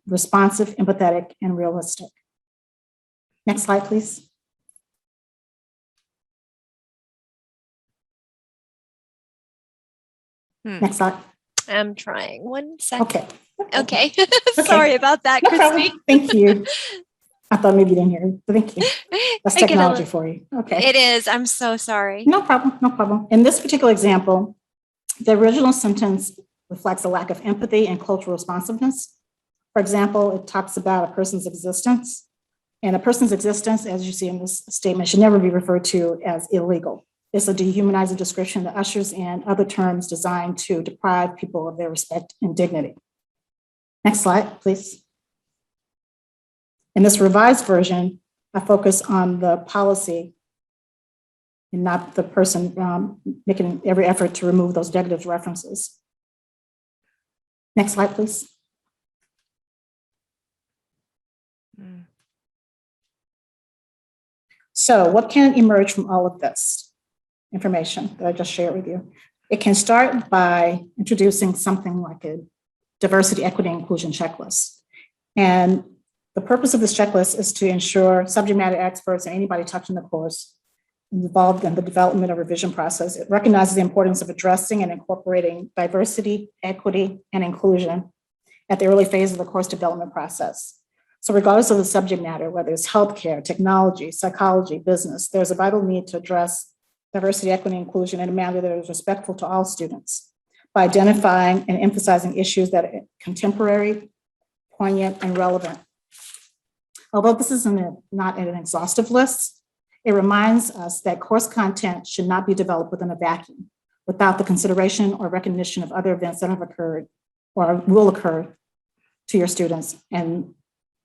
N: responsive, empathetic, and realistic. Next slide, please. Next slide.
A: I'm trying. 1 second.
N: Okay.
A: Okay. Sorry about that,
N: No
A: Christy.
N: problem. Thank you. I thought maybe you didn't hear it, but thank you. That's
A: I get a
N: technology
A: little-
N: for you. Okay.
A: It is. I'm so sorry.
N: No problem, no problem. In this particular example, the original sentence reflects a lack of empathy and cultural responsiveness. For example, it talks about a person's existence, and a person's existence, as you see in this statement, should never be referred to as illegal. It's a dehumanizing description that ushers in other terms designed to deprive people of their respect and dignity. Next slide, please. In this revised version, I focus on the policy and not the person making every effort to remove those negative references. Next slide, please. So what can emerge from all of this information that I just shared with you? It can start by introducing something like a diversity, equity, and inclusion checklist. And the purpose of this checklist is to ensure subject matter experts and anybody touching the course involved in the development of revision process. It recognizes the importance of addressing and incorporating diversity, equity, and inclusion at the early phase of the course development process. So regardless of the subject matter, whether it's healthcare, technology, psychology, business, there's a vital need to address diversity, equity, and inclusion in a manner that is respectful to all students by identifying and emphasizing issues that are contemporary, poignant, and relevant. Although this is not an exhaustive list, it reminds us that course content should not be developed within a vacuum without the consideration or recognition of other events that have occurred or will occur to your students and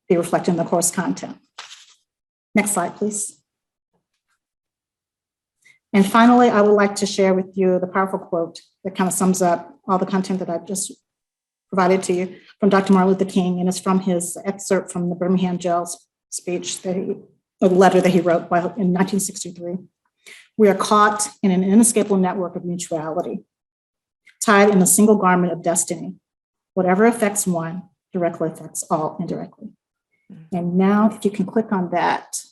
N: be reflected in the course content. Next slide, please. And finally, I would like to share with you the powerful quote that kind of sums up all the content that I've just provided to you from Dr. Martin Luther King, and it's from his excerpt from the Birmingham jail speech or letter that he wrote in 1963. We are caught in an inescapable network of mutuality, tied in a single garment of destiny. Whatever affects one directly affects all indirectly. And now if you can click on that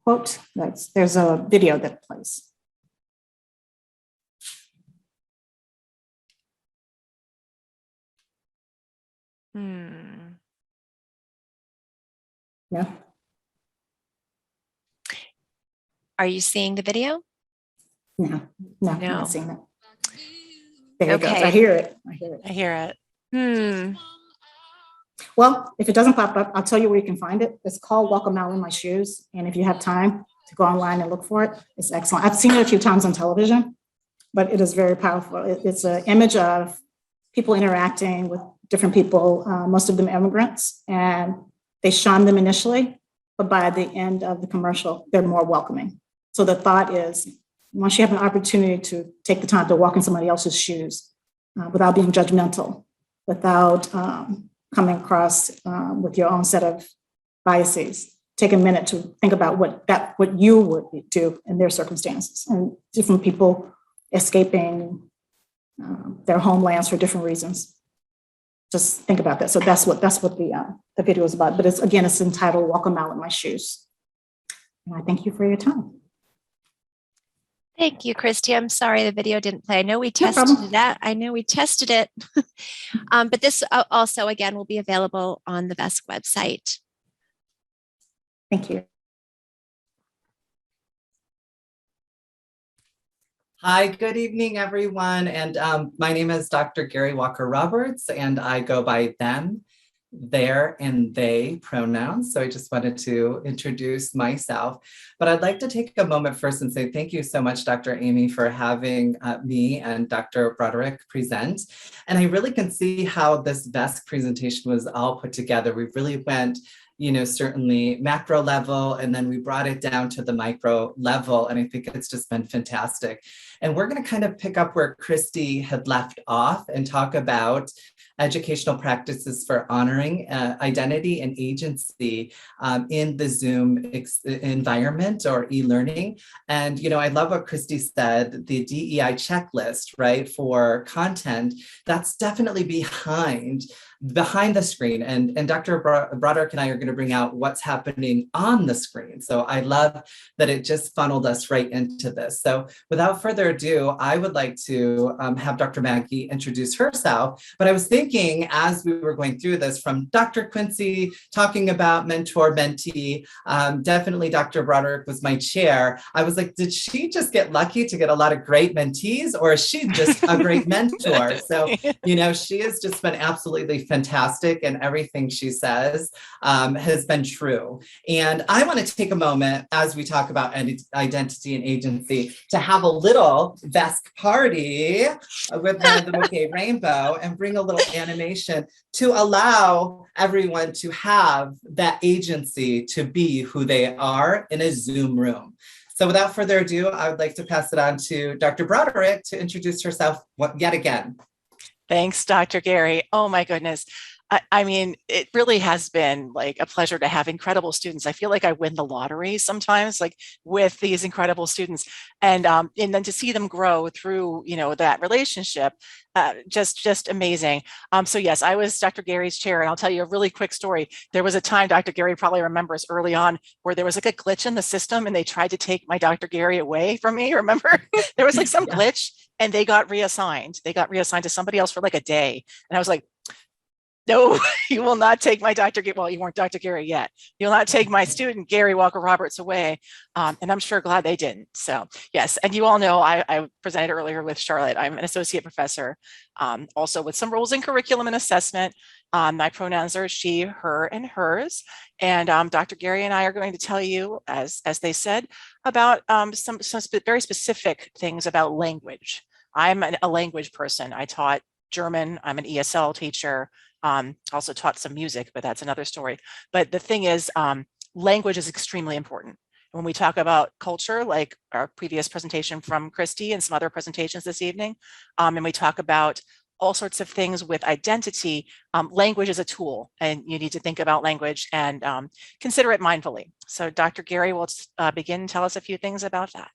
N: quote, there's a video that plays. Yeah.
A: Are you seeing the video?
N: No, I'm
A: No.
N: not seeing it. There it goes.
A: Okay.
N: I hear it.
L: I hear it.
N: Well, if it doesn't pop up, I'll tell you where you can find it. It's called Walk a Mile in My Shoes. And if you have time to go online and look for it, it's excellent. I've seen it a few times on television, but it is very powerful. It's an image of people interacting with different people, most of them immigrants, and they shun them initially, but by the end of the commercial, they're more welcoming. So the thought is, once you have an opportunity to take the time to walk in somebody else's shoes without being judgmental, without coming across with your own set of biases, take a minute to think about what you would do in their circumstances, and different people escaping their homelands for different reasons. Just think about that. So that's what the video is about. But it's entitled "Walk a Mile in My Shoes." And I thank you for your time.
A: Thank you, Christy. I'm sorry the video didn't play. I know we tested it. But this also, again, will be available on the VESC website.
N: Thank you.
I: Hi, good evening, everyone. And my name is Dr. Gary Walker Roberts, and I go by them, their, and they pronouns. So I just wanted to introduce myself. But I'd like to take a moment first and say thank you so much, Dr. Amy, for having me and Dr. Broderick present. And I really can see how this VESC presentation was all put together. We really went, certainly macro level, and then we brought it down to the micro level. And I think it's just been fantastic. And we're going to kind of pick up where Christy had left off and talk about educational practices for honoring exploring identity and agency in the Zoom environment or e-learning. And, you know, I love what Christy said, the DEI checklist, right, for content, that's definitely behind the screen. And Dr. Broderick and I are going to bring out what's happening on the screen. So I love that it just funneled us right into this. So without further ado, I would like to have Dr. Maggie introduce herself. But I was thinking as we were going through this, from Dr. Quincy talking about mentor mentee, definitely Dr. Broderick was my chair. I was like, did she just get lucky to get a lot of great mentees, or is she just a great mentor? So, you know, she has just been absolutely fantastic, and everything she says has been true. And I want to take a moment as we talk about identity and agency to have a little VESC party with the bouquet rainbow and bring a little animation to allow everyone to have that agency to be who they are in a Zoom room. So without further ado, I would like to pass it on to Dr. Broderick to introduce herself yet again.
L: Thanks, Dr. Gary. Oh my goodness. I mean, it really has been like a pleasure to have incredible students. I feel like I win the lottery sometimes, like with these incredible students, and then to see them grow through, you know, that relationship, just amazing. So yes, I was Dr. Gary's chair, and I'll tell you a really quick story. There was a time, Dr. Gary probably remembers early on, where there was like a glitch in the system, and they tried to take my Dr. Gary away from me. Remember, there was like some glitch, and they got reassigned. They got reassigned to somebody else for like a day, and I was like, no, you will not take my Dr. Gary. Well, you weren't Dr. Gary yet. You'll not take my student, Gary Walker Roberts, away. And I'm sure glad they didn't. So yes, and you all know I presented earlier with Charlotte. I'm an associate professor, also with some roles in curriculum and assessment. My pronouns are she, her, and hers. And Dr. Gary and I are going to tell you, as they said, about some very specific things about language. I'm a language person. I taught German. I'm an ESL teacher. Also taught some music, but that's another story. But the thing is, language is extremely important. When we talk about culture, like our previous presentation from Christy and some other presentations this evening, and we talk about all sorts of things with identity, language is a tool, and you need to think about language and consider it mindfully. So Dr. Gary will begin and tell us a few things about that.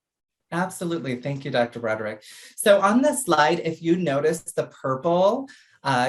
I: Absolutely. Thank you, Dr. Broderick. So on this slide, if you notice the purple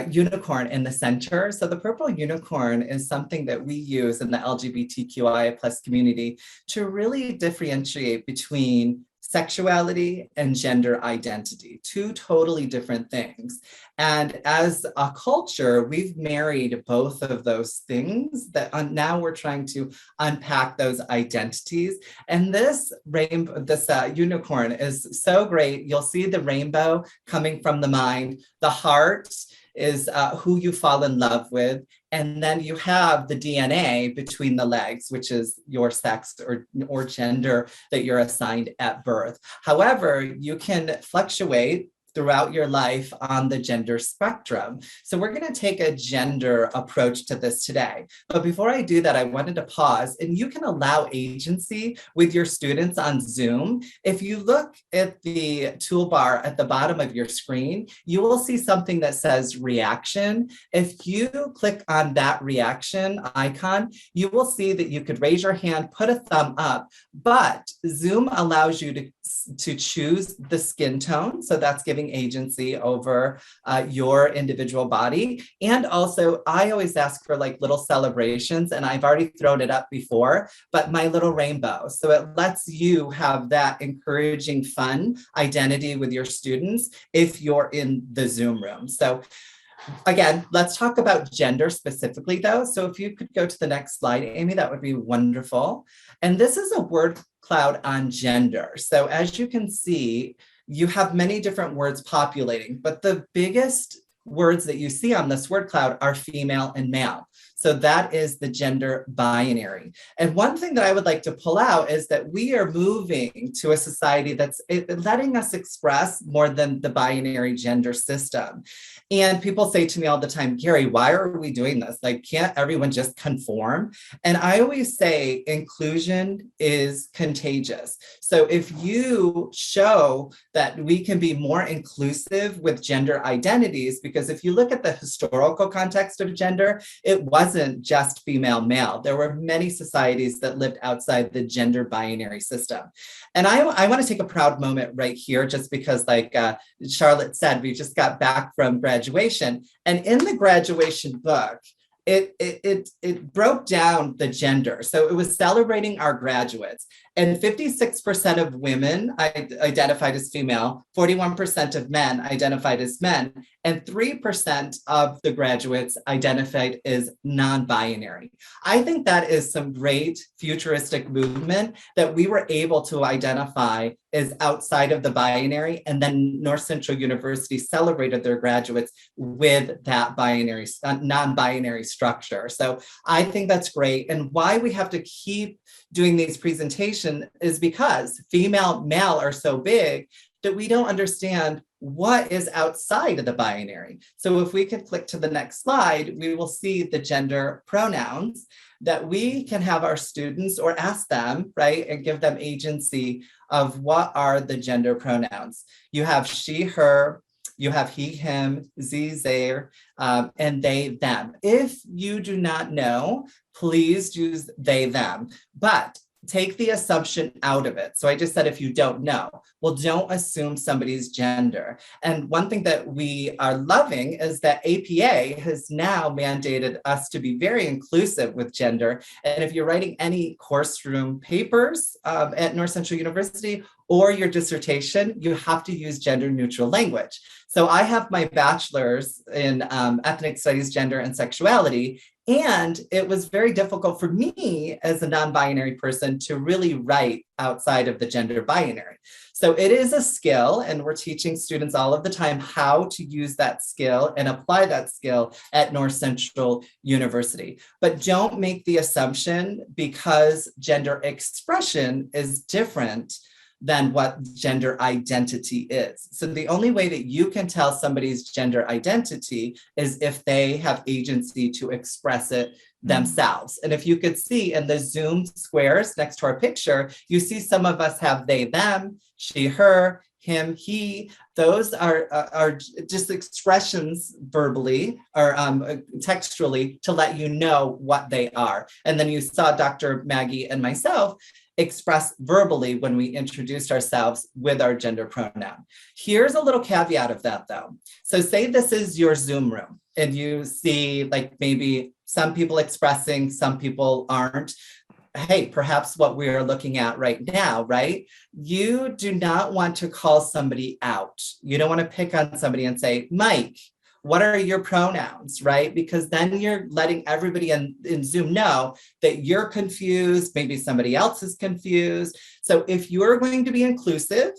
I: unicorn in the center. So the purple unicorn is something that we use in the LGBTQIA+ community to really differentiate between sexuality and gender identity, two totally different things. And as a culture, we've married both of those things that now we're trying to unpack those identities. And this rainbow, this unicorn is so great. You'll see the rainbow coming from the mind. The heart is who you fall in love with. And then you have the DNA between the legs, which is your sex or gender that you're assigned at birth. However, you can fluctuate throughout your life on the gender spectrum. So we're going to take a gender approach to this today. But before I do that, I wanted to pause, and you can allow agency with your students on Zoom. If you look at the toolbar at the bottom of your screen, you will see something that says reaction. If you click on that reaction icon, you will see that you could raise your hand, put a thumb up, but Zoom allows you to choose the skin tone. So that's giving agency over your individual body. And also, I always ask for like little celebrations, and I've already thrown it up before, but my little rainbow. So it lets you have that encouraging, fun identity with your students if you're in the Zoom room. So again, let's talk about gender specifically though. So if you could go to the next slide, Amy, that would be wonderful. And this is a word cloud on gender. So as you can see, you have many different words populating, but the biggest words that you see on this word cloud are female and male. So that is the gender binary. And one thing that I would like to pull out is that we are moving to a society that's letting us express more than the binary gender system. And people say to me all the time, Gary, why are we doing this? Like, can't everyone just conform? And I always say inclusion is contagious. So if you show that we can be more inclusive with gender identities, because if you look at the historical context of gender, it wasn't just female male. There were many societies that lived outside the gender binary system. And I want to take a proud moment right here, just because like Charlotte said, we just got back from graduation. And in the graduation book, it broke down the gender. So it was celebrating our graduates. And 56% of women identified as female, 41% of men identified as men, and 3% of the graduates identified as non-binary. I think that is some great futuristic movement that we were able to identify as outside of the binary, and then North Central University celebrated their graduates with that binary, non-binary structure. So I think that's great. And why we have to keep doing these presentations is because female, male are so big that we don't understand what is outside of the binary. So if we could click to the next slide, we will see the gender pronouns that we can have our students or ask them, right, and give them agency of what are the gender pronouns. You have she, her, you have he, him, ze, their, and they, them. If you do not know, please use they, them, but take the assumption out of it. So I just said, if you don't know, well, don't assume somebody's gender. And one thing that we are loving is that APA has now mandated us to be very inclusive with gender. And if you're writing any course room papers at North Central University or your dissertation, you have to use gender neutral language. So I have my bachelor's in ethnic studies, gender, and sexuality. And it was very difficult for me as a non-binary person to really write outside of the gender binary. So it is a skill, and we're teaching students all of the time how to use that skill and apply that skill at North Central University. But don't make the assumption because gender expression is different than what gender identity is. So the only way that you can tell somebody's gender identity is if they have agency to express it themselves. And if you could see in the Zoom squares next to our picture, you see some of us have they, them, she, her, him, he. Those are just expressions verbally or textually to let you know what they are. And then you saw Dr. Maggie and myself express verbally when we introduced ourselves with our gender pronoun. Here's a little caveat of that though. So say this is your Zoom room and you see like maybe some people expressing, some people aren't. Hey, perhaps what we are looking at right now, right? You do not want to call somebody out. You don't want to pick on somebody and say, Mike, what are your pronouns, right? Because then you're letting everybody in Zoom know that you're confused, maybe somebody else is confused. So if you're going to be inclusive,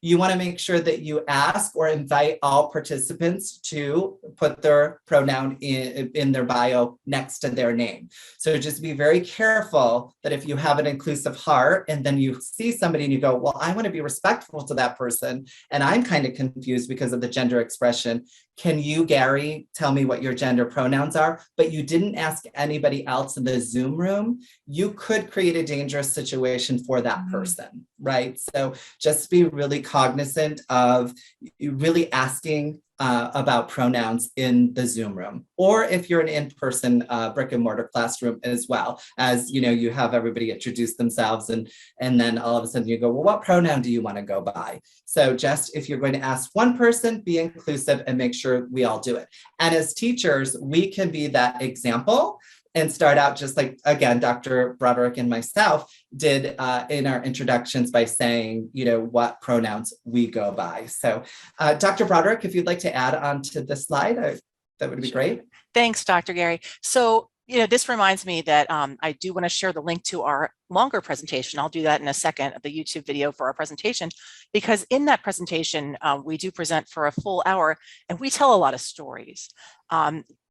I: you want to make sure that you ask or invite all participants to put their pronoun in their bio next to their name. So just be very careful that if you have an inclusive heart and then you see somebody and you go, well, I want to be respectful to that person and I'm kind of confused because of the gender expression. Can you, Gary, tell me what your gender pronouns are? But you didn't ask anybody else in the Zoom room. You could create a dangerous situation for that person, right? So just be really cognizant of really asking about pronouns in the Zoom room, or if you're an in-person brick and mortar classroom as well, as you know, you have everybody introduce themselves and then all of a sudden you go, well, what pronoun do you want to go by? So just if you're going to ask one person, be inclusive and make sure we all do it. And as teachers, we can be that example and start out just like, again, Dr. Broderick and myself did in our introductions by saying, you know, what pronouns we go by. So Dr. Broderick, if you'd like to add on to this slide, that would be great.
L: Thanks, Dr. Gary. So, you know, this reminds me that I do want to share the link to our longer presentation. I'll do that in a second, the YouTube video for our presentation, because in that presentation, we do present for a full hour and we tell a lot of stories.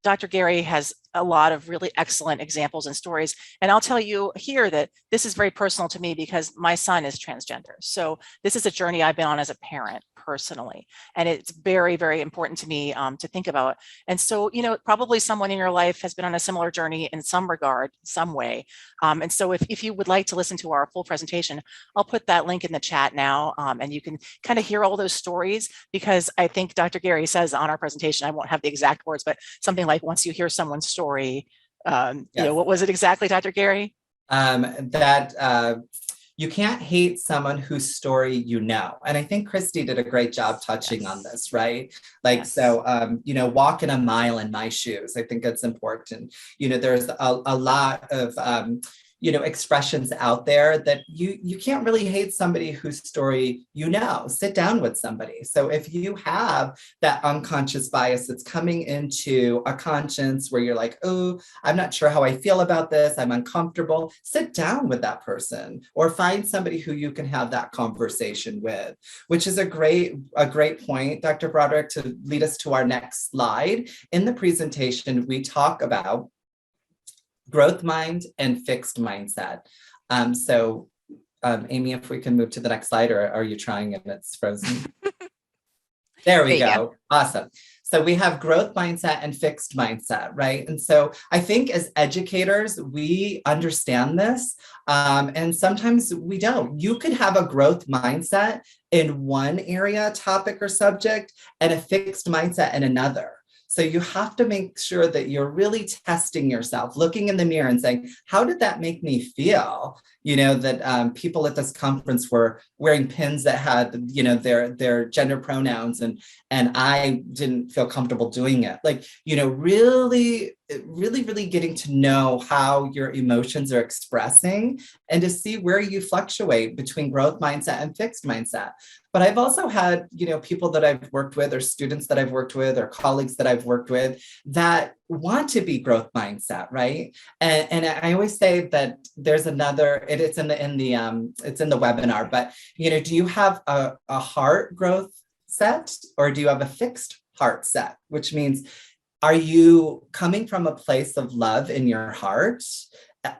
L: Dr. Gary has a lot of really excellent examples and stories. And I'll tell you here that this is very personal to me because my son is transgender. So this is a journey I've been on as a parent personally. And it's very, very important to me to think about. And so, you know, probably someone in your life has been on a similar journey in some regard, some way. And so if you would like to listen to our full presentation, I'll put that link in the chat now, and you can kind of hear all those stories, because I think Dr. Gary says on our presentation, I won't have the exact words, but something like, once you hear someone's story, you know, what was it exactly, Dr. Gary?
I: You can't hate someone whose story you know. And I think Christy did a great job touching on this, right? Like, so, you know, walking a mile in my shoes, I think it's important. You know, there's a lot of, you know, expressions out there that you can't really hate somebody whose story you know. Sit down with somebody. So if you have that unconscious bias that's coming into a conscience where you're like, oh, I'm not sure how I feel about this, I'm uncomfortable, sit down with that person or find somebody who you can have that conversation with, which is a great point, Dr. Broderick, to lead us to our next slide. In the presentation, we talk about growth mind and fixed mindset. Amy, if we can move to the next slide, or are you trying and it's frozen? There we go. Awesome. So we have growth mindset and fixed mindset, right? And so I think as educators, we understand this, and sometimes we don't. You could have a growth mindset in one area, topic, or subject, and a fixed mindset in another. So you have to make sure that you're really testing yourself, looking in the mirror and saying, how did that make me feel? You know, that people at this conference were wearing pins that had, you know, their gender pronouns, and I didn't feel comfortable doing it. Like, you know, really getting to know how your emotions are expressing and to see where you fluctuate between growth mindset and fixed mindset. But I've also had, you know, people that I've worked with, or students that I've worked with, or colleagues that I've worked with that want to be growth mindset, right? And I always say that there's another, it's in the webinar, but, you know, do you have a heart growth set, or do you have a fixed heart set? Which means, are you coming from a place of love in your heart,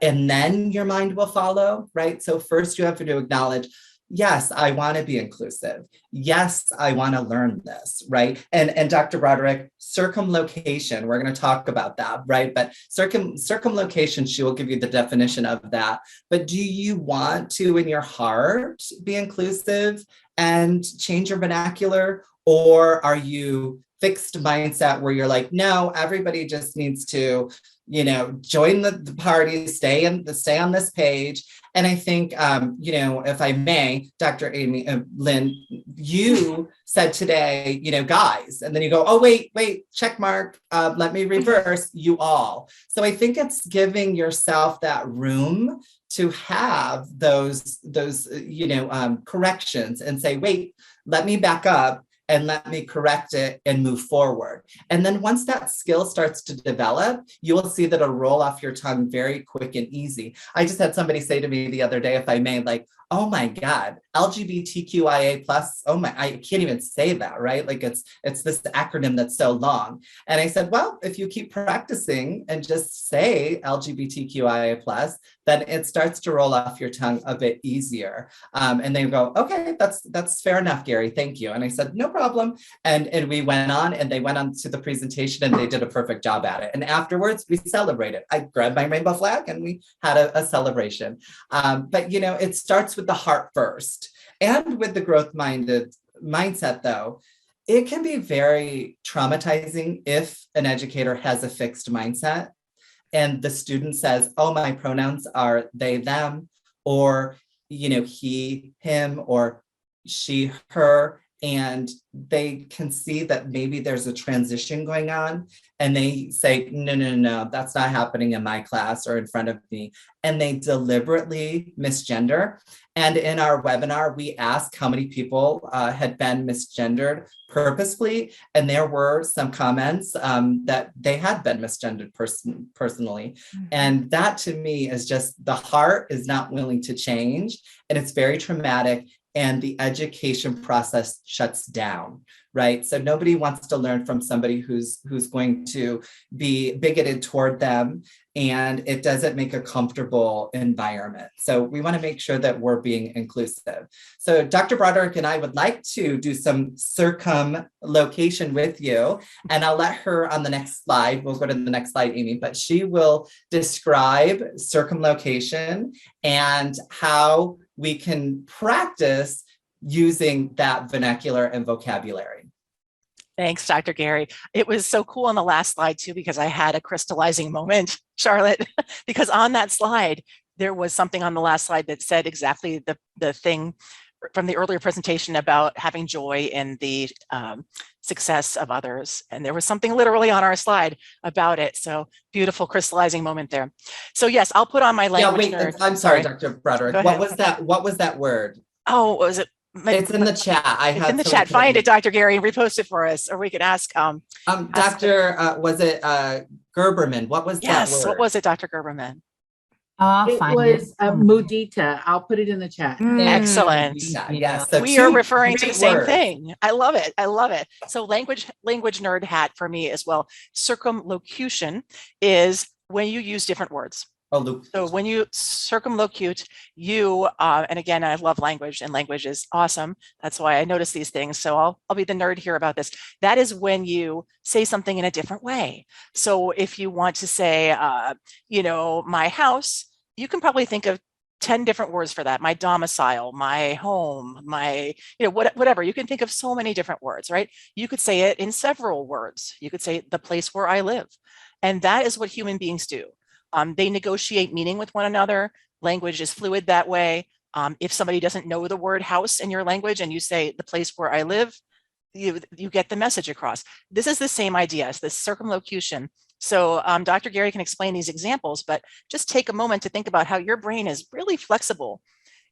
I: and then your mind will follow, right? So first you have to acknowledge, yes, I want to be inclusive. Yes, I want to learn this, right? And Dr. Broderick, circumlocation, we're going to talk about that, right? But circumlocation, she will give you the definition of that. But do you want to, in your heart, be inclusive and change your vernacular? Or are you fixed mindset where you're like, no, everybody just needs to, you know, join the party, stay on this page. And I think, you know, if I may, Dr. Amy Lynn, you said today, you know, guys, and then you go, oh, wait, check mark, let me reverse, you all. So I think it's giving yourself that room to have those you know, corrections and say, wait, let me back up and let me correct it and move forward. And then once that skill starts to develop, you will see that it'll roll off your tongue very quick and easy. I just had somebody say to me the other day, if I may, like, oh my God, LGBTQIA plus, oh my, I can't even say that, right? Like it's this acronym that's so long. And I said, well, if you keep practicing and just say LGBTQIA plus, then it starts to roll off your tongue a bit easier. And they go, okay, that's fair enough, Gary, thank you. And I said, no problem. And we went on, and they went on to the presentation, and they did a perfect job at it. And afterwards we celebrated. I grabbed my rainbow flag and we had a celebration. But you know, it starts with the heart first. And with the growth mindset though, it can be very traumatizing if an educator has a fixed mindset and the student says, oh, my pronouns are they, them, or, you know, he, him, or she, her, and they can see that maybe there's a transition going on, and they say, no, that's not happening in my class or in front of me. And they deliberately misgender. And in our webinar, we asked how many people had been misgendered purposefully. And there were some comments that they had been misgendered personally. Mm-hmm. And that to me is just, the heart is not willing to change. And it's very traumatic. And the education process shuts down, right? So nobody wants to learn from somebody who's going to be bigoted toward them, and it doesn't make a comfortable environment. So we want to make sure that we're being inclusive. So Dr. Broderick and I would like to do some circumlocution with you, and I'll let her on the next slide. We'll go to the next slide, Amy, but she will describe circumlocution and how we can practice using that vernacular and vocabulary.
L: Thanks, Dr. Gary. It was so cool on the last slide too, because I had a crystallizing moment, Charlotte, because on that slide, there was something on the last slide that said exactly the thing from the earlier presentation about having joy in the success of others. And there was something literally on our slide about it. So beautiful crystallizing moment there. So yes, I'll put on my language nerd.
I: I'm sorry, Dr. Broderick. What was that word?
L: Oh, what was it?
I: It's in the chat.
L: It's in the chat. Find it, Dr. Gary, and repost it for us, or we could ask.
I: Dr. Was it Gerberman? What was that word?
L: Yes, what was it, Dr. Gerberman?
K: It was mudita. I'll put it in the chat.
L: Excellent.
I: Yes, so
L: we are referring to the
I: great
L: same
I: words.
L: thing. I love it. I love it. So language nerd hat for me as well. Circumlocution is when you use different words. So when you circumlocute, you, and again, I love language, and language is awesome. That's why I notice these things. So I'll be the nerd here about this. That is when you say something in a different way. So if you want to say, my house, you can probably think of 10 different words for that. My domicile, my home, my, whatever. You can think of so many different words, right? You could say it in several words. You could say the place where I live. And that is what human beings do. They negotiate meaning with one another. Language is fluid that way. If somebody doesn't know the word house in your language and you say the place where I live, you get the message across. This is the same idea as this circumlocution. So Dr. Gary can explain these examples, but just take a moment to think about how your brain is really flexible,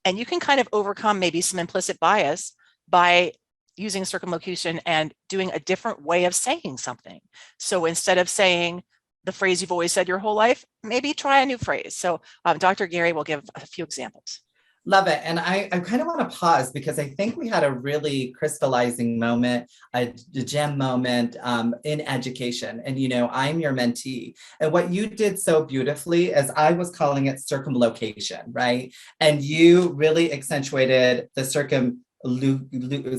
L: and you can kind of overcome maybe some implicit bias by using circumlocution and doing a different way of saying something. So instead of saying the phrase you've always said your whole life, maybe try a new phrase. So Dr. Gary will give a few examples.
I: Love it. And I kind of want to pause because I think we had a really crystallizing moment, a gem moment in education. And, I'm your mentee. And what you did so beautifully is I was calling it circumlocation, right? And you really accentuated the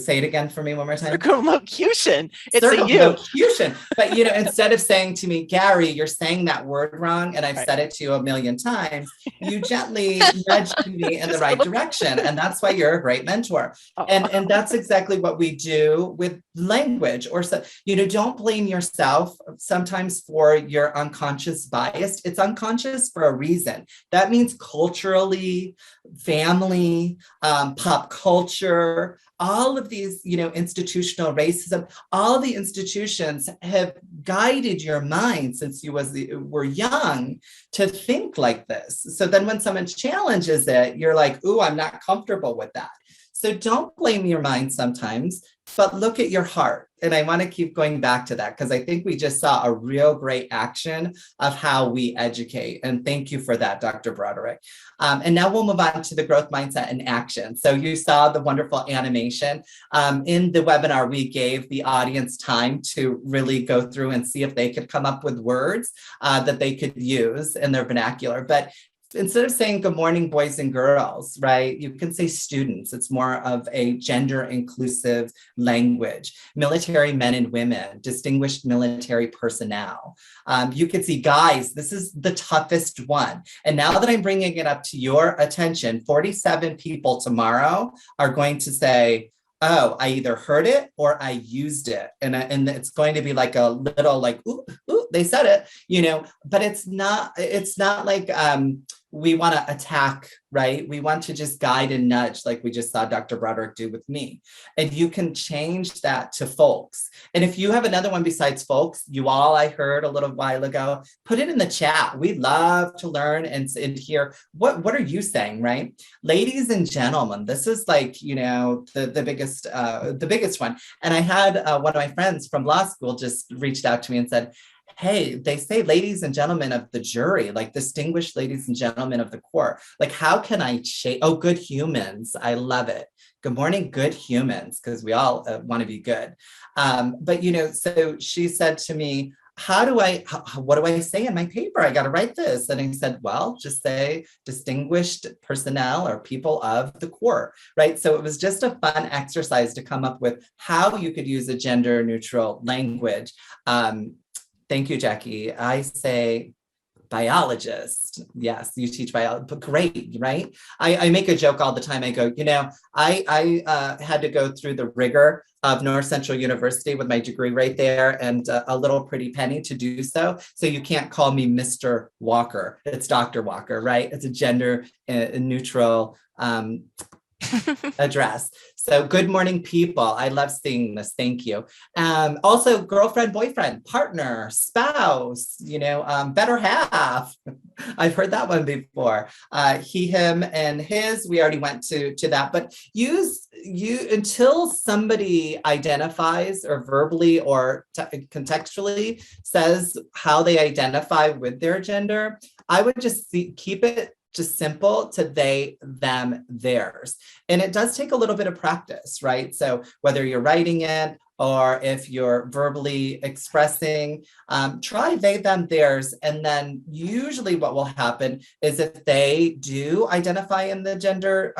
I: say it again for me one more time.
L: Circumlocution. It's
I: circumlocution. But instead of saying to me, Gary, you're saying that word wrong, and I've said it to you a million times, you gently nudged me in the right direction. And that's why you're a great mentor. And that's exactly what we do with language. Or so, don't blame yourself sometimes for your unconscious bias. It's unconscious for a reason. That means culturally, family, pop culture, all of these, institutional racism, all the institutions have guided your mind since you were young to think like this. So then when someone challenges it, you're like, ooh, I'm not comfortable with that. So don't blame your mind sometimes, but look at your heart. And I want to keep going back to that because I think we just saw a real great action of how we educate. And thank you for that, Dr. Broderick. And now we'll move on to the growth mindset in action. So you saw the wonderful animation. In the webinar, we gave the audience time to really go through and see if they could come up with words that they could use in their vernacular. But instead of saying good morning, boys and girls, right? You can say students. It's more of a gender inclusive language. Military men and women, distinguished military personnel. You could see guys, this is the toughest one. And now that I'm bringing it up to your attention, 47 people tomorrow are going to say, oh, I either heard it or I used it. And it's going to be like a little like, ooh, they said it, but it's not like we want to attack, right? We want to just guide and nudge like we just saw Dr. Broderick do with me. And you can change that to folks. And if you have another one besides folks, I heard a little while ago, put it in the chat. We'd love to learn and hear what are you saying, right? Ladies and gentlemen, this is like, the biggest one. And I had one of my friends from law school just reached out to me and said, hey, they say ladies and gentlemen of the jury, like distinguished ladies and gentlemen of the court. Like, how can I change? Oh, good humans. I love it. Good morning, good humans, because we all want to be good. But, so she said to me, what do I say in my paper? I got to write this. And I said, well, just say distinguished personnel or people of the court, right? So it was just a fun exercise to come up with how you could use a gender neutral language. Thank you, Jackie. I say biologist. Yes, you teach biology, but great, right? I make a joke all the time. I go, I had to go through the rigor of North Central University with my degree right there and a little pretty penny to do so. So you can't call me Mr. Walker. It's Dr. Walker, right? It's a gender neutral address. So good morning, people. I love seeing this. Thank you. Also, girlfriend, boyfriend, partner, spouse, better half. I've heard that one before. He, him, and his. We already went to that. But use until somebody identifies or verbally or contextually says how they identify with their gender. I would just keep it just simple to they, them, theirs. And it does take a little bit of practice, right? So whether you're writing it or if you're verbally expressing, try they, them, theirs. And then usually what will happen is if they do identify in the gender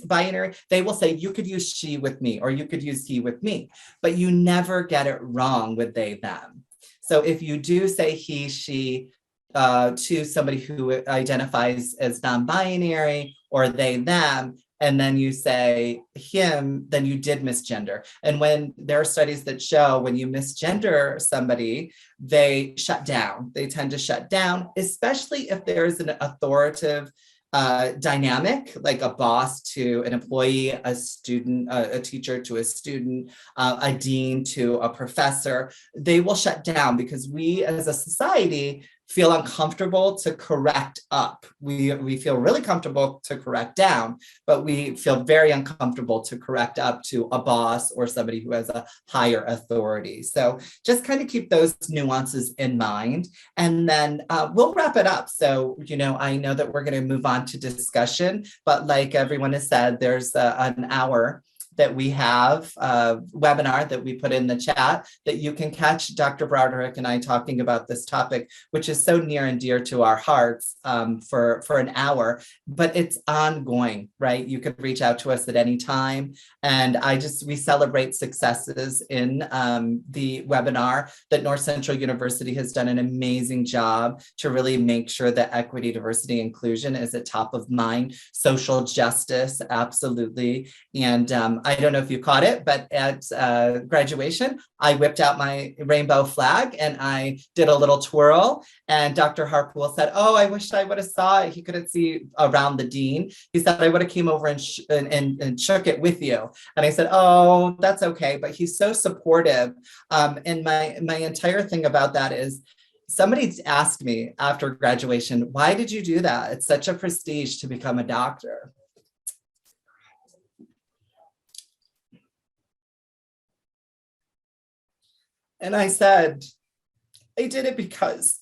I: binary, they will say, you could use she with me, or you could use he with me, but you never get it wrong with they, them. So if you do say he, she, to somebody who identifies as non-binary or they, them, and then you say him, then you did misgender. And when there are studies that show when you misgender somebody, they shut down. They tend to shut down, especially if there's an authoritative dynamic, like a boss to an employee, a student, a teacher to a student, a dean to a professor. They will shut down because we as a society feel uncomfortable to correct up. We feel really comfortable to correct down, but we feel very uncomfortable to correct up to a boss or somebody who has a higher authority. So just kind of keep those nuances in mind. And then we'll wrap it up. So, I know that we're going to move on to discussion, but like everyone has said, there's an hour that we have a webinar that we put in the chat that you can catch Dr. Broderick and I talking about this topic, which is so near and dear to our hearts for an hour, but it's ongoing, right? You could reach out to us at any time. And we celebrate successes in the webinar that North Central University has done an amazing job to really make sure that equity, diversity, inclusion is at top of mind. Social justice, absolutely. And I don't know if you caught it, but at graduation, I whipped out my rainbow flag and I did a little twirl. And Dr. Harpool said, oh, I wish I would have saw it. He couldn't see around the dean. He said, I would have came over and shook it with you. And I said, oh, that's okay. But he's so supportive. And my entire thing about that is, somebody asked me after graduation, why did you do that? It's such a prestige to become a doctor. And I said, I did it because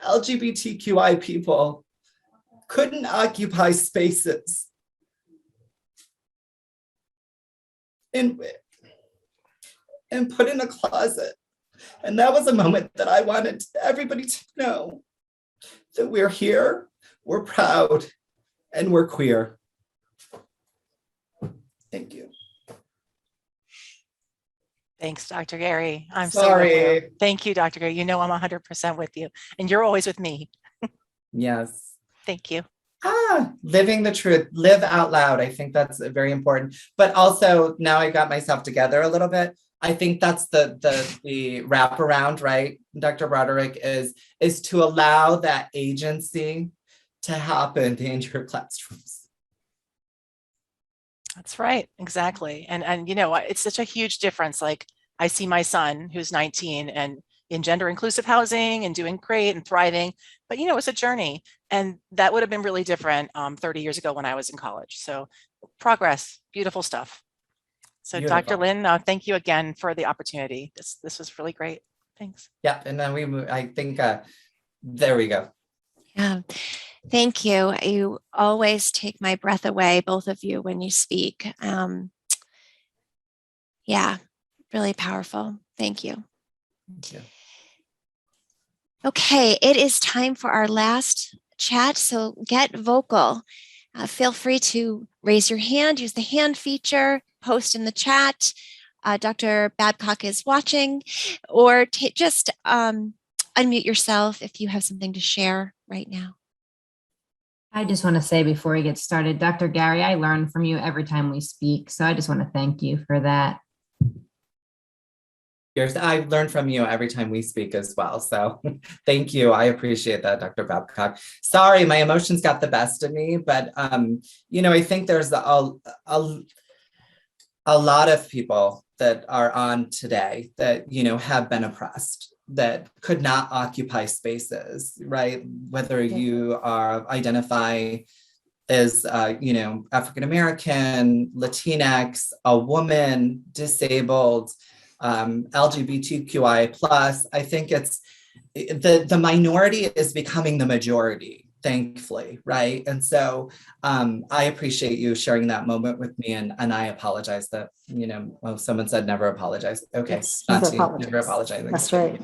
I: LGBTQI people couldn't occupy spaces and put in a closet. And that was a moment that I wanted everybody to know that we're here, we're proud, and we're queer. Thank you.
L: Thanks, Dr. Gary. I'm
I: sorry.
L: So with you. Thank you, Dr. Gary. I'm 100% with you, and you're always with me.
I: Yes.
L: Thank you.
I: Living the truth, live out loud. I think that's very important. But also now I got myself together a little bit. I think that's the wraparound, right? Dr. Broderick is to allow that agency to happen in your classrooms.
L: That's right. Exactly. And it's such a huge difference. Like I see my son who's 19 and in gender inclusive housing and doing great and thriving, but it's a journey, and that would have been really different 30 years ago when I was in college. So progress, beautiful stuff. So beautiful. Dr. Lynn, thank you again for the opportunity. This was really great. Thanks.
I: Yep. And then I think, there we go.
A: Yeah. Thank you. You always take my breath away, both of you, when you speak. Yeah, really powerful. Thank you.
I: Thank you.
A: Okay, it is time for our last chat, so get vocal. Feel free to raise your hand, use the hand feature, post in the chat. Dr. Babcock is watching, or just unmute yourself if you have something to share right now.
H: I just want to say before we get started, Dr. Gary, I learn from you every time we speak. So I just want to thank you for that.
I: I learn from you every time we speak as well. So thank you. I appreciate that, Dr. Babcock. Sorry, my emotions got the best of me, but I think there's a lot of people that are on today that, have been oppressed, that could not occupy spaces, right? Whether you identify as, African-American, Latinx, a woman, disabled, LGBTQI+, I think it's the minority is becoming the majority, thankfully, right? And so I appreciate you sharing that moment with me, and I apologize that, someone said never apologize. Okay,
N: Yes, never
I: never apologize.
N: That's right.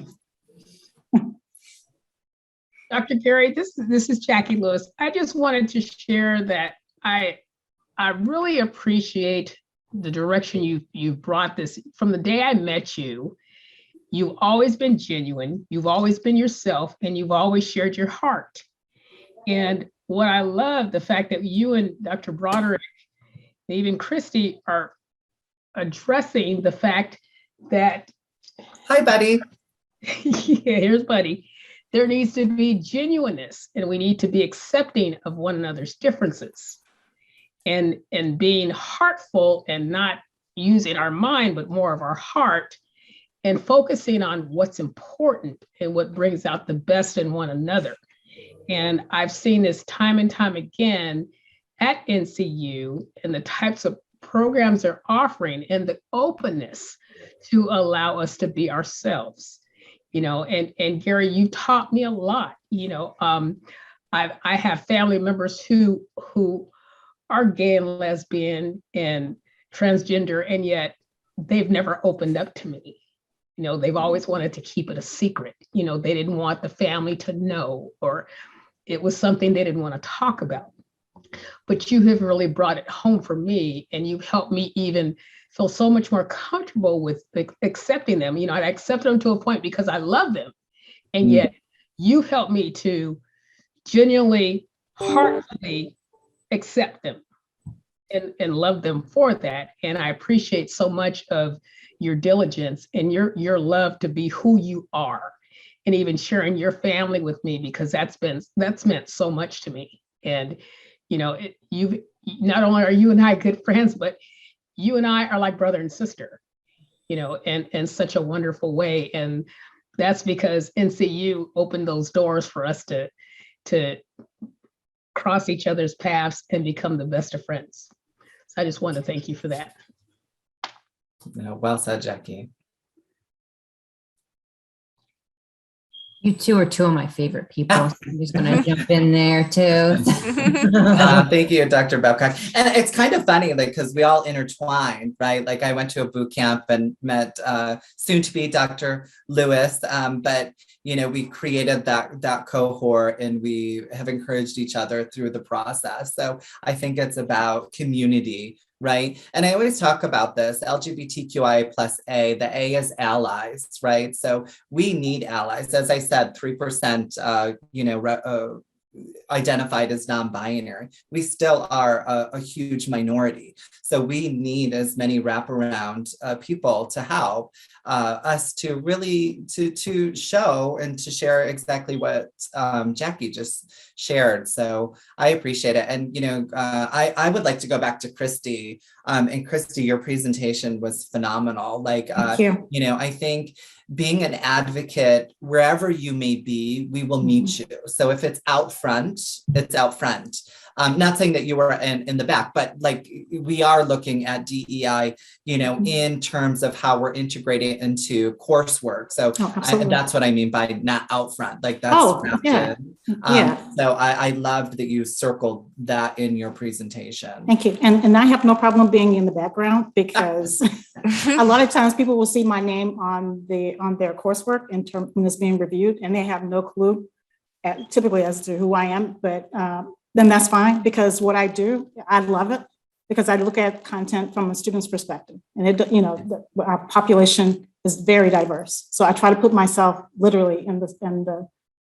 J: Dr. Gary, this is Jackie Lewis. I just wanted to share that I really appreciate the direction you brought this. From the day I met you, you've always been genuine, you've always been yourself, and you've always shared your heart. And what I love, the fact that you and Dr. Broderick, and even Christy, are addressing the fact that,
I: hi, buddy.
J: Yeah, here's buddy. There needs to be genuineness, and we need to be accepting of one another's differences, and being heartful, and not using our mind, but more of our heart, and focusing on what's important and what brings out the best in one another. And I've seen this time and time again at NCU, and the types of programs they're offering, and the openness to allow us to be ourselves. And Gary, you taught me a lot. I have family members who are gay and lesbian and transgender, and yet they've never opened up to me. They've always wanted to keep it a secret. They didn't want the family to know, or it was something they didn't want to talk about. But you have really brought it home for me, and you've helped me even feel so much more comfortable with accepting them. I accept them to a point because I love them. And yet you've helped me to genuinely, heartfully accept them and love them for that. And I appreciate so much of your diligence and your love to be who you are, and even sharing your family with me, because that's meant so much to me. And you've not only are you and I good friends, but you and I are like brother and sister, and in such a wonderful way. And that's because NCU opened those doors for us to cross each other's paths and become the best of friends. So I just want to thank you for that.
I: Well said, Jackie.
H: You two are two of my favorite people. So I'm just going to jump in there too.
I: Thank you, Dr. Babcock. And it's kind of funny, because we all intertwined, right? Like I went to a boot camp and met soon to be Dr. Lewis, but we created that cohort, and we have encouraged each other through the process. So I think it's about community, right? And I always talk about this, LGBTQI plus A, the A is allies, right? So we need allies. As I said, 3%, identified as non-binary. We still are a huge minority. So we need as many wraparound people to help us to really to show and to share exactly what Jackie just shared. So I appreciate it. And I would like to go back to Christy. And Christy, your presentation was phenomenal.
N: Thank you.
I: I think being an advocate, wherever you may be, we will meet you. So if it's out front, it's out front. Not saying that you were in the back, but like we are looking at DEI, you know, in terms of how we're integrating it into coursework. So that's what I mean by not out front, like that's crafted. So I loved that you circled that in your presentation.
N: Thank you. And I have no problem being in the background because a lot of times people will see my name on their coursework in terms when it's being reviewed, and they have no clue typically as to who I am. But then that's fine, because what I do, I love it because I look at content from a student's perspective, and it, you know, our population is very diverse. So I try to put myself literally in the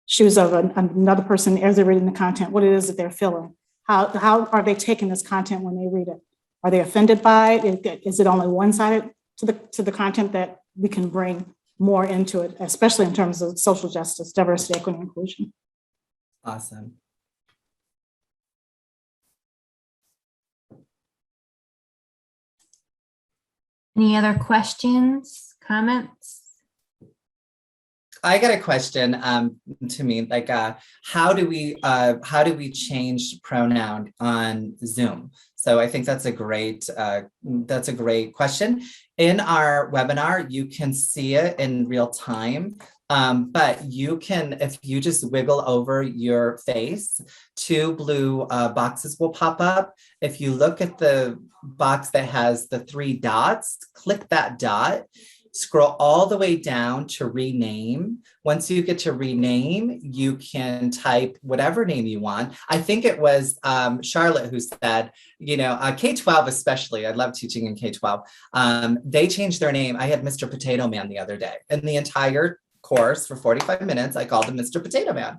N: shoes of another person as they're reading the content, what it is that they're feeling. How are they taking this content when they read it? Are they offended by it? Is it only one-sided to the content that we can bring more into it, especially in terms of social justice, diversity, equity, and inclusion?
I: Awesome.
H: Any other questions, comments?
I: I got a question to me, like how do we change pronoun on Zoom? So I think that's a great question. In our webinar, you can see it in real time, but you can, if you just wiggle over your face, 2 blue boxes will pop up. If you look at the box that has the 3 dots, click that dot. Scroll all the way down to rename. Once you get to rename, you can type whatever name you want. I think it was Charlotte who said, you know, K-12 especially, I love teaching in K-12. They changed their name. I had Mr. Potato Man the other day, and the entire course for 45 minutes, I called him Mr. Potato Man.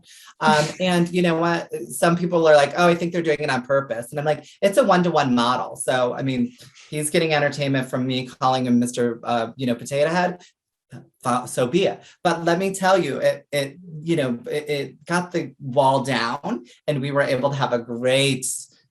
I: And you know what? Some people are like, oh, I think they're doing it on purpose. And I'm like, it's a one-to-one model. So, I mean, he's getting entertainment from me calling him Mr. Potato Head. So be it. But let me tell you, it got the wall down, and we were able to have a great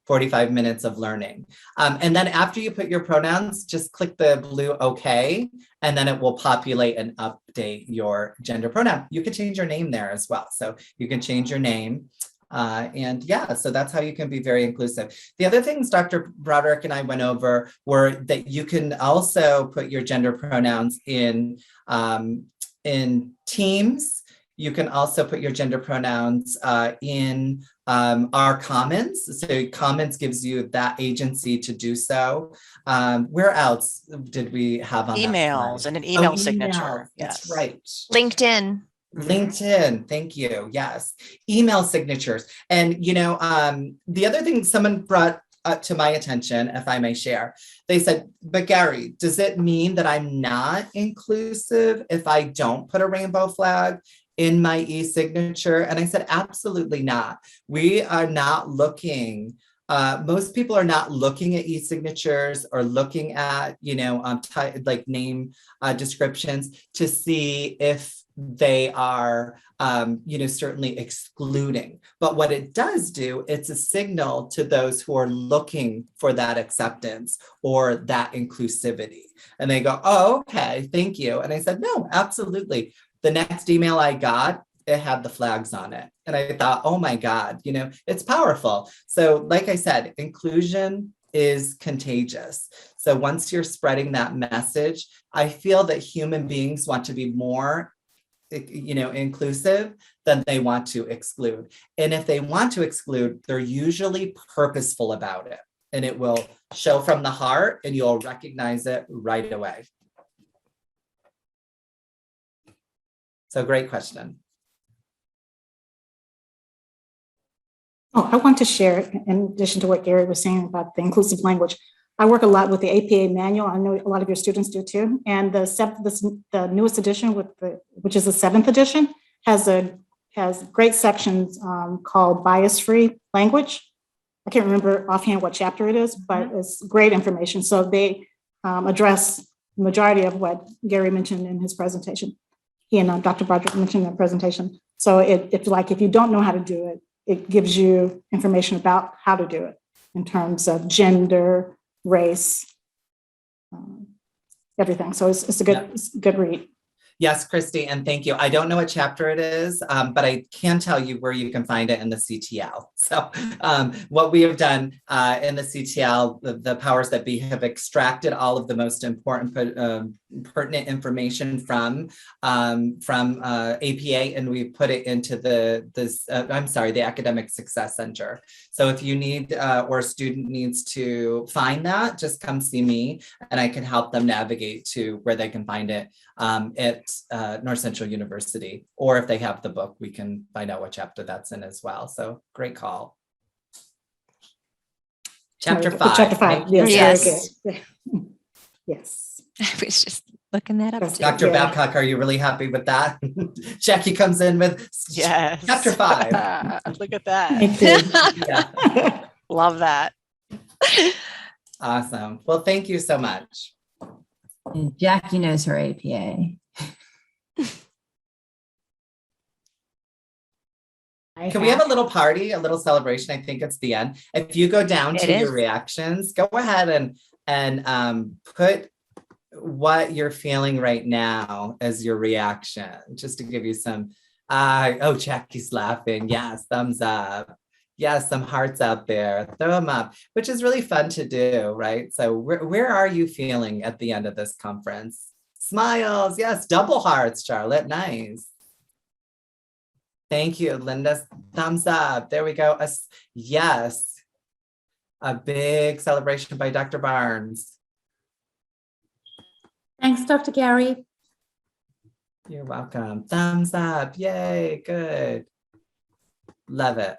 I: 45 minutes of learning. And then after you put your pronouns, just click the blue OK, and then it will populate and update your gender pronoun. You can change your name there as well. So you can change your name. And yeah, so that's how you can be very inclusive. The other things Dr. Broderick and I went over were that you can also put your gender pronouns in Teams. You can also put your gender pronouns in our Commons. So Commons gives you that agency to do so. Where else did we have on
L: emails and an email signature?
I: Yes, that's right.
A: LinkedIn.
I: LinkedIn, thank you. Yes, email signatures. And you know, the other thing someone brought to my attention, if I may share, they said, but Gary, does it mean that I'm not inclusive if I don't put a rainbow flag in my e-signature? And I said, absolutely not. We are not looking, most people are not looking at e-signatures or looking at, you know, like name descriptions to see if they are, you know, certainly excluding. But what it does do, it's a signal to those who are looking for that acceptance or that inclusivity. And they go, oh, okay, thank you. And I said, no, absolutely. The next email I got, it had the flags on it. And I thought, oh my God, you know, it's powerful. So like I said, inclusion is contagious. So once you're spreading that message, I feel that human beings want to be more, you know, inclusive than they want to exclude. And if they want to exclude, they're usually purposeful about it. And it will show from the heart and you'll recognize it right away. So great question.
N: Oh, I want to share, in addition to what Gary was saying about the inclusive language, I work a lot with the APA manual. I know a lot of your students do too. And the newest edition, which is the 7th edition, has great sections called bias-free language. I can't remember offhand what chapter it is, but it's great information. So they address the majority of what Gary mentioned in his presentation. He and Dr. Broderick mentioned in the presentation. So it's like, if you don't know how to do it, it gives you information about how to do it in terms of gender, race, everything. So it's a good read.
I: Yes, Christy, and thank you. I don't know what chapter it is, but I can tell you where you can find it in the CTL. So what we have done in the CTL, the powers that be have extracted all of the most important pertinent information from APA, and we put it into the Academic Success Center. So if you need or a student needs to find that, just come see me and I can help them navigate to where they can find it at North Central University. Or if they have the book, we can find out what chapter that's in as well. So great call. Chapter 5.
N: Chapter 5,
I: right?
N: yes,
A: Yes.
N: very good. Yes.
A: I was just looking that up.
N: That's
A: too.
I: Dr.
N: Yeah.
I: Babcock, are you really happy with that? Jackie comes in with
L: Yes.
I: chapter 5.
L: Look at that.
N: Thank you.
I: Yeah.
L: Love that.
I: Awesome. Well, thank you so much.
H: And Jackie knows her APA.
I: Can we have a little party, a little celebration? I think it's the end. If you go down
A: It
I: to
A: is.
I: your reactions, go ahead and put what you're feeling right now as your reaction, just to give you some, oh, Jackie's laughing. Yes, thumbs up. Yes, some hearts out there. Throw them up, which is really fun to do, right? So where are you feeling at the end of this conference? Smiles. Yes, double hearts, Charlotte. Nice. Thank you, Linda. Thumbs up. There we go. Yes. A big celebration by Dr. Barnes.
C: Thanks, Dr. Gary.
I: You're welcome. Thumbs up. Yay. Good. Love it.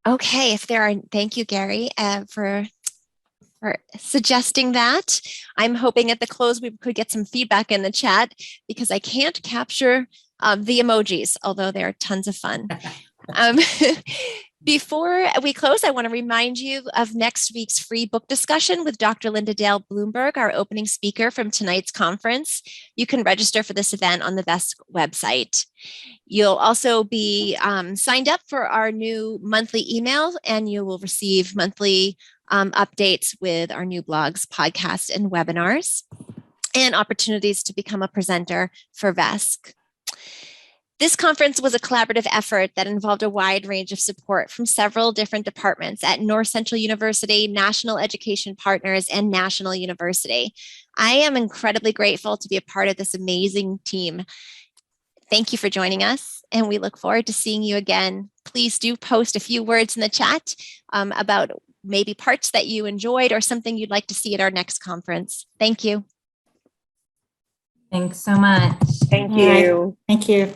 A: Okay, if there are, thank you, Gary, for suggesting that. I'm hoping at the close we could get some feedback in the chat because I can't capture the emojis, although they are tons of fun. Before we close, I want to remind you of next week's free book discussion with Dr. Linda Dale Bloomberg, our opening speaker from tonight's conference. You can register for this event on the VESC website. You'll also be signed up for our new monthly email, and you will receive monthly updates with our new blogs, podcasts, and webinars, and opportunities to become a presenter for VESC. This conference was a collaborative effort that involved a wide range of support from several different departments at North Central University, National Education Partners, and National University. I am incredibly grateful to be a part of this amazing team. Thank you for joining us, and we look forward to seeing you again. Please do post a few words in the chat about maybe parts that you enjoyed or something you'd like to see at our next conference. Thank you.
H: Thanks so much.
M: Thank you.
N: Thank you.